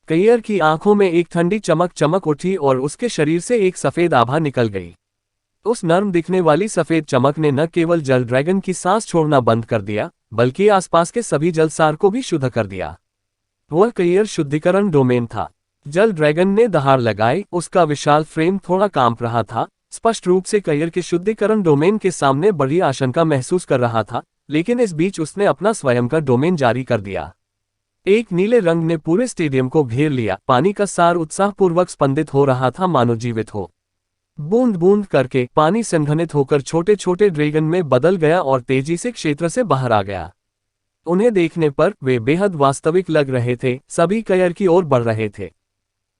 कैयर की आंखों में एक ठंडी चमक चमक उठी और उसके शरीर से एक सफेद आभा निकल गई। उस नर्म दिखने वाली सफेद चमक ने न केवल जल ड्रैगन की सांस छोड़ना बंद कर दिया, बल्कि आसपास के सभी जलसार को भी शुद्ध कर दिया। वह कैयर शुद्धिकरण डोमेन था। जल ड्रैगन ने दहाड़ लगाई, उसका विशाल फ्रेम थोड़ा कांप रहा था, स्पष्ट रूप से कैयर के शुद्धिकरण डोमेन के सामने बड़ी आशंका महसूस कर रहा था, लेकिन इस बीच उसने अपना स्वयं का डोमेन जारी कर दिया। एक नीले रंग ने पूरे स्टेडियम को घेर लिया, पानी का सार उत्साहपूर्वक स्पंदित हो रहा था मानो जीवित हो। बूंद बूंद करके पानी संघनित होकर छोटे छोटे ड्रैगन में बदल गया और तेजी से क्षेत्र से बाहर आ गया। उन्हें देखने पर वे बेहद वास्तविक लग रहे थे, सभी कयर की ओर बढ़ रहे थे।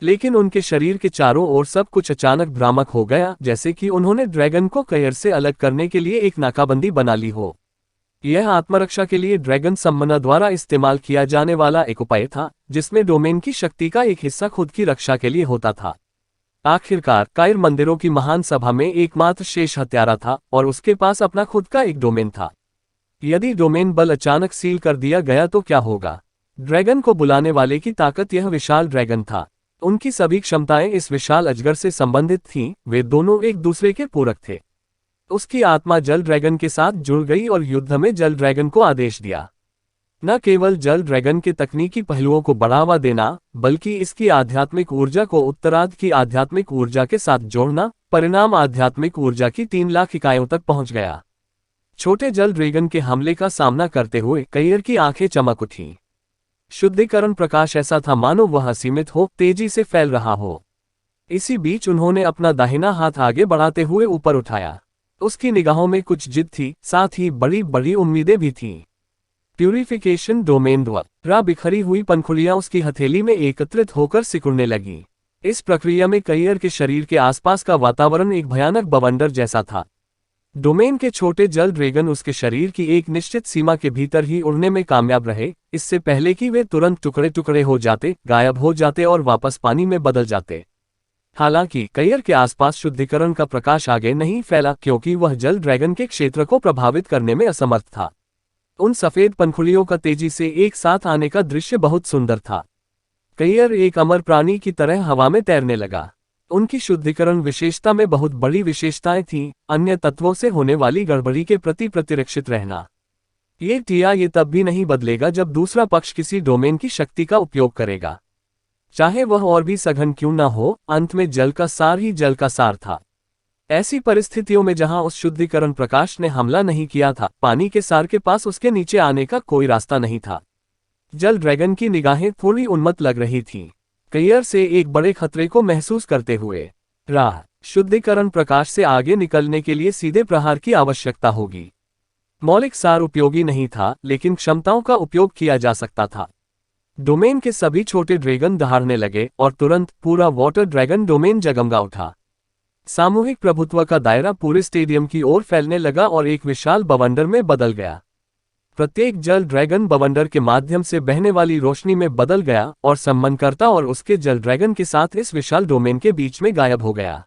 लेकिन उनके शरीर के चारों ओर सब कुछ अचानक भ्रामक हो गया, जैसे कि उन्होंने ड्रैगन को कयर से अलग करने के लिए एक नाकाबंदी बना ली हो। यह आत्मरक्षा के लिए ड्रैगन सम्मना द्वारा इस्तेमाल किया जाने वाला एक उपाय था, जिसमें डोमेन की शक्ति का एक हिस्सा खुद की रक्षा के लिए होता था। आखिरकार कायर मंदिरों की महान सभा में एकमात्र शेष हत्यारा था और उसके पास अपना खुद का एक डोमेन था। यदि डोमेन बल अचानक सील कर दिया गया तो क्या होगा? ड्रैगन को बुलाने वाले की ताकत यह विशाल ड्रैगन था। उनकी सभी क्षमताएं इस विशाल अजगर से संबंधित थीं, वे दोनों एक दूसरे के पूरक थे। उसकी आत्मा जल ड्रैगन के साथ जुड़ गई और युद्ध में जल ड्रैगन को आदेश दिया। न केवल जल ड्रैगन के तकनीकी पहलुओं को बढ़ावा देना, बल्कि इसकी आध्यात्मिक ऊर्जा को उत्तरार्ध की आध्यात्मिक ऊर्जा के साथ जोड़ना, परिणाम आध्यात्मिक ऊर्जा की 3 लाख इकाइयों तक पहुंच गया। छोटे जल ड्रैगन के हमले का सामना करते हुए कयर की आंखें चमक उठीं। शुद्धिकरण प्रकाश ऐसा था मानो वह असीमित हो, तेजी से फैल रहा हो। इसी बीच उन्होंने अपना दाहिना हाथ आगे बढ़ाते हुए ऊपर उठाया। उसकी निगाहों में कुछ जिद थी, साथ ही बड़ी बड़ी उम्मीदें भी थीं। प्यूरिफिकेशन डोमेन द्वारा बिखरी हुई पंखुड़ियां उसकी हथेली में एकत्रित होकर सिकुड़ने लगीं। इस प्रक्रिया में कयर के शरीर के आसपास का वातावरण एक भयानक बवंडर जैसा था। डोमेन के छोटे जल ड्रैगन उसके शरीर की एक निश्चित सीमा के भीतर ही उड़ने में कामयाब रहे, इससे पहले कि वे तुरंत टुकड़े टुकड़े हो जाते, गायब हो जाते और वापस पानी में बदल जाते। हालांकि कयर के आसपास शुद्धिकरण का प्रकाश आगे नहीं फैला, क्योंकि वह जल ड्रैगन के क्षेत्र को प्रभावित करने में असमर्थ था। उन सफेद पंखुड़ियों का तेजी से एक साथ आने का दृश्य बहुत सुंदर था। कयर एक अमर प्राणी की तरह हवा में तैरने लगा। उनकी शुद्धिकरण विशेषता में बहुत बड़ी विशेषताएं थीं, अन्य तत्वों से होने वाली गड़बड़ी के प्रति प्रतिरक्षित रहना। ये तब भी नहीं बदलेगा जब दूसरा पक्ष किसी डोमेन की शक्ति का उपयोग करेगा, चाहे वह और भी सघन क्यों न हो। अंत में जल का सार ही जल का सार था। ऐसी परिस्थितियों में जहां उस शुद्धिकरण प्रकाश ने हमला नहीं किया था, पानी के सार के पास उसके नीचे आने का कोई रास्ता नहीं था। जल ड्रैगन की निगाहें थोड़ी उन्मत्त लग रही थीं, कयर से एक बड़े खतरे को महसूस करते हुए। राह शुद्धिकरण प्रकाश से आगे निकलने के लिए सीधे प्रहार की आवश्यकता होगी। मौलिक सार उपयोगी नहीं था, लेकिन क्षमताओं का उपयोग किया जा सकता था। डोमेन के सभी छोटे ड्रैगन दहाड़ने लगे और तुरंत पूरा वाटर ड्रैगन डोमेन जगमगा उठा। सामूहिक प्रभुत्व का दायरा पूरे स्टेडियम की ओर फैलने लगा और एक विशाल बवंडर में बदल गया। प्रत्येक जल ड्रैगन बवंडर के माध्यम से बहने वाली रोशनी में बदल गया और सम्मनकर्ता और उसके जल ड्रैगन के साथ इस विशाल डोमेन के बीच में गायब हो गया।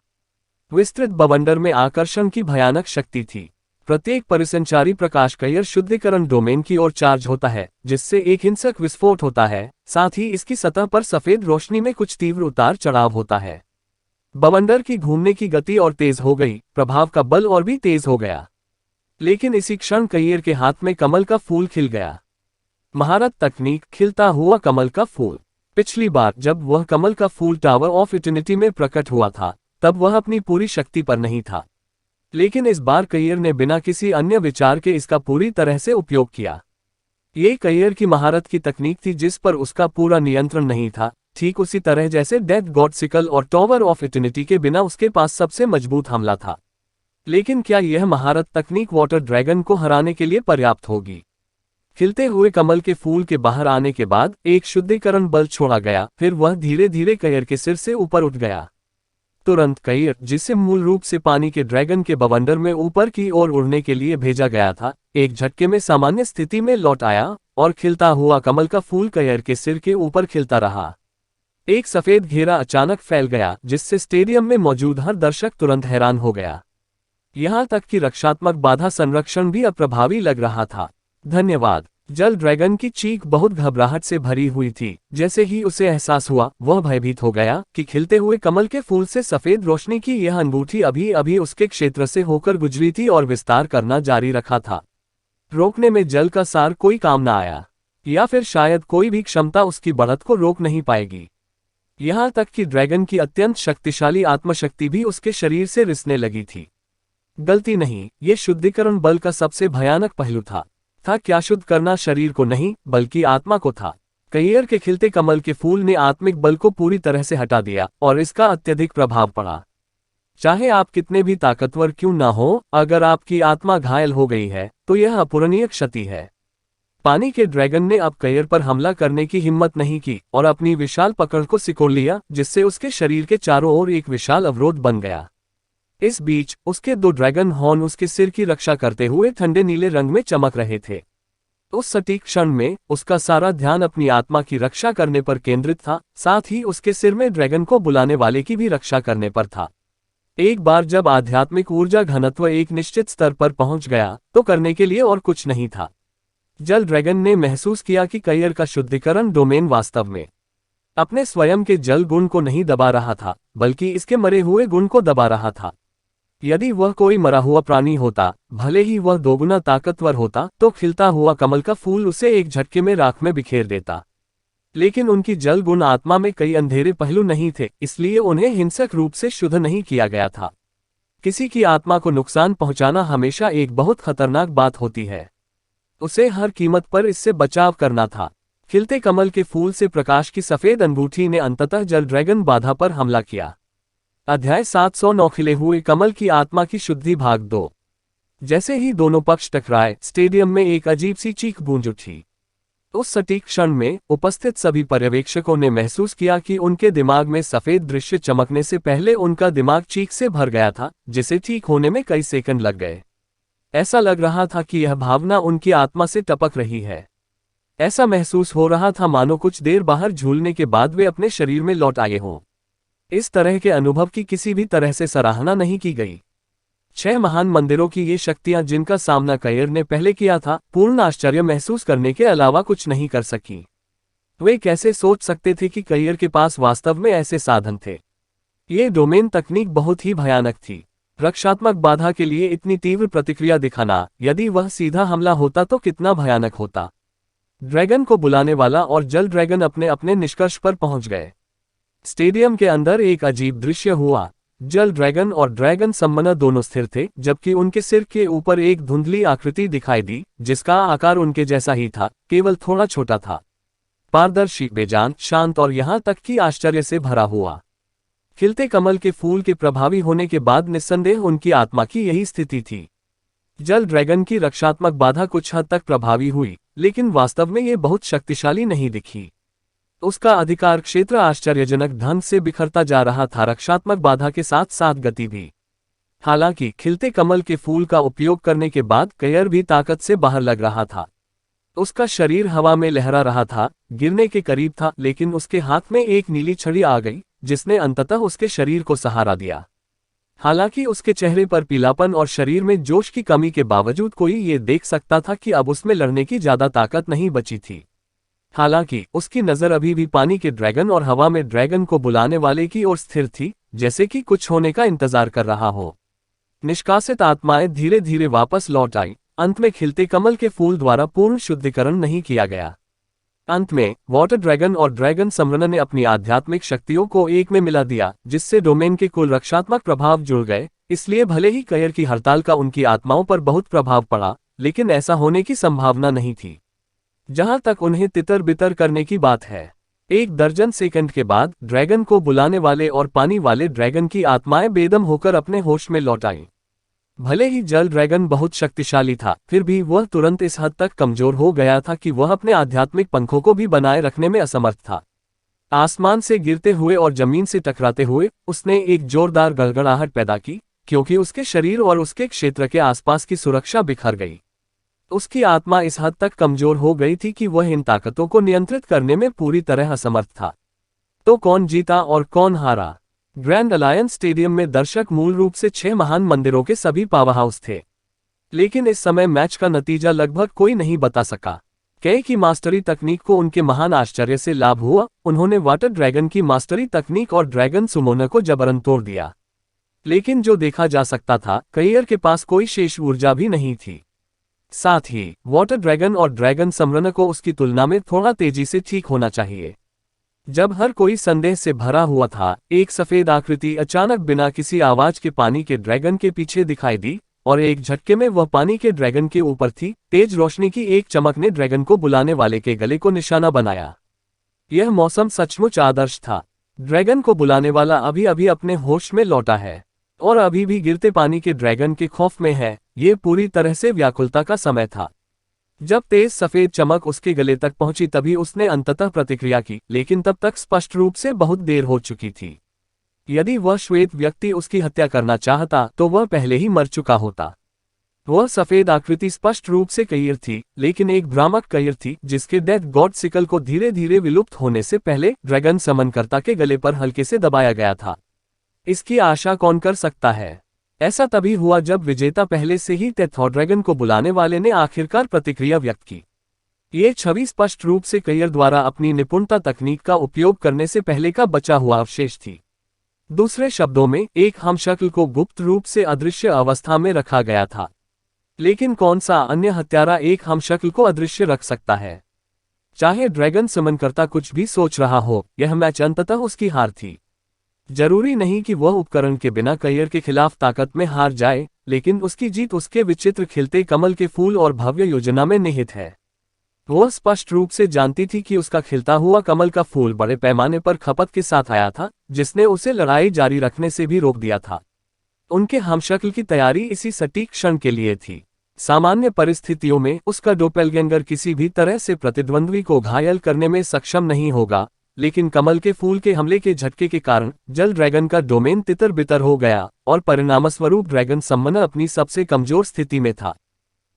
विस्तृत बवंडर में आकर्षण की भयानक शक्ति थी। प्रत्येक परिसंचारी प्रकाश कयर शुद्धिकरण डोमेन की ओर चार्ज होता है, जिससे एक हिंसक विस्फोट होता है। साथ ही इसकी सतह पर सफेद रोशनी में कुछ तीव्र उतार चढ़ाव होता है। बवंडर की घूमने की गति और तेज हो गई, प्रभाव का बल और भी तेज हो गया। लेकिन इसी क्षण कयर के हाथ में कमल का फूल खिल गया। महारत तकनीक, खिलता हुआ कमल का फूल। पिछली बार जब वह कमल का फूल टावर ऑफ इटर्निटी में प्रकट हुआ था, तब वह अपनी पूरी शक्ति पर नहीं था। लेकिन इस बार कयर ने बिना किसी अन्य विचार के इसका पूरी तरह से उपयोग किया। ये कयर की महारत की तकनीक थी जिस पर उसका पूरा नियंत्रण नहीं था, ठीक उसी तरह जैसे डेथ गॉड सिकल और टावर ऑफ इटर्निटी के बिना उसके पास सबसे मजबूत हमला था। लेकिन क्या यह महारत तकनीक वाटर ड्रैगन को हराने के लिए पर्याप्त होगी? खिलते हुए कमल के फूल के बाहर आने के बाद एक शुद्धिकरण बल छोड़ा गया, फिर वह धीरे धीरे कयर के सिर से ऊपर उठ गया। तुरंत कयर, जिसे मूल रूप से पानी के ड्रैगन के बवंडर में ऊपर की ओर उड़ने के लिए भेजा गया था, एक झटके में सामान्य स्थिति में लौट आया और खिलता हुआ कमल का फूल कयर के सिर के ऊपर खिलता रहा। एक सफेद घेरा अचानक फैल गया, जिससे स्टेडियम में मौजूद हर दर्शक तुरंत हैरान हो गया। यहां तक कि रक्षात्मक बाधा संरक्षण भी अप्रभावी लग रहा था। धन्यवाद। जल ड्रैगन की चीख बहुत घबराहट से भरी हुई थी। जैसे ही उसे एहसास हुआ, वह भयभीत हो गया कि खिलते हुए कमल के फूल से सफेद रोशनी की यह अंगूठी अभी अभी उसके क्षेत्र से होकर गुजरी थी और विस्तार करना जारी रखा था। रोकने में जल का सार कोई काम न आया, या फिर शायद कोई भी क्षमता उसकी बढ़त को रोक नहीं पाएगी। यहां तक कि ड्रैगन की अत्यंत शक्तिशाली आत्मशक्ति भी उसके शरीर से रिसने लगी थी। गलती नहीं, ये शुद्धिकरण बल का सबसे भयानक पहलू था क्या शुद्ध करना शरीर को नहीं, बल्कि आत्मा को था। कयर के खिलते कमल के फूल ने आत्मिक बल को पूरी तरह से हटा दिया और इसका अत्यधिक प्रभाव पड़ा। चाहे आप कितने भी ताकतवर क्यों ना हो, अगर आपकी आत्मा घायल हो गई है तो यह अपूरणीय क्षति है। पानी के ड्रैगन ने अब कयर पर हमला करने की हिम्मत नहीं की और अपनी विशाल पकड़ को सिकोड़ लिया, जिससे उसके शरीर के चारों ओर एक विशाल अवरोध बन गया। इस बीच उसके दो ड्रैगन हॉर्न उसके सिर की रक्षा करते हुए ठंडे नीले रंग में चमक रहे थे। उस सटीक क्षण में उसका सारा ध्यान अपनी आत्मा की रक्षा करने पर केंद्रित था, साथ ही उसके सिर में ड्रैगन को बुलाने वाले की भी रक्षा करने पर था। एक बार जब आध्यात्मिक ऊर्जा घनत्व एक निश्चित स्तर पर पहुंच गया तो करने के लिए और कुछ नहीं था। जल ड्रैगन ने महसूस किया कि कयर का शुद्धिकरण डोमेन वास्तव में अपने स्वयं के जल गुण को नहीं दबा रहा था, बल्कि इसके मरे हुए गुण को दबा रहा था। यदि वह कोई मरा हुआ प्राणी होता, भले ही वह दोगुना ताकतवर होता, तो खिलता हुआ कमल का फूल उसे एक झटके में राख में बिखेर देता। लेकिन उनकी जल गुण आत्मा में कई अंधेरे पहलू नहीं थे, इसलिए उन्हें हिंसक रूप से शुद्ध नहीं किया गया था। किसी की आत्मा को नुकसान पहुंचाना हमेशा एक बहुत खतरनाक बात होती है। उसे हर कीमत पर इससे बचाव करना था। खिलते कमल के फूल से प्रकाश की सफेद अंगूठी ने अंततः जल ड्रैगन बाधा पर हमला किया। अध्याय 709 खिले हुए कमल की आत्मा की शुद्धि भाग 2। जैसे ही दोनों पक्ष टकराए, स्टेडियम में एक अजीब सी चीख गूंज उठी। उस सटीक क्षण में उपस्थित सभी पर्यवेक्षकों ने महसूस किया कि उनके दिमाग में सफेद दृश्य चमकने से पहले उनका दिमाग चीख से भर गया था, जिसे ठीक होने में कई सेकंड लग गए। ऐसा लग रहा था कि यह भावना उनकी आत्मा से टपक रही है। ऐसा महसूस हो रहा था मानो कुछ देर बाहर झूलने के बाद वे अपने शरीर में लौट आए हों। इस तरह के अनुभव की किसी भी तरह से सराहना नहीं की गई। 6 महान मंदिरों की ये शक्तियां जिनका सामना कयर ने पहले किया था, पूर्ण आश्चर्य महसूस करने के अलावा कुछ नहीं कर सकी। वे कैसे सोच सकते थे कि कयर के पास वास्तव में ऐसे साधन थे। ये डोमेन तकनीक बहुत ही भयानक थी। रक्षात्मक बाधा के लिए इतनी तीव्र प्रतिक्रिया दिखाना, यदि वह सीधा हमला होता तो कितना भयानक होता। ड्रैगन को बुलाने वाला और जल ड्रैगन अपने अपने निष्कर्ष पर पहुंच गए। स्टेडियम के अंदर एक अजीब दृश्य हुआ। जल ड्रैगन और ड्रैगन सममना दोनों स्थिर थे, जबकि उनके सिर के ऊपर एक धुंधली आकृति दिखाई दी, जिसका आकार उनके जैसा ही था, केवल थोड़ा छोटा था। पारदर्शी, बेजान, शांत और यहां तक कि आश्चर्य से भरा हुआ। खिलते कमल के फूल के प्रभावी होने के बाद निस्संदेह उनकी आत्मा की यही स्थिति थी। जल ड्रैगन की रक्षात्मक बाधा कुछ हद तक प्रभावी हुई, लेकिन वास्तव में ये बहुत शक्तिशाली नहीं दिखी। उसका अधिकार क्षेत्र आश्चर्यजनक ढंग से बिखरता जा रहा था, रक्षात्मक बाधा के साथ साथ गति भी। हालांकि खिलते कमल के फूल का उपयोग करने के बाद कयर भी ताकत से बाहर लग रहा था। उसका शरीर हवा में लहरा रहा था, गिरने के करीब था, लेकिन उसके हाथ में एक नीली छड़ी आ गई, जिसने अंततः उसके शरीर को सहारा दिया। हालांकि उसके चेहरे पर पीलापन और शरीर में जोश की कमी के बावजूद कोई ये देख सकता था कि अब उसमें लड़ने की ज्यादा ताकत नहीं बची थी। हालांकि उसकी नजर अभी भी पानी के ड्रैगन और हवा में ड्रैगन को बुलाने वाले की ओर स्थिर थी, जैसे कि कुछ होने का इंतजार कर रहा हो। निष्कासित आत्माएं धीरे धीरे वापस लौट आई। अंत में खिलते कमल के फूल द्वारा पूर्ण शुद्धिकरण नहीं किया गया। अंत में वाटर ड्रैगन और ड्रैगन समरन ने अपनी आध्यात्मिक शक्तियों को एक में मिला दिया, जिससे डोमेन के कुल रक्षात्मक प्रभाव जुड़ गए। इसलिए भले ही कयर की हड़ताल का उनकी आत्माओं पर बहुत प्रभाव पड़ा, लेकिन ऐसा होने की संभावना नहीं थी। जहां तक उन्हें तितर बितर करने की बात है, 1 दर्जन सेकंड के बाद ड्रैगन को बुलाने वाले और पानी वाले ड्रैगन की आत्माएं बेदम होकर अपने होश में लौट आईं। भले ही जल ड्रैगन बहुत शक्तिशाली था, फिर भी वह तुरंत इस हद तक कमजोर हो गया था कि वह अपने आध्यात्मिक पंखों को भी बनाए रखने में असमर्थ था। आसमान से गिरते हुए और जमीन से टकराते हुए उसने एक जोरदार गड़गड़ाहट पैदा की, क्योंकि उसके शरीर और उसके क्षेत्र के आसपास की सुरक्षा बिखर गई। उसकी आत्मा इस हद तक कमजोर हो गई थी कि वह इन ताकतों को नियंत्रित करने में पूरी तरह असमर्थ था। तो कौन जीता और कौन हारा? ग्रैंड अलायंस स्टेडियम में दर्शक मूल रूप से 6 महान मंदिरों के सभी पावरहाउस थे। लेकिन इस समय मैच का नतीजा लगभग कोई नहीं बता सका। कई की मास्टरी तकनीक को उनके महान आश्चर्य से लाभ हुआ। उन्होंने वाटर ड्रैगन की मास्टरी तकनीक और ड्रैगन सुमोना को जबरन तोड़ दिया। लेकिन जो देखा जा सकता था, कयर के पास कोई शेष ऊर्जा भी नहीं थी। साथ ही वाटर ड्रैगन और ड्रैगन समरन को उसकी तुलना में थोड़ा तेजी से ठीक होना चाहिए। जब हर कोई संदेह से भरा हुआ था, एक सफेद आकृति अचानक बिना किसी आवाज के पानी के ड्रैगन के पीछे दिखाई दी और एक झटके में वह पानी के ड्रैगन के ऊपर थी। तेज रोशनी की एक चमक ने ड्रैगन को बुलाने वाले के गले को निशाना बनाया। यह मौसम सचमुच आदर्श था। ड्रैगन को बुलाने वाला अभी अभी अपने होश में लौटा है। और अभी भी गिरते पानी के ड्रैगन के खौफ में है। ये पूरी तरह से व्याकुलता का समय था। जब तेज सफेद चमक उसके गले तक पहुंची तभी उसने अंततः प्रतिक्रिया की, लेकिन तब तक स्पष्ट रूप से बहुत देर हो चुकी थी। यदि वह श्वेत व्यक्ति उसकी हत्या करना चाहता तो वह पहले ही मर चुका होता। वह सफेद आकृति स्पष्ट रूप से कयिर थी, लेकिन एक भ्रामक कयिर थी जिसके डेथ गॉड सिकल को धीरे धीरे विलुप्त होने से पहले ड्रैगन समनकर्ता के गले पर हल्के से दबाया गया था। इसकी आशा कौन कर सकता है? ऐसा तभी हुआ जब विजेता पहले से ही ड्रैगन को बुलाने वाले ने आखिरकार प्रतिक्रिया व्यक्त की। ये छवि स्पष्ट रूप से कयिर द्वारा अपनी निपुणता तकनीक का उपयोग करने से पहले का बचा हुआ अवशेष थी। दूसरे शब्दों में, एक हमशक्ल को गुप्त रूप से अदृश्य अवस्था में रखा गया था। लेकिन कौन सा अन्य हत्यारा एक हमशक्ल को अदृश्य रख सकता है? चाहे ड्रैगन समनकर्ता कुछ भी सोच रहा हो, यह मैच अंततः उसकी हार थी। जरूरी नहीं कि वह उपकरण के बिना कयिर के खिलाफ ताकत में हार जाए, लेकिन उसकी जीत उसके विचित्र खिलते कमल के फूल और भव्य योजना में निहित है। वह स्पष्ट रूप से जानती थी कि उसका खिलता हुआ कमल का फूल बड़े पैमाने पर खपत के साथ आया था, जिसने उसे लड़ाई जारी रखने से भी रोक दिया था। उनके हमशक्ल की तैयारी इसी सटीक क्षण के लिए थी। सामान्य परिस्थितियों में उसका डोपेलगैंगर किसी भी तरह से प्रतिद्वंद्वी को घायल करने में सक्षम नहीं होगा, लेकिन कमल के फूल के हमले के झटके के कारण जल ड्रैगन का डोमेन तितर बितर हो गया और परिणामस्वरूप ड्रैगन समनर अपनी सबसे कमजोर स्थिति में था।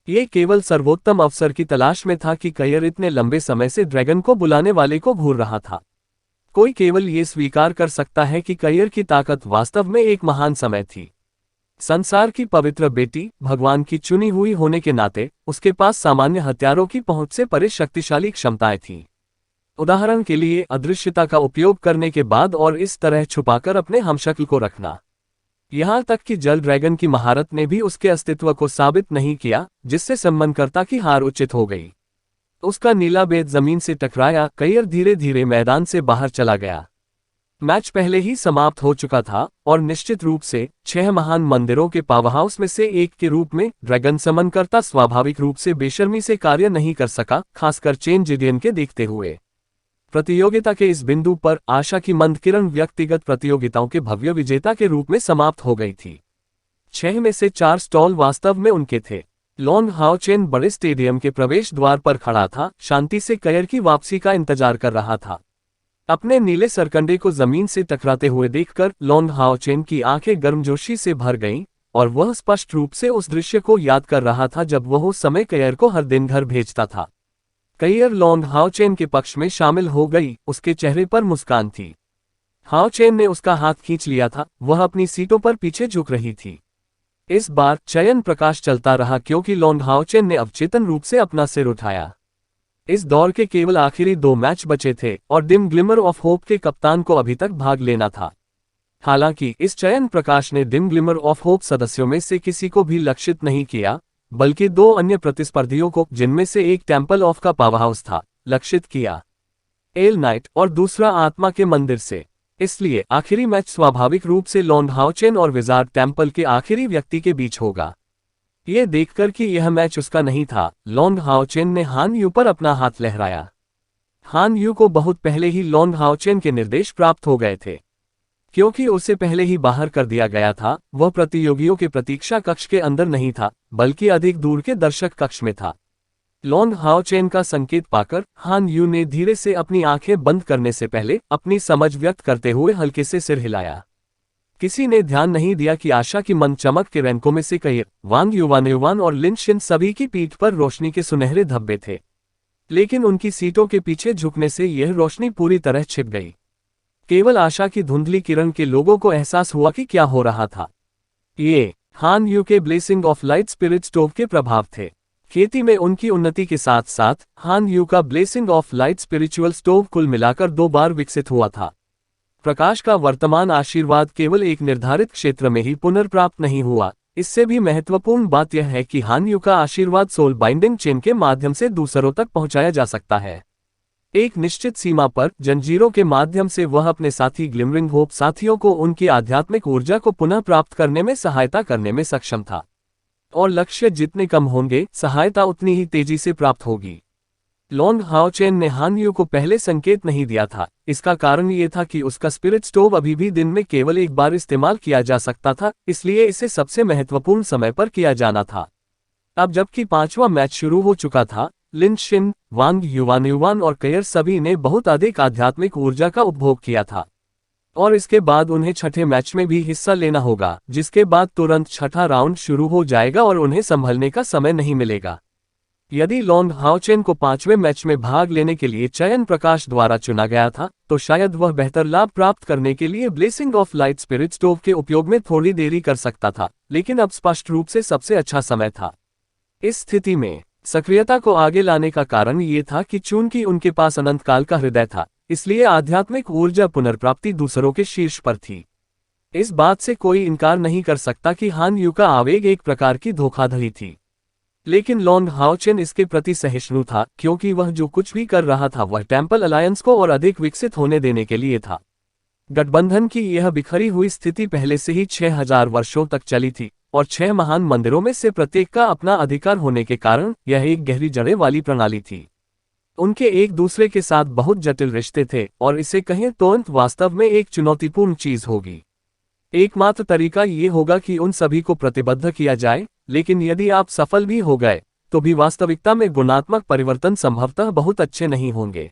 ये केवल सर्वोत्तम अवसर की तलाश में था कि कयिर इतने लंबे समय से ड्रैगन को बुलाने वाले को घूर रहा था। कोई केवल ये स्वीकार कर सकता है कि कयिर की ताकत वास्तव में एक महान समय थी। संसार की पवित्र बेटी, भगवान की चुनी हुई होने के नाते उसके पास सामान्य हथियारों की पहुंच से परे शक्तिशाली क्षमताएं थीं। उदाहरण के लिए अदृश्यता का उपयोग करने के बाद और इस तरह छुपाकर अपने हमशक्ल को रखना। यहां तक कि जल ड्रैगन की महारत ने भी उसके अस्तित्व को साबित नहीं किया, जिससे समनकर्ता की हार उचित हो गई। उसका नीला बेद जमीन से टकराया, कयिर धीरे धीरे मैदान से बाहर चला गया। मैच पहले ही समाप्त हो चुका था और निश्चित रूप से 6 महान मंदिरों के पावरहाउस में से एक के रूप में ड्रैगन समनकर्ता स्वाभाविक रूप से बेशर्मी से कार्य नहीं कर सका, खासकर चेन जिडियन के देखते हुए। प्रतियोगिता के इस बिंदु पर आशा की मंद किरण व्यक्तिगत प्रतियोगिताओं के भव्य विजेता के रूप में समाप्त हो गई थी। 6 में से 4 स्टॉल वास्तव में उनके थे। लॉन्ग हाओ चेन बड़े स्टेडियम के प्रवेश द्वार पर खड़ा था, शांति से कयिर की वापसी का इंतजार कर रहा था। अपने नीले सरकंडे को जमीन से टकराते हुए देखकर लॉन्ग हाओ चेन की आंखें गर्मजोशी से भर गईं और वह स्पष्ट रूप से उस दृश्य को याद कर रहा था जब वह उस समय कयिर को हर दिन घर भेजता था। कयिर लॉन्ग हाओ चेन के पक्ष में शामिल हो गई, उसके चेहरे पर मुस्कान थी। हाओ चेन ने उसका हाथ खींच लिया था, वह अपनी सीटों पर पीछे झुक रही थी। इस बार चयन प्रकाश चलता रहा क्योंकि लॉन्ग हाओ चेन ने अवचेतन रूप से अपना सिर उठाया। इस दौर के केवल आखिरी 2 मैच बचे थे और डिम ग्लिमर ऑफ होप के कप्तान को अभी तक भाग लेना था। हालांकि इस चयन प्रकाश ने डिम ग्लिमर ऑफ होप सदस्यों में से किसी को भी लक्षित नहीं किया, बल्कि 2 अन्य प्रतिस्पर्धियों को, जिनमें से एक टेम्पल ऑफ का पावरहाउस था, लक्षित किया। एल नाइट और दूसरा आत्मा के मंदिर से। इसलिए आखिरी मैच स्वाभाविक रूप से लॉन्ग हाओ चेन और विजार्ड टेम्पल के आखिरी व्यक्ति के बीच होगा। ये देखकर कि यह मैच उसका नहीं था, लॉन्ग हाओ चेन ने हान यू पर अपना हाथ लहराया। हान यू को बहुत पहले ही लॉन्ग हाओ चेन के निर्देश प्राप्त हो गए थे। क्योंकि उसे पहले ही बाहर कर दिया गया था, वह प्रतियोगियों के प्रतीक्षा कक्ष के अंदर नहीं था, बल्कि अधिक दूर के दर्शक कक्ष में था। लॉन्ग हाओ चेन का संकेत पाकर हान यू ने धीरे से अपनी आंखें बंद करने से पहले अपनी समझ व्यक्त करते हुए हल्के से सिर हिलाया। किसी ने ध्यान नहीं दिया कि आशा की मंद चमक के रैंकों में से कयिर, वांग युवान और लिन शिन सभी की पीठ पर रोशनी के सुनहरे धब्बे थे, लेकिन उनकी सीटों के पीछे झुकने से यह रोशनी पूरी तरह छिप गई। केवल आशा की धुंधली किरण के लोगों को एहसास हुआ कि क्या हो रहा था। ये हान यू के blessing of light spirit stove के प्रभाव थे। खेती में उनकी उन्नति के साथ साथ हान यू का blessing of light spiritual stove कुल मिलाकर 2 बार विकसित हुआ था। प्रकाश का वर्तमान आशीर्वाद केवल एक निर्धारित क्षेत्र में ही पुनर्प्राप्त नहीं हुआ, इससे भी महत्वपूर्ण बात यह है कि हान यू का आशीर्वाद सोल बाइंडिंग चेन के माध्यम से दूसरों तक पहुंचाया जा सकता है। एक निश्चित सीमा पर जंजीरों के माध्यम से वह अपने साथी ग्लिमरिंग होप साथियों को उनकी आध्यात्मिक ऊर्जा को पुनः प्राप्त करने में सहायता करने में सक्षम था। और लक्ष्य जितने कम होंगे, सहायता उतनी ही तेजी से प्राप्त होगी। लॉन्ग हाओचेन ने हान यू को पहले संकेत नहीं दिया था। इसका कारण ये था कि उसका स्पिरिट स्टोव अभी भी दिन में केवल एक बार इस्तेमाल किया जा सकता था, इसलिए इसे सबसे महत्वपूर्ण समय पर किया जाना था। अब जबकि पांचवा मैच शुरू हो चुका था, लिन शिन, वांग युवान और कयर सभी ने बहुत अधिक आध्यात्मिक ऊर्जा का उपभोग किया था और इसके बाद उन्हें छठे मैच में भी हिस्सा लेना होगा, जिसके बाद तुरंत छठा राउंड शुरू हो जाएगा और उन्हें संभलने का समय नहीं मिलेगा। यदि लॉन्ग हाओचेन को पांचवें मैच में भाग लेने के लिए चयन प्रकाश द्वारा चुना गया था, तो शायद वह बेहतर लाभ प्राप्त करने के लिए blessing of light spirit stove के उपयोग में थोड़ी देरी कर सकता था, लेकिन अब स्पष्ट रूप से सबसे अच्छा समय था। इस स्थिति में सक्रियता को आगे लाने का कारण ये था कि चूंकि उनके पास अनंत काल का हृदय था, इसलिए आध्यात्मिक ऊर्जा पुनर्प्राप्ति दूसरों के शीर्ष पर थी। इस बात से कोई इनकार नहीं कर सकता कि हान यू का आवेग एक प्रकार की धोखाधड़ी थी, लेकिन लॉन्ग हाओचेन इसके प्रति सहिष्णु था, क्योंकि वह जो कुछ भी कर रहा था वह टेम्पल अलायंस को और अधिक विकसित होने देने के लिए था। गठबंधन की यह बिखरी हुई स्थिति पहले से ही 6000 वर्षों तक चली थी और 6 महान मंदिरों में से प्रत्येक का अपना अधिकार होने के कारण यह एक गहरी जड़ें वाली प्रणाली थी। उनके एक दूसरे के साथ बहुत जटिल रिश्ते थे और इसे कहें तो अंत वास्तव में एक चुनौतीपूर्ण चीज होगी। एकमात्र तरीका ये होगा कि उन सभी को प्रतिबद्ध किया जाए, लेकिन यदि आप सफल भी हो गए तो भी वास्तविकता में गुणात्मक परिवर्तन संभवतः बहुत अच्छे नहीं होंगे।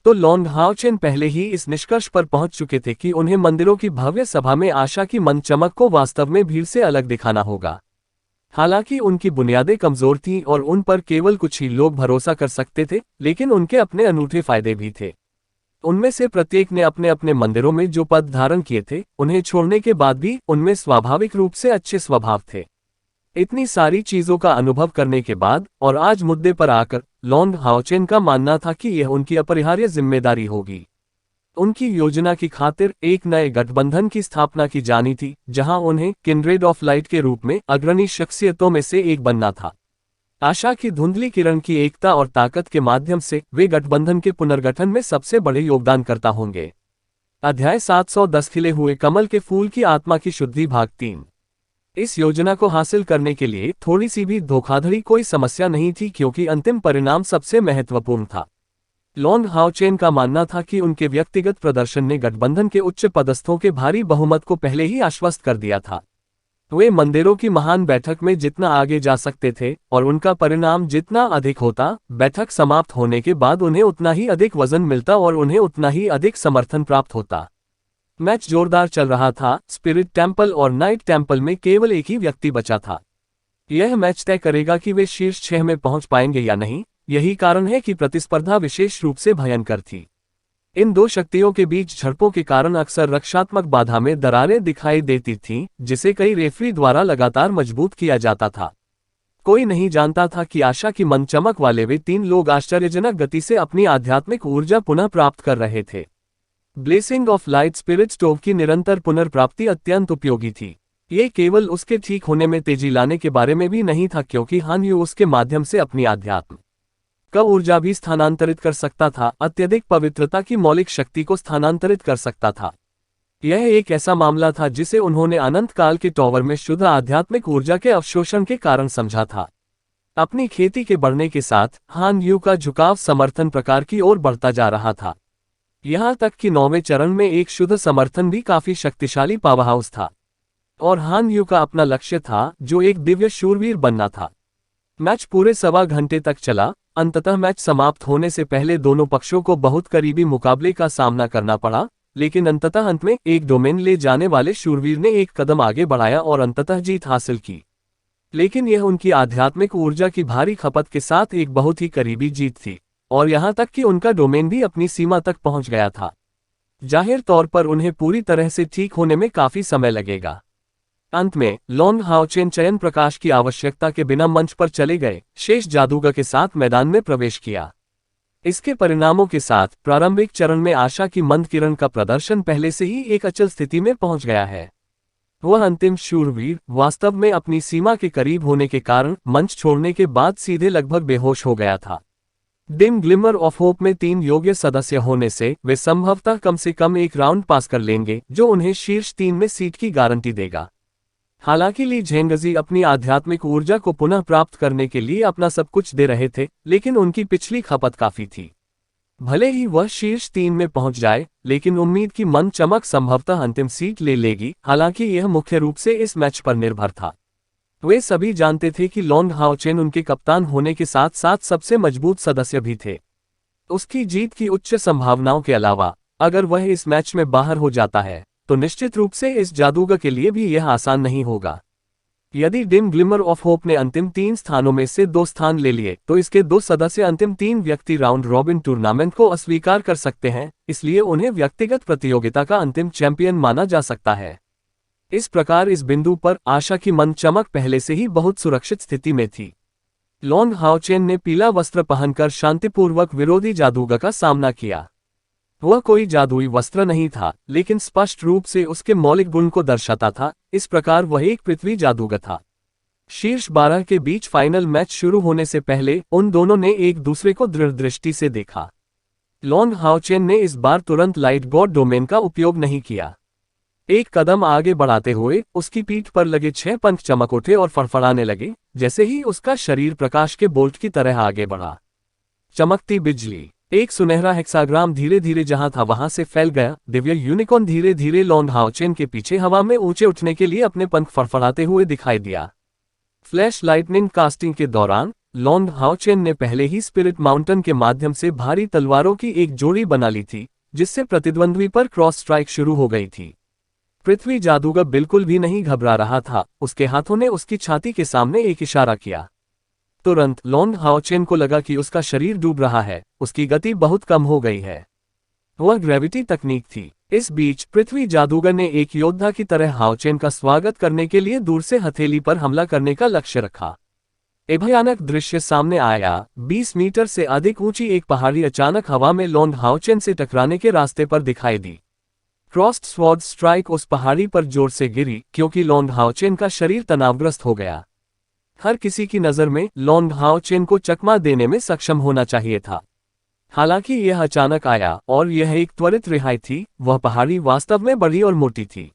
तो लॉन्ग हाओचेन पहले ही इस निष्कर्ष पर पहुंच चुके थे कि उन्हें मंदिरों की भव्य सभा में आशा की मंद चमक को वास्तव में भीड़ से अलग दिखाना होगा। हालांकि उनकी बुनियादें कमजोर थीं और उन पर केवल कुछ ही लोग भरोसा कर सकते थे, लेकिन उनके अपने अनूठे फायदे भी थे। उनमें से प्रत्येक ने अपने अपने मंदिरों में जो पद धारण किए थे, उन्हें छोड़ने के बाद भी उनमें स्वाभाविक रूप से अच्छे स्वभाव थे। इतनी सारी चीजों का अनुभव करने के बाद और आज मुद्दे पर आकर लॉन्ग हाओचेन का मानना था कि यह उनकी अपरिहार्य जिम्मेदारी होगी। उनकी योजना की खातिर एक नए गठबंधन की स्थापना की जानी थी, जहां उन्हें किंड्रेड ऑफ लाइट के रूप में अग्रणी शख्सियतों में से एक बनना था। आशा की धुंधली किरण की एकता और ताकत के माध्यम से वे गठबंधन के पुनर्गठन में सबसे बड़े योगदानकर्ता होंगे। अध्याय 710 खिले हुए कमल के फूल की आत्मा की शुद्धि भाग 3। इस योजना को हासिल करने के लिए थोड़ी सी भी धोखाधड़ी कोई समस्या नहीं थी, क्योंकि अंतिम परिणाम सबसे महत्वपूर्ण था। लॉन्ग हाओचेन का मानना था कि उनके व्यक्तिगत प्रदर्शन ने गठबंधन के उच्च पदस्थों के भारी बहुमत को पहले ही आश्वस्त कर दिया था। वे मंदिरों की महान बैठक में जितना आगे जा सकते थे और उनका परिणाम जितना अधिक होता, बैठक समाप्त होने के बाद उन्हें उतना ही अधिक वजन मिलता और उन्हें उतना ही अधिक समर्थन प्राप्त होता। मैच जोरदार चल रहा था। स्पिरिट टेम्पल और नाइट टेम्पल में केवल एक ही व्यक्ति बचा था। यह मैच तय करेगा कि वे शीर्ष 6 में पहुंच पाएंगे या नहीं। यही कारण है कि प्रतिस्पर्धा विशेष रूप से भयंकर थी। इन दो शक्तियों के बीच झड़पों के कारण अक्सर रक्षात्मक बाधा में दरारें दिखाई देती थीं, जिसे कई रेफरी द्वारा लगातार मजबूत किया जाता था। कोई नहीं जानता था कि आशा की मंद चमक वाले वे 3 लोग आश्चर्यजनक गति से अपनी आध्यात्मिक ऊर्जा पुनः प्राप्त कर रहे थे। Blessing of light spirit stove की निरंतर पुनर्प्राप्ति अत्यंत उपयोगी थी। ये केवल उसके ठीक होने में तेजी लाने के बारे में भी नहीं था, क्योंकि हान यू उसके माध्यम से अपनी आध्यात्म का ऊर्जा भी स्थानांतरित कर सकता था, अत्यधिक पवित्रता की मौलिक शक्ति को स्थानांतरित कर सकता था। यह एक ऐसा मामला था जिसे उन्होंने अनंत काल के टॉवर में शुद्ध आध्यात्मिक ऊर्जा के अवशोषण के कारण समझा था। अपनी खेती के बढ़ने के साथ हान यू का झुकाव समर्थन प्रकार की ओर बढ़ता जा रहा था। यहां तक कि 9वें चरण में एक शुद्ध समर्थन भी काफी शक्तिशाली पावरहाउस था और हान यू का अपना लक्ष्य था, जो एक दिव्य शूरवीर बनना था। मैच पूरे 1.25 घंटे तक चला। अंततः मैच समाप्त होने से पहले दोनों पक्षों को बहुत करीबी मुकाबले का सामना करना पड़ा, लेकिन अंततः अंत में एक डोमेन ले जाने वाले शूरवीर ने एक कदम आगे बढ़ाया और अंततः जीत हासिल की। लेकिन यह उनकी आध्यात्मिक ऊर्जा की भारी खपत के साथ एक बहुत ही करीबी जीत थी, और यहां तक कि उनका डोमेन भी अपनी सीमा तक पहुंच गया था। जाहिर तौर पर उन्हें पूरी तरह से ठीक होने में काफी समय लगेगा। अंत में लॉन्ग हाओचेन चयन प्रकाश की आवश्यकता के बिना मंच पर चले गए, शेष जादूगर के साथ मैदान में प्रवेश किया। इसके परिणामों के साथ प्रारंभिक चरण में आशा की मंद किरण का प्रदर्शन पहले से ही एक अचल स्थिति में पहुंच गया है। वह अंतिम शूरवीर वास्तव में अपनी सीमा के करीब होने के कारण मंच छोड़ने के बाद सीधे लगभग बेहोश हो गया था। डिम ग्लिमर ऑफ होप में 3 योग्य सदस्य होने से वे संभवतः कम से कम एक राउंड पास कर लेंगे, जो उन्हें शीर्ष 3 में सीट की गारंटी देगा। हालांकि ली झेंगजी अपनी आध्यात्मिक ऊर्जा को पुनः प्राप्त करने के लिए अपना सब कुछ दे रहे थे, लेकिन उनकी पिछली खपत काफी थी। भले ही वह शीर्ष 3 में पहुंच जाए, लेकिन उम्मीद की मंद चमक संभवतः अंतिम सीट ले लेगी। हालांकि यह मुख्य रूप से इस मैच पर निर्भर था। वे सभी जानते थे कि लॉन्ग हाओ चेन उनके कप्तान होने के साथ साथ सबसे मजबूत सदस्य भी थे। उसकी जीत की उच्च संभावनाओं के अलावा अगर वह इस मैच में बाहर हो जाता है तो निश्चित रूप से इस जादूगर के लिए भी यह आसान नहीं होगा। यदि डिम ग्लिमर ऑफ होप ने अंतिम 3 स्थानों में से 2 स्थान ले लिए तो इसके 2 सदस्य अंतिम 3 व्यक्ति राउंड रॉबिन टूर्नामेंट को अस्वीकार कर सकते हैं, इसलिए उन्हें व्यक्तिगत प्रतियोगिता का अंतिम चैंपियन माना जा सकता है। इस प्रकार इस बिंदु पर आशा की मंद चमक पहले से ही बहुत सुरक्षित स्थिति में थी। लॉन्ग हाओ चेन ने पीला वस्त्र पहनकर शांतिपूर्वक विरोधी जादूगर का सामना किया। वह कोई जादुई वस्त्र नहीं था, लेकिन स्पष्ट रूप से उसके मौलिक गुण को दर्शाता था। इस प्रकार वह एक पृथ्वी जादूगर था। शीर्ष 12 के बीच फाइनल मैच शुरू होने से पहले उन दोनों ने एक दूसरे को दृढ़ दृष्टि से देखा। लॉन्ग हाओ चेन ने इस बार तुरंत लाइट गॉड डोमेन का उपयोग नहीं किया। एक कदम आगे बढ़ाते हुए उसकी पीठ पर लगे 6 पंख चमक उठे और फड़फड़ाने लगे, जैसे ही उसका शरीर प्रकाश के बोल्ट की तरह आगे बढ़ा। चमकती बिजली, एक सुनहरा हेक्साग्राम धीरे धीरे जहां था वहां से फैल गया। दिव्य यूनिकॉर्न धीरे धीरे लॉन्ग हाओ चेन के पीछे हवा में ऊंचे उठने के लिए अपने पंख फड़फड़ाते हुए दिखाई दिया। फ्लैश लाइटनिंग कास्टिंग के दौरान लॉन्ग हाओ चेन ने पहले ही स्पिरिट माउंटेन के माध्यम से भारी तलवारों की एक जोड़ी बना ली थी, जिससे प्रतिद्वंद्वी पर क्रॉस स्ट्राइक शुरू हो गई थी। पृथ्वी जादूगर बिल्कुल भी नहीं घबरा रहा था। उसके हाथों ने उसकी छाती के सामने एक इशारा किया। तुरंत लॉन्ग हाओ चेन को लगा कि उसका शरीर डूब रहा है, उसकी गति बहुत कम हो गई है। वह ग्रेविटी तकनीक थी। इस बीच पृथ्वी जादूगर ने एक योद्धा की तरह हाओ चेन का स्वागत करने के लिए दूर से हथेली पर हमला करने का लक्ष्य रखा। एक भयानक दृश्य सामने आया। 20 मीटर से अधिक ऊंची एक पहाड़ी अचानक हवा में लॉन्ग हाओ चेन से टकराने के रास्ते पर दिखाई दी। क्रॉस्ड स्वॉर्ड स्ट्राइक उस पहाड़ी पर जोर से गिरी, क्योंकि लॉन्ग हाओ चेन का शरीर तनावग्रस्त हो गया। हर किसी की नज़र में लॉन्ग हाओ चेन को चकमा देने में सक्षम होना चाहिए था। हालांकि यह अचानक आया और यह एक त्वरित रिहाई थी। वह पहाड़ी वास्तव में बड़ी और मोटी थी।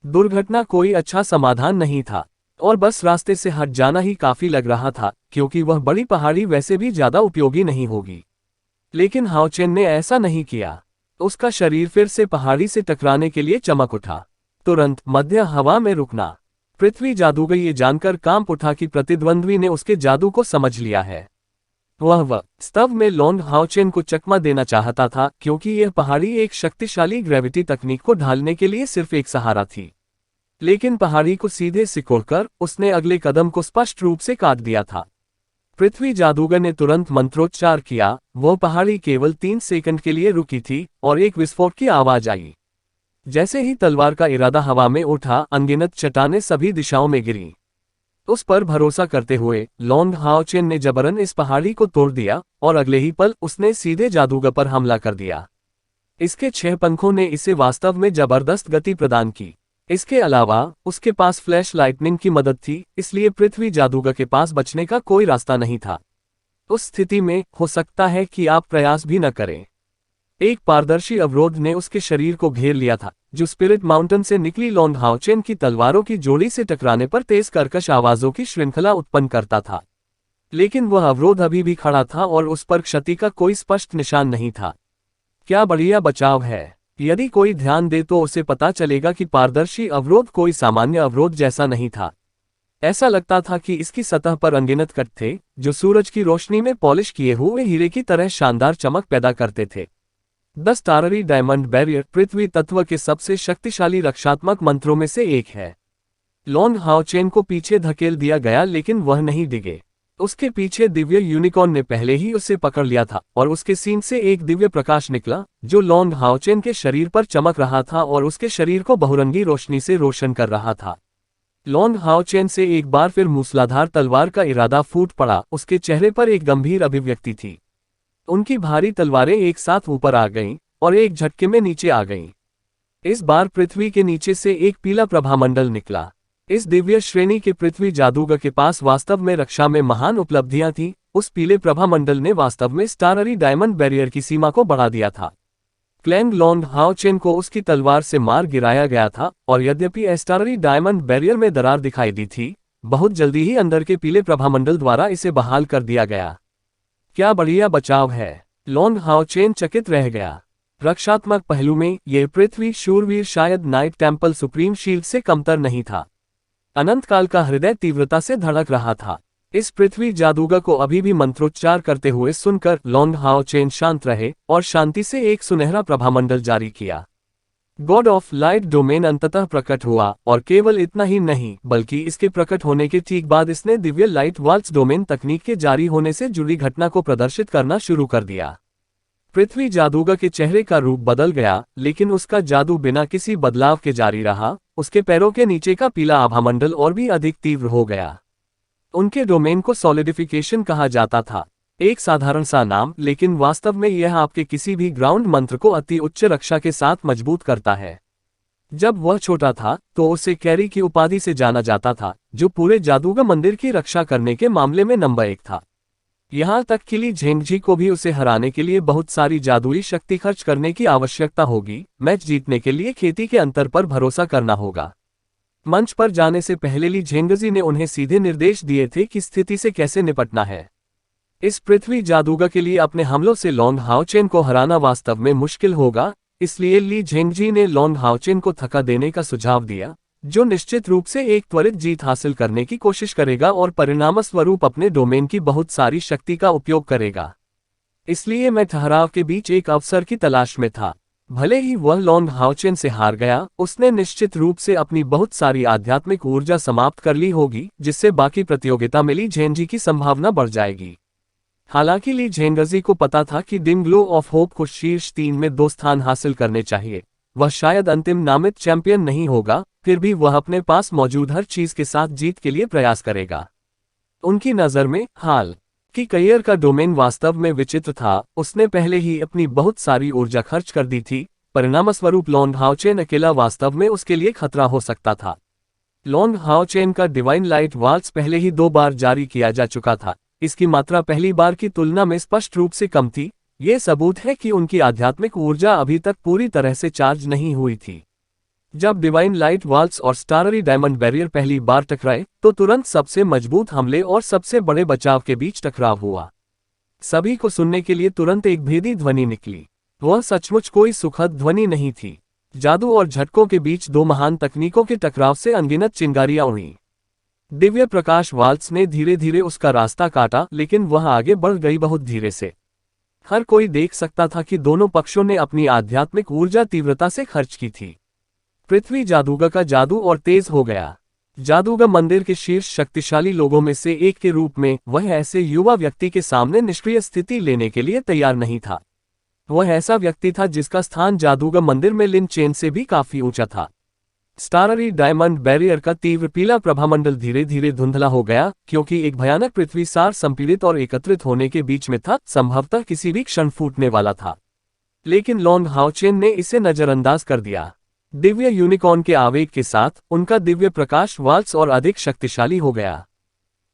दुर्घटना कोई अच्छा समाधान नहीं था और बस रास्ते से हट जाना ही काफी लग रहा था, क्योंकि वह बड़ी पहाड़ी वैसे भी ज्यादा उपयोगी नहीं होगी। लेकिन हाओ चेन ने ऐसा नहीं किया। उसका शरीर फिर से पहाड़ी से टकराने के लिए चमक उठा। तुरंत मध्य हवा में रुकना। पृथ्वी जादूगर ये जानकर कांप उठा कि प्रतिद्वंद्वी ने उसके जादू को समझ लिया है। वह वास्तव में लॉन्ग हाओ चेन को चकमा देना चाहता था, क्योंकि यह पहाड़ी एक शक्तिशाली ग्रेविटी तकनीक को ढालने के लिए सिर्फ एक सहारा थी। लेकिन पहाड़ी को सीधे सिकोड़कर उसने अगले कदम को स्पष्ट रूप से काट दिया था। पृथ्वी जादूगर ने तुरंत मंत्रोच्चार किया। वह पहाड़ी केवल 3 सेकंड के लिए रुकी थी और एक विस्फोट की आवाज आई। जैसे ही तलवार का इरादा हवा में उठा, अनगिनत चट्टानें सभी दिशाओं में गिरी। उस पर भरोसा करते हुए लॉन्ग हाओ चेन ने जबरन इस पहाड़ी को तोड़ दिया और अगले ही पल उसने सीधे जादूगर पर हमला कर दिया। इसके 6 पंखों ने इसे वास्तव में जबरदस्त गति प्रदान की। इसके अलावा उसके पास फ्लैश लाइटनिंग की मदद थी, इसलिए पृथ्वी जादूगर के पास बचने का कोई रास्ता नहीं था। उस स्थिति में हो सकता है कि आप प्रयास भी न करें। एक पारदर्शी अवरोध ने उसके शरीर को घेर लिया था, जो स्पिरिट माउंटेन से निकली लॉन्ग हाओ चेन की तलवारों की जोड़ी से टकराने पर तेज कर्कश आवाजों की श्रृंखला उत्पन्न करता था। लेकिन वह अवरोध अभी भी खड़ा था और उस पर क्षति का कोई स्पष्ट निशान नहीं था। क्या बढ़िया बचाव है! यदि कोई ध्यान दे तो उसे पता चलेगा कि पारदर्शी अवरोध कोई सामान्य अवरोध जैसा नहीं था। ऐसा लगता था कि इसकी सतह पर अनगिनत कट थे, जो सूरज की रोशनी में पॉलिश किए हुए हीरे की तरह शानदार चमक पैदा करते थे। 10 स्टाररी डायमंड बैरियर पृथ्वी तत्व के सबसे शक्तिशाली रक्षात्मक मंत्रों में से एक है। लॉन्ग हाओ चेन को पीछे धकेल दिया गया, लेकिन वह नहीं डिगे। उसके पीछे दिव्य यूनिकॉर्न ने पहले ही उसे पकड़ लिया था और उसके सींग से एक दिव्य प्रकाश निकला, जो लॉन्ग हाओ चेन के शरीर पर चमक रहा था और उसके शरीर को बहुरंगी रोशनी से रोशन कर रहा था। लॉन्ग हाओ चेन से एक बार फिर मूसलाधार तलवार का इरादा फूट पड़ा। उसके चेहरे पर एक गंभीर अभिव्यक्ति थी। उनकी भारी तलवारें एक साथ ऊपर आ गईं और एक झटके में नीचे आ गईं। इस बार पृथ्वी के नीचे से एक पीला प्रभामंडल निकला। इस दिव्य श्रेणी के पृथ्वी जादूगर के पास वास्तव में रक्षा में महान उपलब्धियां थीं। उस पीले प्रभामंडल ने वास्तव में स्टाररी डायमंड बैरियर की सीमा को बढ़ा दिया था। क्लैंग लॉन्ग हाओ चेन को उसकी तलवार से मार गिराया गया था, और यद्यपि स्टाररी डायमंड बैरियर में दरार दिखाई दी थी, बहुत जल्दी ही अंदर के पीले प्रभामंडल द्वारा इसे बहाल कर दिया गया। क्या बढ़िया बचाव है, लॉन्ग हाओ चेन चकित रह गया। रक्षात्मक पहलू में यह पृथ्वी शूरवीर शायद नाइट टेम्पल सुप्रीम शील्ड से कमतर नहीं था। अनंत काल का हृदय तीव्रता से धड़क रहा था। इस पृथ्वी जादूगर को अभी भी मंत्रोच्चार करते हुए सुनकर लॉन्ग हाओ चेन शांत रहे और शांति से एक सुनहरा प्रभामंडल जारी किया। गॉड ऑफ लाइट डोमेन अंततः प्रकट हुआ, और केवल इतना ही नहीं बल्कि इसके प्रकट होने के ठीक बाद इसने दिव्य लाइट वाल्स डोमेन तकनीक के जारी होने से जुड़ी घटना को प्रदर्शित करना शुरू कर दिया। पृथ्वी जादूगर के चेहरे का रूप बदल गया, लेकिन उसका जादू बिना किसी बदलाव के जारी रहा। उसके पैरों के नीचे का पीला आभामंडल और भी अधिक तीव्र हो गया। उनके डोमेन को सॉलिडिफिकेशन कहा जाता था, एक साधारण सा नाम, लेकिन वास्तव में यह आपके किसी भी ग्राउंड मंत्र को अति उच्च रक्षा के साथ मजबूत करता है। जब वह छोटा था तो उसे कैरी की उपाधि से जाना जाता था, जो पूरे जादूगर मंदिर की रक्षा करने के मामले में नंबर 1 था। यहाँ तक कि ली झेंगजी को भी उसे हराने के लिए बहुत सारी जादुई शक्ति खर्च करने की आवश्यकता होगी। मैच जीतने के लिए खेती के अंतर पर भरोसा करना होगा। मंच पर जाने से पहले ली झेंगजी ने उन्हें सीधे निर्देश दिए थे कि स्थिति से कैसे निपटना है। इस पृथ्वी जादूगर के लिए अपने हमलों से लॉन्ग हाओ चेन को हराना वास्तव में मुश्किल होगा, इसलिए ली झेंगजी ने लॉन्ग हाओ चेन को थका देने का सुझाव दिया, जो निश्चित रूप से एक त्वरित जीत हासिल करने की कोशिश करेगा और परिणामस्वरूप अपने डोमेन की बहुत सारी शक्ति का उपयोग करेगा। इसलिए मैं ठहराव के बीच एक अवसर की तलाश में था। भले ही वह लॉन्ग हाओ चेन से हार गया, उसने निश्चित रूप से अपनी बहुत सारी आध्यात्मिक ऊर्जा समाप्त कर ली होगी, जिससे बाकी प्रतियोगिता में ली झेंगजी की संभावना बढ़ जाएगी। हालांकि ली झेंगजी को पता था कि डिम ग्लो ऑफ होप को शीर्ष 3 में 2 स्थान हासिल करने चाहिए। वह शायद अंतिम नामित चैंपियन नहीं होगा, फिर भी वह अपने पास मौजूद हर चीज के साथ जीत के लिए प्रयास करेगा। उनकी नज़र में हाल की करियर का डोमेन वास्तव में विचित्र था। उसने पहले ही अपनी बहुत सारी ऊर्जा खर्च कर दी थी, परिणामस्वरूप लॉन्ग हाओ चेन अकेला वास्तव में उसके लिए खतरा हो सकता था। लॉन्ग हाओ चेन का डिवाइन लाइट वाल्स पहले ही 2 बार जारी किया जा चुका था। इसकी मात्रा पहली बार की तुलना में स्पष्ट रूप से कम थी। ये सबूत है कि उनकी आध्यात्मिक ऊर्जा अभी तक पूरी तरह से चार्ज नहीं हुई थी। जब डिवाइन लाइट वाल्स और स्टाररी डायमंड बैरियर पहली बार टकराए, तो तुरंत सबसे मजबूत हमले और सबसे बड़े बचाव के बीच टकराव हुआ। सभी को सुनने के लिए तुरंत एक भेदी ध्वनि निकली। वह सचमुच कोई सुखद ध्वनि नहीं थी। जादू और झटकों के बीच 2 महान तकनीकों के टकराव से अनगिनत चिंगारियां उड़ी। दिव्य प्रकाश वाल्स ने धीरे धीरे उसका रास्ता काटा, लेकिन वह आगे बढ़ गई बहुत धीरे से। हर कोई देख सकता था कि दोनों पक्षों ने अपनी आध्यात्मिक ऊर्जा तीव्रता से खर्च की थी। पृथ्वी जादूगर का जादू और तेज हो गया। जादूगर मंदिर के शीर्ष शक्तिशाली लोगों में से एक के रूप में वह ऐसे युवा व्यक्ति के सामने निष्क्रिय स्थिति लेने के लिए तैयार नहीं था। वह ऐसा व्यक्ति था जिसका स्थान जादूगर मंदिर में लिन चेन से भी काफी ऊंचा था। स्टाररी डायमंड बैरियर का तीव्र पीला प्रभामंडल धीरे धीरे धुंधला हो गया, क्योंकि एक भयानक पृथ्वी सार संपीड़ित और एकत्रित होने के बीच में था, संभवतः किसी भी क्षण फूटने वाला था। लेकिन लॉन्ग हाओ चेन ने इसे नजरअंदाज कर दिया। दिव्य यूनिकॉर्न के आवेग के साथ उनका दिव्य प्रकाश वाल्स और अधिक शक्तिशाली हो गया।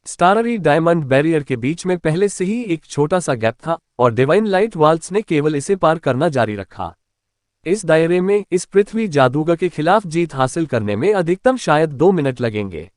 स्टाररी डायमंड बैरियर के बीच में पहले से ही एक छोटा सा गैप था, और डिवाइन लाइट वाल्स ने केवल इसे पार करना जारी रखा। इस दायरे में इस पृथ्वी जादूगर के खिलाफ जीत हासिल करने में अधिकतम शायद 2 मिनट लगेंगे।